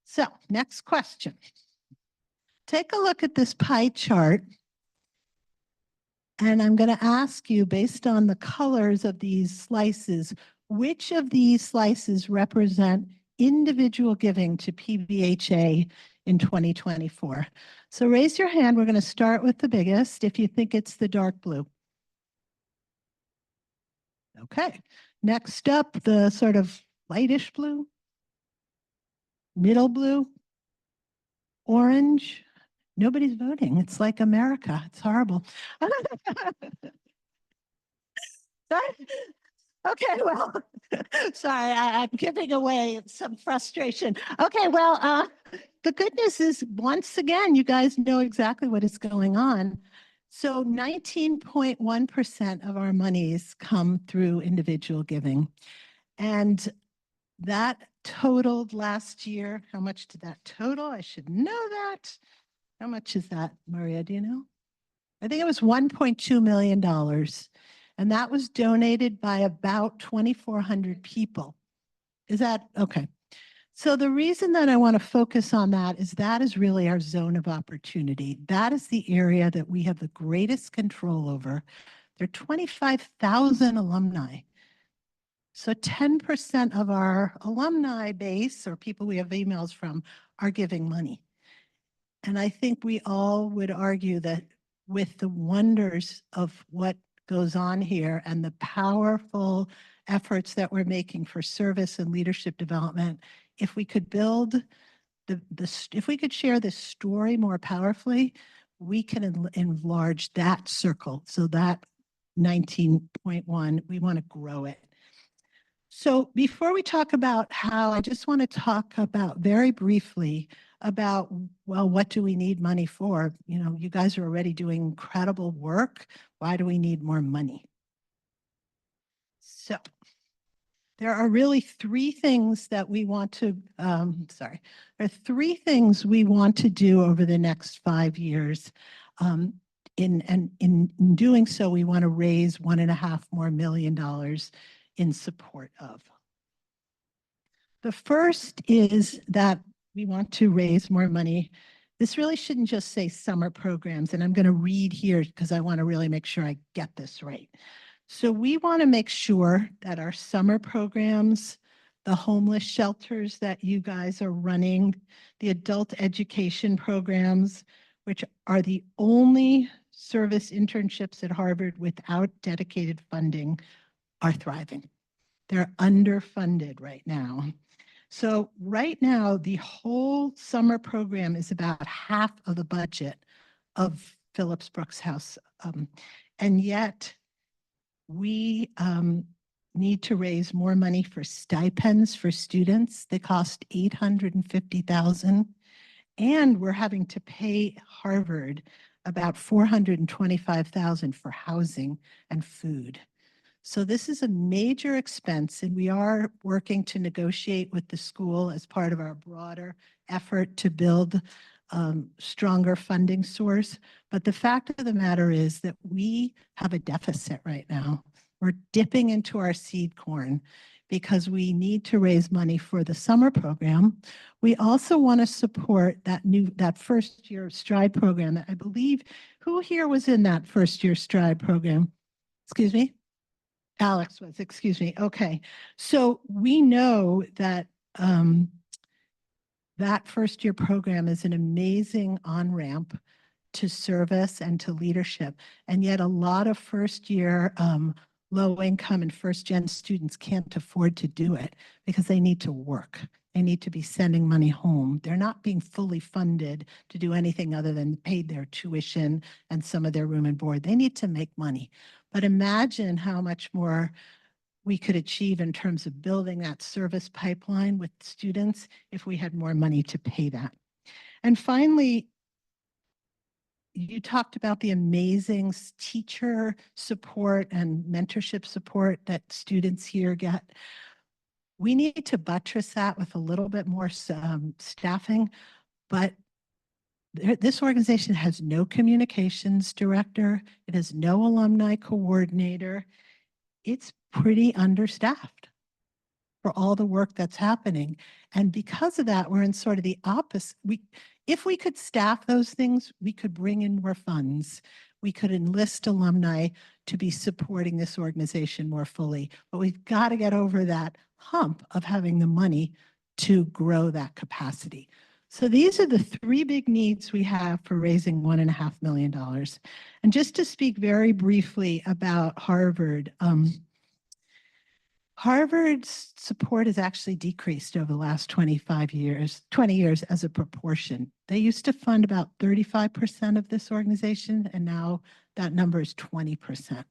So next question. Take a look at this pie chart. And I'm going to ask you, based on the colors of these slices, which of these slices represent individual giving to PBHA in 2024? So raise your hand. We're going to start with the biggest if you think it's the dark blue. Okay. Next up, the sort of lightish blue, middle blue, orange. Nobody's voting. It's like America. It's horrible. Okay, well, sorry, I'm giving away some frustration. Okay, well, the good news is, once again, you guys know exactly what is going on. So 19.1% of our monies come through individual giving. And that totaled last year. How much did that total? I should know that. How much is that, Maria? Do you know? I think it was $1.2 million. And that was donated by about 2,400 people. Is that okay? So the reason that I want to focus on that is really our zone of opportunity. That is the area that we have the greatest control over. There are 25,000 alumni. So 10% of our alumni base, or people we have emails from, are giving money. And I think we all would argue that with the wonders of what goes on here and the powerful efforts that we're making for service and leadership development, if we could build if we could share this story more powerfully, we can enlarge that circle. So that 19.1, we want to grow it. So before we talk about how, I just want to talk about very briefly about, well, what do we need money for? You know, you guys are already doing incredible work. Why do we need more money? So there are really three things that we want to, there are three things we want to do over the next 5 years. In doing so, we want to raise $1.5 million more in support of. The first is that we want to raise more money. This really shouldn't just say summer programs, and I'm going to read here because I want to really make sure I get this right. So we want to make sure that our summer programs, the homeless shelters that you guys are running, the adult education programs, which are the only service internships at Harvard without dedicated funding, are thriving. They're underfunded right now. So right now, the whole summer program is about half of the budget of Phillips Brooks House. And yet we need to raise more money for stipends for students. They cost $850,000. And we're having to pay Harvard about $425,000 for housing and food. So this is a major expense, and we are working to negotiate with the school as part of our broader effort to build stronger funding source. But the fact of the matter is that we have a deficit right now. We're dipping into our seed corn because we need to raise money for the summer program. We also want to support that first year stride program that I believe, who here was in that first year stride program? Excuse me? Alex was, excuse me. Okay. So we know that that first year program is an amazing on-ramp to service and to leadership. And yet a lot of first year low income and first gen students can't afford to do it because they need to work. They need to be sending money home. They're not being fully funded to do anything other than pay their tuition and some of their room and board. They need to make money. But imagine how much more we could achieve in terms of building that service pipeline with students if we had more money to pay that. And finally, you talked about the amazing teacher support and mentorship support that students here get. We need to buttress that with a little bit more staffing, but this organization has no communications director. It has no alumni coordinator. It's pretty understaffed for all the work that's happening. And because of that, we're in sort of the opposite. If we could staff those things, we could bring in more funds. We could enlist alumni to be supporting this organization more fully. But we've got to get over that hump of having the money to grow that capacity. So these are the three big needs we have for raising $1.5 million. And just to speak very briefly about Harvard, Harvard's support has actually decreased over the last 20 years as a proportion. They used to fund about 35% of this organization, and now that number is 20%.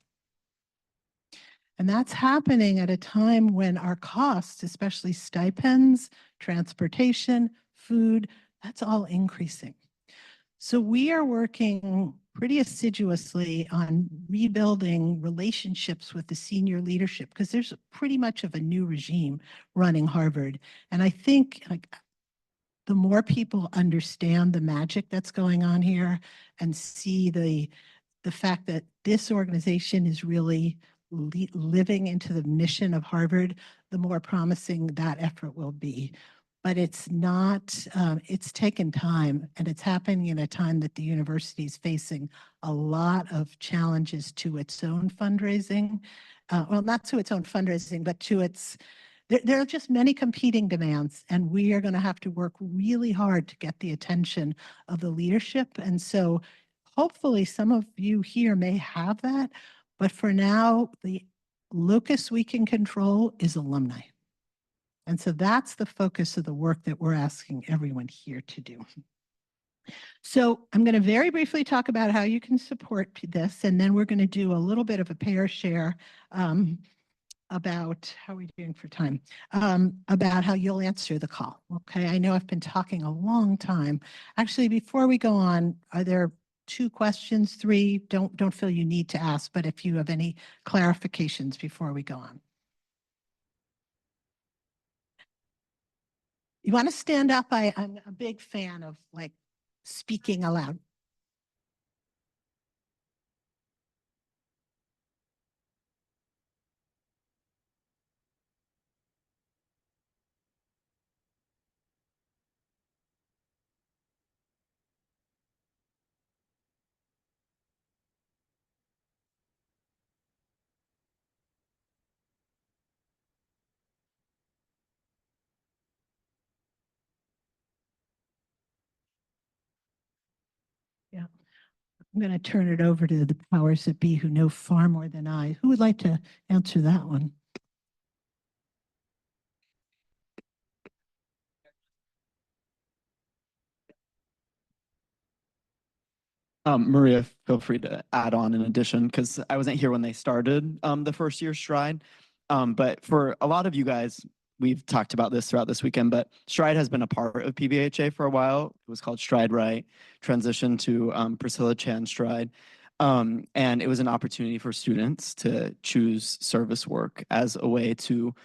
And that's happening at a time when our costs, especially stipends, transportation, food, that's all increasing. So we are working pretty assiduously on rebuilding relationships with the senior leadership because there's pretty much of a new regime running Harvard. And I think the more people understand the magic that's going on here and see the fact that this organization is really living into the mission of Harvard, the more promising that effort will be. But it's not, it's taken time, and it's happening in a time that the university is facing a lot of challenges to its own fundraising. Well, not to its own fundraising, but to its, there are just many competing demands, and we are going to have to work really hard to get the attention of the leadership. And so hopefully some of you here may have that, but for now, the locus we can control is alumni. And so that's the focus of the work that we're asking everyone here to do. So I'm going to very briefly talk about how you can support this, and then we're going to do a little bit of a pair share about, how are we doing for time? About how you'll answer the call. Okay, I know I've been talking a long time. Actually, before we go on, are there 2 questions, 3? Don't feel you need to ask, but if you have any clarifications before we go on. You want to stand up? I'm a big fan of like speaking aloud. Yeah. I'm going to turn it over to the powers that be who know far more than I. Who would like to answer that one? Maria, feel free to add on in addition, because I wasn't here when they started the first year Stride. But for a lot of you guys, we've talked about this throughout this weekend, but Stride has been a part of PBHA for a while. It was called Stride Right, transitioned to Priscilla Chan Stride. And it was an opportunity for students to choose service work as a way to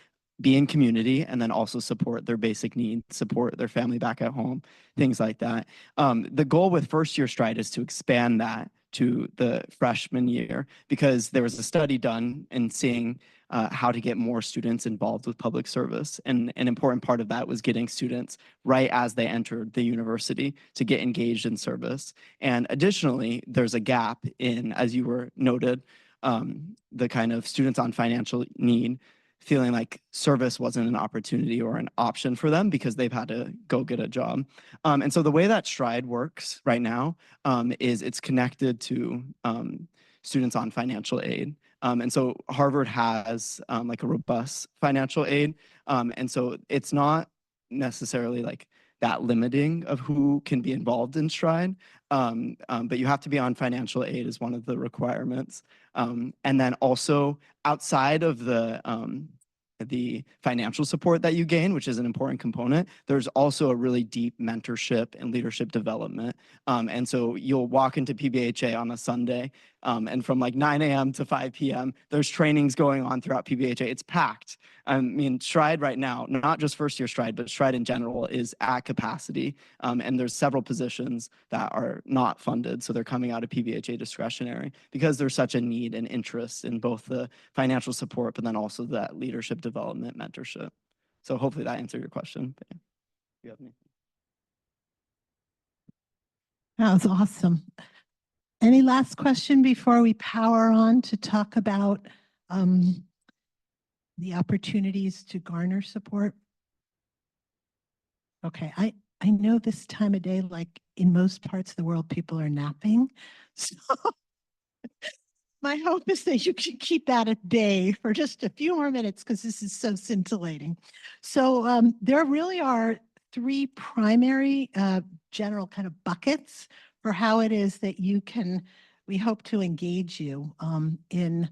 be in community and then also support their basic needs, support their family back at home, things like that. The goal with first year Stride is to expand that to the freshman year, because there was a study done in seeing how to get more students involved with public service. And an important part of that was getting students right as they entered the university to get engaged in service. And additionally, there's a gap in, as you were noted, the kind of students on financial need feeling like service wasn't an opportunity or an option for them because they've had to go get a job. And so the way that Stride works right now is it's connected to students on financial aid. And so Harvard has like a robust financial aid. And so it's not necessarily like that limiting of who can be involved in Stride, but you have to be on financial aid is one of the requirements. And then also outside of the financial support that you gain, which is an important component, there's also a really deep mentorship and leadership development. And so you'll walk into PBHA on a Sunday, and from like 9 a.m. to 5 p.m., there's trainings going on throughout PBHA. It's packed. I mean, Stride right now, not just first year Stride, but Stride in general is at capacity. And there's several positions that are not funded. So they're coming out of PBHA discretionary because there's such a need and interest in both the financial support, but then also that leadership development mentorship. So hopefully that answered your question. You have anything? That was awesome. Any last question before we power on to talk about the opportunities to garner support? Okay, I know this time of day, like in most parts of the world, people are napping. So my hope is that you can keep that at bay for just a few more minutes because this is so scintillating. So there really are three primary general kind of buckets for how it is that you can, we hope to engage you in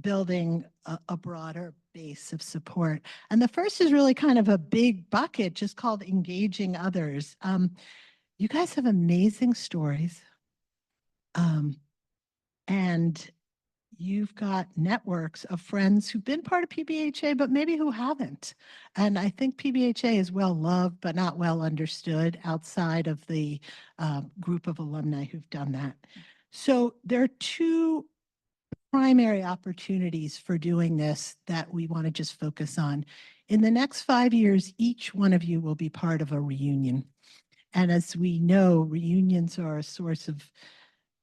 building a broader base of support. And the first is really kind of a big bucket just called engaging others. You guys have amazing stories. And you've got networks of friends who've been part of PBHA, but maybe who haven't. And I think PBHA is well loved, but not well understood outside of the group of alumni who've done that. So there are two primary opportunities for doing this that we want to just focus on. In the next 5 years, each one of you will be part of a reunion. And as we know, reunions are a source of,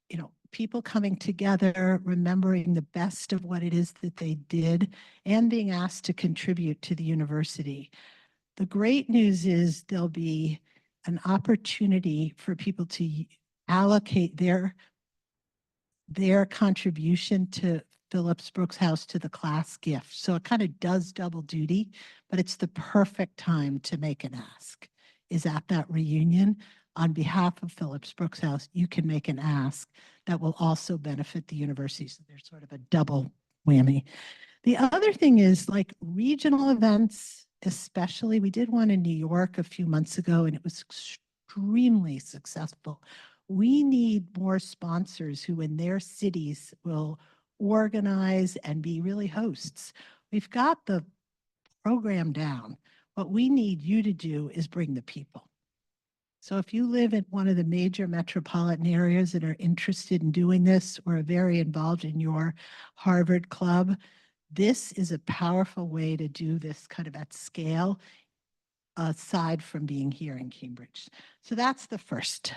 you know, people coming together, remembering the best of what it is that they did, and being asked to contribute to the university. The great news is there'll be an opportunity for people to allocate their contribution to Phillips Brooks House to the class gift. So it kind of does double duty, but it's the perfect time to make an ask. Is at that reunion, on behalf of Phillips Brooks House, you can make an ask that will also benefit the university. So there's sort of a double whammy. The other thing is like regional events, especially. We did one in New York a few months ago, and it was extremely successful. We need more sponsors who in their cities will organize and be really hosts. We've got the program down. What we need you to do is bring the people. So if you live in one of the major metropolitan areas and are interested in doing this or are very involved in your Harvard club, this is a powerful way to do this kind of at scale, aside from being here in Cambridge. So that's the first.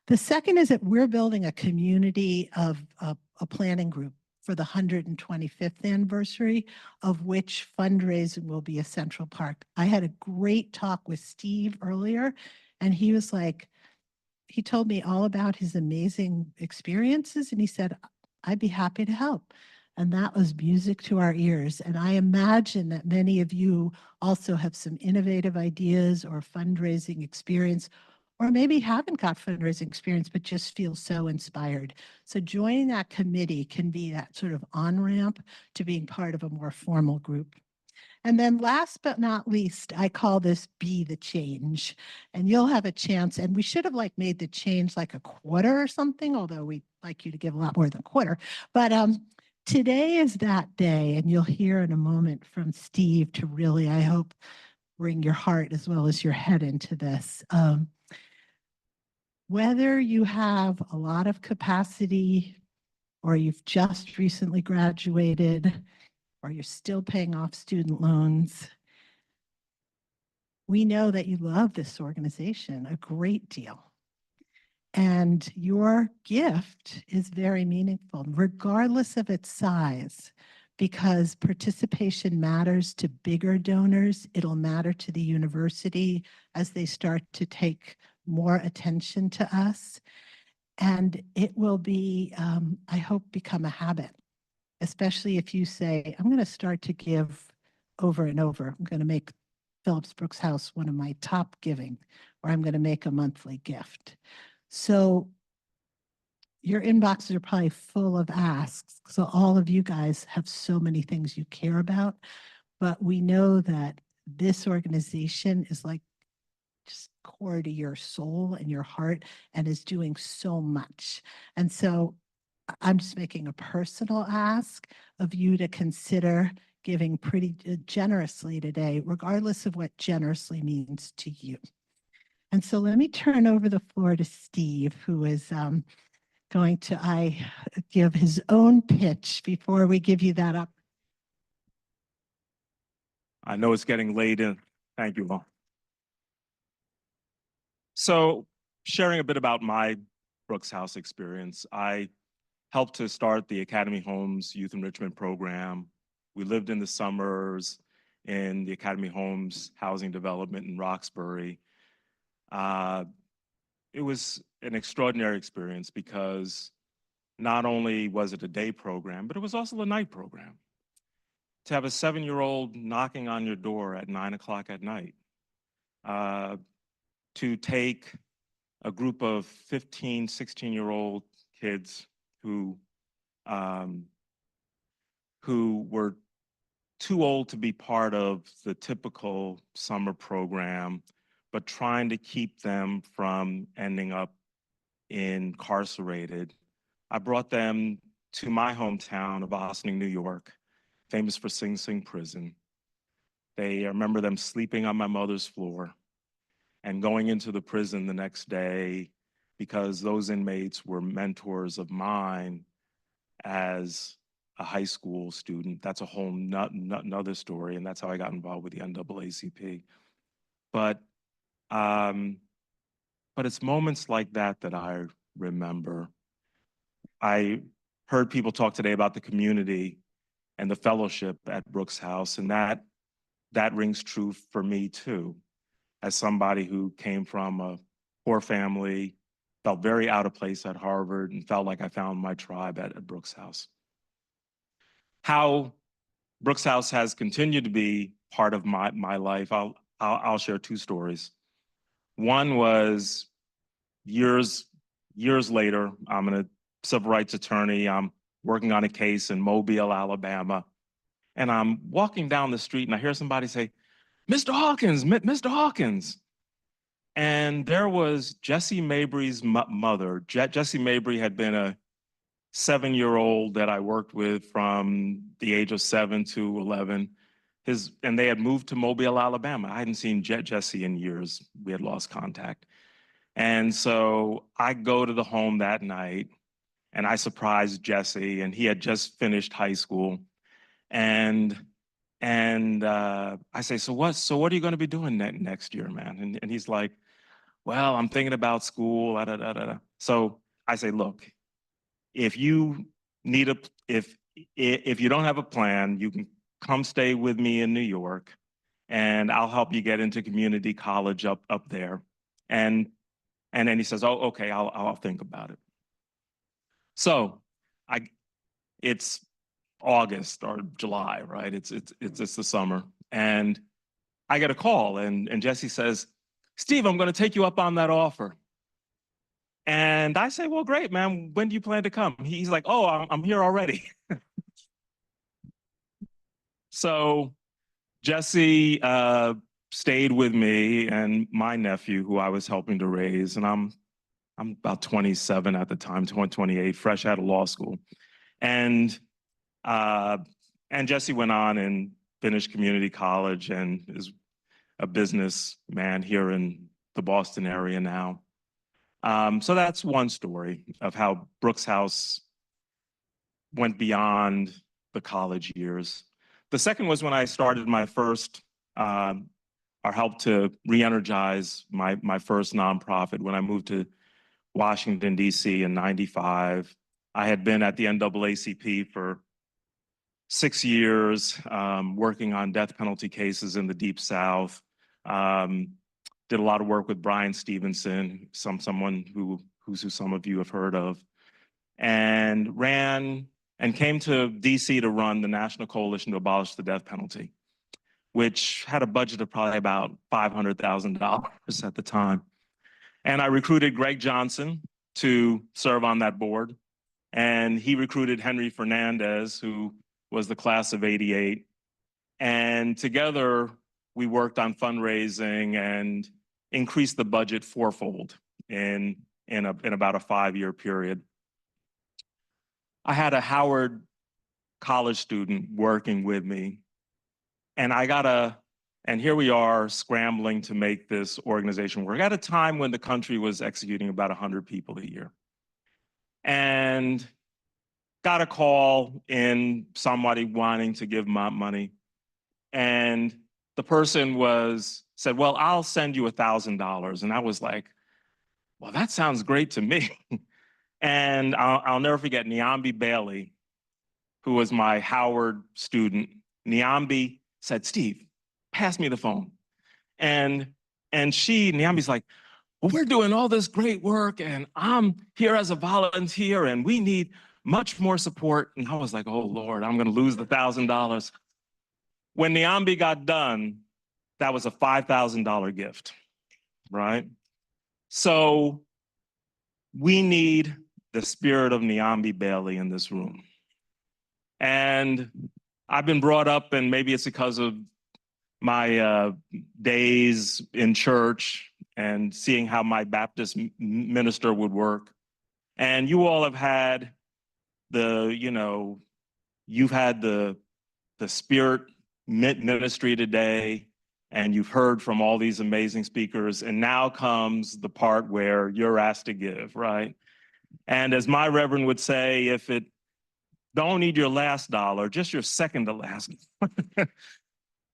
The second is that we're building a community of a planning group for the 125th anniversary, of which fundraising will be a central part. I had a great talk with Steve earlier, and he was like, he told me all about his amazing experiences, and he said, I'd be happy to help. And that was music to our ears. And I imagine that many of you also have some innovative ideas or fundraising experience, or maybe haven't got fundraising experience, but just feel so inspired. So joining that committee can be that sort of on-ramp to being part of a more formal group. And then last but not least, I call this be the change. And you'll have a chance, and we should have like made the change like a quarter or something, although we'd like you to give a lot more than a quarter. But today is that day, and you'll hear in a moment from Steve to really, I hope, bring your heart as well as your head into this. Whether you have a lot of capacity or you've just recently graduated, or you're still paying off student loans, we know that you love this organization a great deal. And your gift is very meaningful, regardless of its size, because participation matters to bigger donors. It'll matter to the university as they start to take more attention to us. And it will be, I hope, become a habit, especially if you say, I'm going to start to give over and over. I'm going to make Phillips Brooks House one of my top giving, or I'm going to make a monthly gift. So your inboxes are probably full of asks. So all of you guys have so many things you care about, but we know that this organization is like just core to your soul and your heart and is doing so much. And so I'm just making a personal ask of you to consider giving pretty generously today, regardless of what generously means to you. And so let me turn over the floor to Steve, who is going to give his own pitch before we give you that up. I know it's getting late and thank you all. So sharing a bit about my Brooks House experience, I helped to start the Academy Homes Youth Enrichment Program. We lived in the summers in the Academy Homes housing development in Roxbury. It was an extraordinary experience because not only was it a day program, but it was also a night program. To have a 7-year-old knocking on your door at 9 o'clock at night, to take a group of 15, 16-year-old kids who were too old to be part of the typical summer program, but trying to keep them from ending up incarcerated. I brought them to my hometown of Ossining, New York, famous for Sing Sing Prison. I remember them sleeping on my mother's floor and going into the prison the next day because those inmates were mentors of mine as a high school student. That's a whole another story, and that's how I got involved with the NAACP. But it's moments like that that I remember. I heard people talk today about the community and the fellowship at Brooks House, and that rings true for me too, as somebody who came from a poor family, felt very out of place at Harvard, and felt like I found my tribe at Brooks House. How Brooks House has continued to be part of my life, I'll share two stories. One was years later, I'm a civil rights attorney. I'm working on a case in Mobile, Alabama, and I'm walking down the street and I hear somebody say, "Mr. Hawkins, Mr. Hawkins." And there was Jesse Mabry's mother. Jesse Mabry had been a 7-year-old that I worked with from the age of 7 to 11. And they had moved to Mobile, Alabama. I hadn't seen Jesse in years. We had lost contact. And so I go to the home that night and I surprised Jesse, and he had just finished high school. And I say, so what are you going to be doing next year, man? And he's like, well, I'm thinking about school. So I say, look, if you need if you don't have a plan, you can come stay with me in New York, and I'll help you get into community college up there. And then he says, oh, okay, I'll think about it. So it's August or July, right? It's the summer, and I get a call, and Jesse says, Steve, I'm going to take you up on that offer. And I say, well, great, man. When do you plan to come? He's like, oh, I'm here already. So Jesse stayed with me and my nephew, who I was helping to raise. And I'm about 27 at the time, 28, fresh out of law school. And Jesse went on and finished community college and is a businessman here in the Boston area now. So that's one story of how Brooks House went beyond the college years. The second was when I started my first, or helped to re-energize my first nonprofit when I moved to Washington, D.C. in '95. I had been at the NAACP for 6 years, working on death penalty cases in the Deep South. Did a lot of work with Brian Stevenson, someone who some of you have heard of, and ran and came to DC to run the National Coalition to Abolish the Death Penalty, which had a budget of probably about $500,000 at the time. And I recruited Greg Johnson to serve on that board. And he recruited Henry Fernandez, who was the class of '88. And together we worked on fundraising and increased the budget fourfold in about a 5-year period. I had a Howard college student working with me, and and here we are scrambling to make this organization work at a time when the country was executing about 100 people a year. And got a call in somebody wanting to give money. And the person said, well, I'll send you $1,000. And I was like, well, that sounds great to me. And I'll never forget Niambi Bailey, who was my Howard student. Niambi said, Steve, pass me the phone. And Niambi's like, well, we're doing all this great work and I'm here as a volunteer and we need much more support. And I was like, oh Lord, I'm gonna lose the $1,000. When Niambi got done, that was a $5,000 gift, right? So we need the spirit of Niambi Bailey in this room. And I've been brought up, and maybe it's because of my days in church and seeing how my Baptist minister would work. And you all have had you've had the spirit ministry today, and you've heard from all these amazing speakers, and now comes the part where you're asked to give, right? And as my reverend would say, if it don't need your last dollar, just your second to last.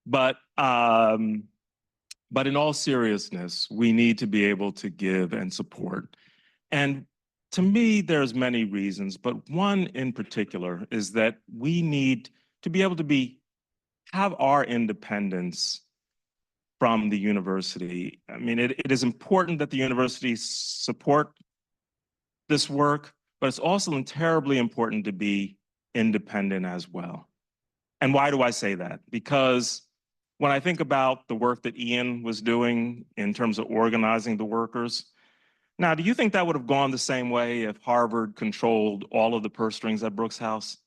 But in all seriousness, we need to be able to give and support. And to me, there's many reasons, but one in particular is that we need to be able to have our independence from the university. I mean, it is important that the universities support this work, but it's also terribly important to be independent as well. And why do I say that? Because when I think about the work that Ian was doing in terms of organizing the workers, now, do you think that would have gone the same way if Harvard controlled all of the purse strings at Brooks House?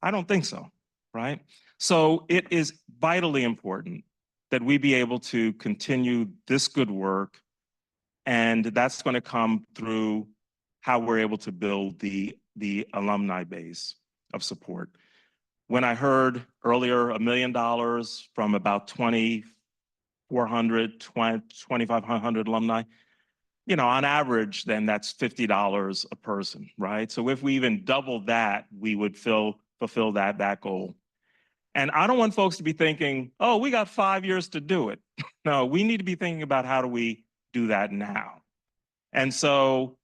I don't think so, right? So it is vitally important that we be able to continue this good work, and that's going to come through how we're able to build the alumni base of support. When I heard earlier $1 million from about 2,400, 2,500 alumni, on average, then that's $50 a person, right? So if we even doubled that, we would fulfill that goal. And I don't want folks to be thinking, oh, we got 5 years to do it. No, we need to be thinking about how do we do that now. And so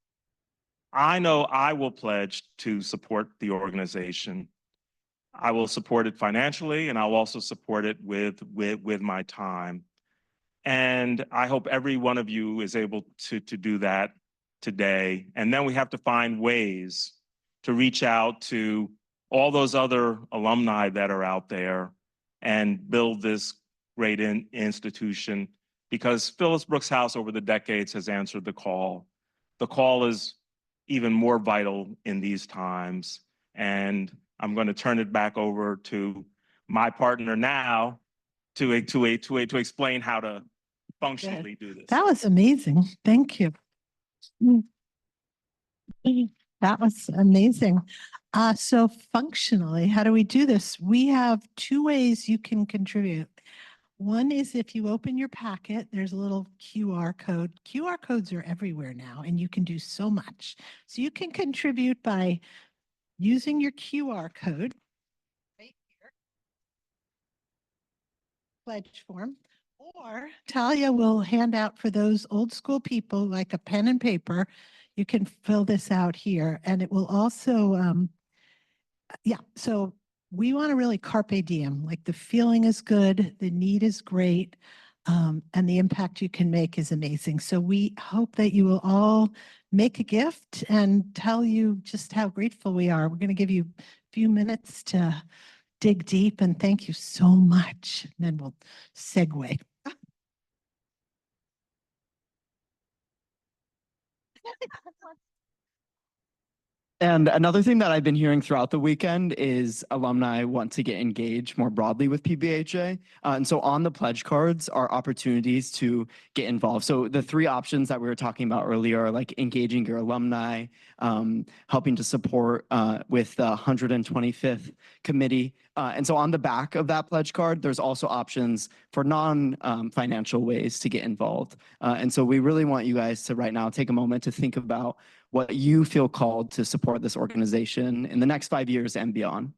I know I will pledge to support the organization. I will support it financially, and I'll also support it with my time. And I hope every one of you is able to do that today. And then we have to find ways to reach out to all those other alumni that are out there and build this great institution because Phyllis Brooks House over the decades has answered the call. The call is even more vital in these times. And I'm going to turn it back over to my partner now to explain how to functionally do this. That was amazing. Thank you. That was amazing. So functionally, how do we do this? We have two ways you can contribute. One is if you open your packet, there's a little QR code. QR codes are everywhere now, and you can do so much. So you can contribute by using your QR code right here, pledge form, or Talia will hand out for those old school people like a pen and paper. You can fill this out here, and it will also, yeah, so we want to really carpe diem, like the feeling is good, the need is great, and the impact you can make is amazing. So we hope that you will all make a gift and tell you just how grateful we are. We're going to give you a few minutes to dig deep, and thank you so much. And then we'll segue. And another thing that I've been hearing throughout the weekend is alumni want to get engaged more broadly with PBHA. And so on the pledge cards are opportunities to get involved. So the three options that we were talking about earlier are like engaging your alumni, helping to support with the 125th committee. And so on the back of that pledge card, there's also options for non-financial ways to get involved. And so we really want you guys to right now take a moment to think about what you feel called to support this organization in the next 5 years and beyond.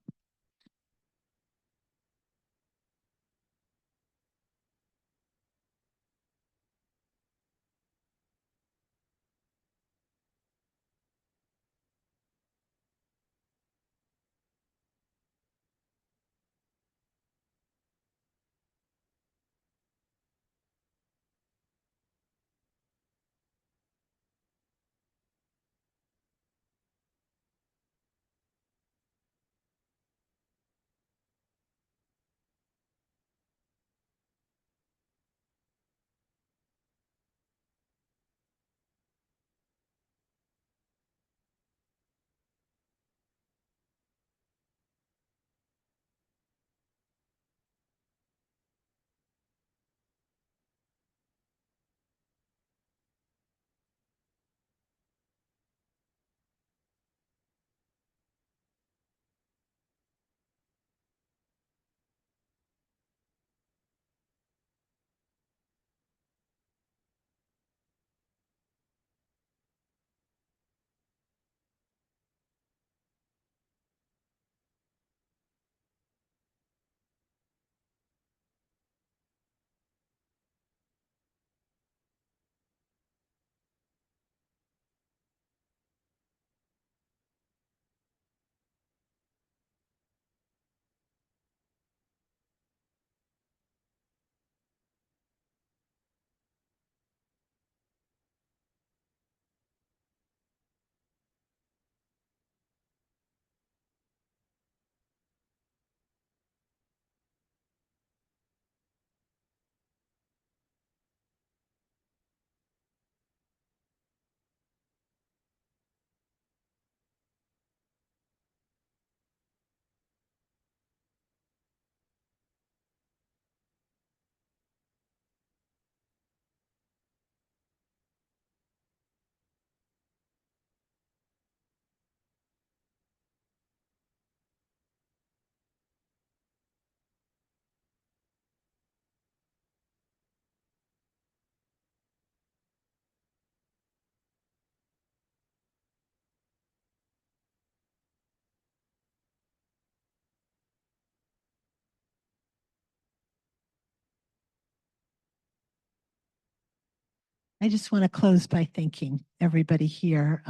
I just want to close by thanking everybody here.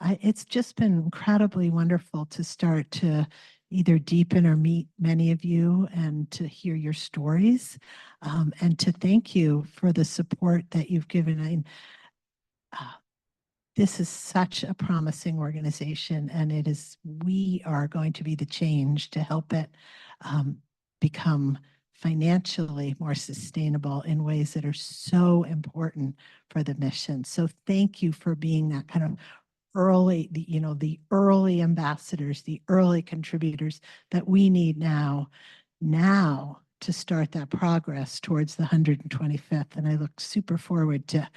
It's just been incredibly wonderful to start to either deepen or meet many of you and to hear your stories, and to thank you for the support that you've given. This is such a promising organization, and we are going to be the change to help it become financially more sustainable in ways that are so important for the mission. So thank you for being that kind of early, the early ambassadors, the early contributors that we need now to start that progress towards the 125th. And I look super forward to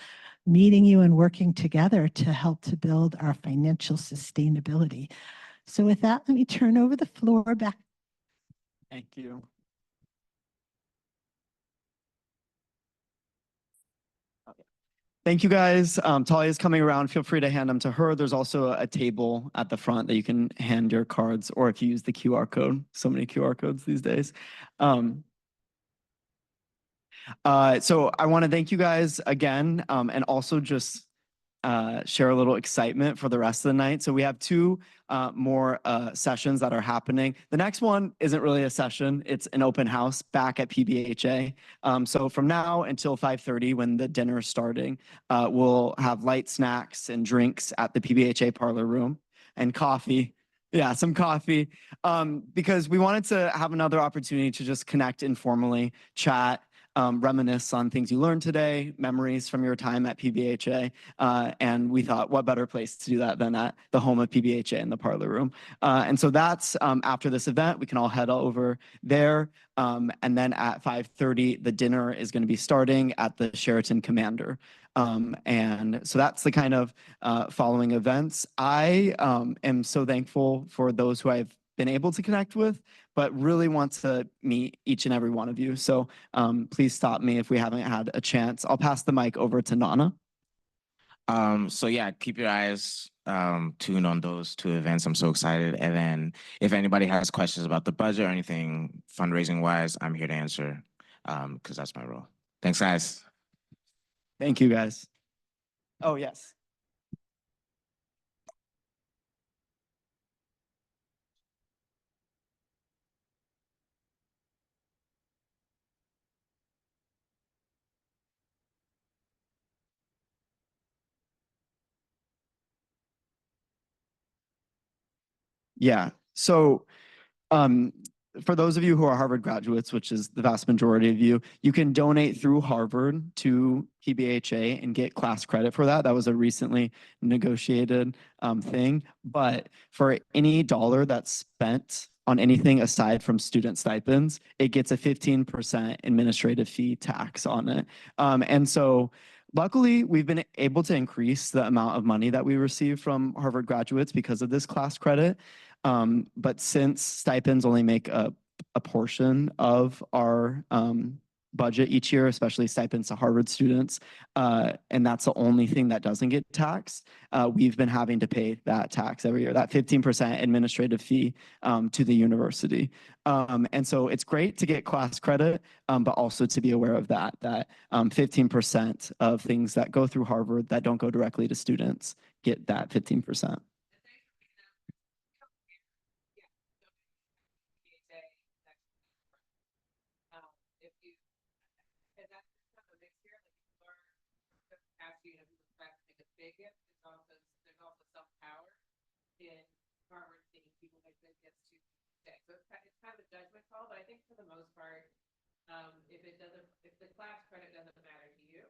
meeting you and working together to help to build our financial sustainability. So with that, let me turn over the floor back. Thank you. Thank you guys. Talia's coming around. Feel free to hand them to her. There's also a table at the front that you can hand your cards, or if you use the QR code, so many QR codes these days. So I want to thank you guys again, and also just share a little excitement for the rest of the night. So we have two more sessions that are happening. The next one isn't really a session. It's an open house back at PBHA. So from now until 5:30, when the dinner is starting, we'll have light snacks and drinks at the PBHA parlor room and coffee. Yeah, some coffee, because we wanted to have another opportunity to just connect informally, chat, reminisce on things you learned today, memories from your time at PBHA. And we thought, what better place to do that than at the home of PBHA in the parlor room. And so that's after this event, we can all head over there. And then at 5:30, the dinner is going to be starting at the Sheraton Commander. And so that's the kind of following events. I am so thankful for those who I've been able to connect with, but really want to meet each and every one of you. So please stop me if we haven't had a chance. I'll pass the mic over to Nana. So yeah, keep your eyes tuned on those two events. I'm so excited. And then if anybody has questions about the budget or anything fundraising wise, I'm here to answer because that's my role. Thanks, guys. Thank you, guys. Oh, yes. Yeah. So for those of you who are Harvard graduates, which is the vast majority of you, you can donate through Harvard to PBHA and get class credit for that. That was a recently negotiated thing. But for any dollar that's spent on anything aside from student stipends, it gets a 15% administrative fee tax on it. And so luckily, we've been able to increase the amount of money that we receive from Harvard graduates because of this class credit. But since stipends only make a portion of our budget each year, especially stipends to Harvard students, and that's the only thing that doesn't get taxed, we've been having to pay that tax every year, that 15% administrative fee to the university. And so it's great to get class credit, but also to be aware of that 15% of things that go through Harvard that don't go directly to students get that 15%. So it's kind of a judgment call, but I think for the most part, if the class credit doesn't matter to you,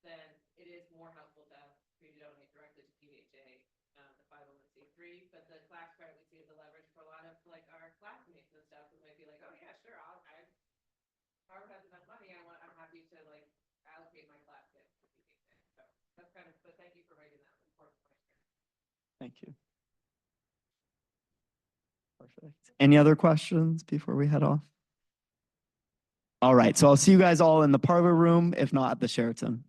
then it is more helpful for you to donate directly to PBHA, the 501c3. But the class credit we see as a leverage for a lot of like our classmates and stuff who might be like, oh yeah, sure, Harvard has enough money, I'm happy to like allocate my class to PBHA. So that's kind of, but thank you for making that important point. Thank you. Perfect. Any other questions before we head off? All right, so I'll see you guys all in the parlor room, if not at the Sheraton.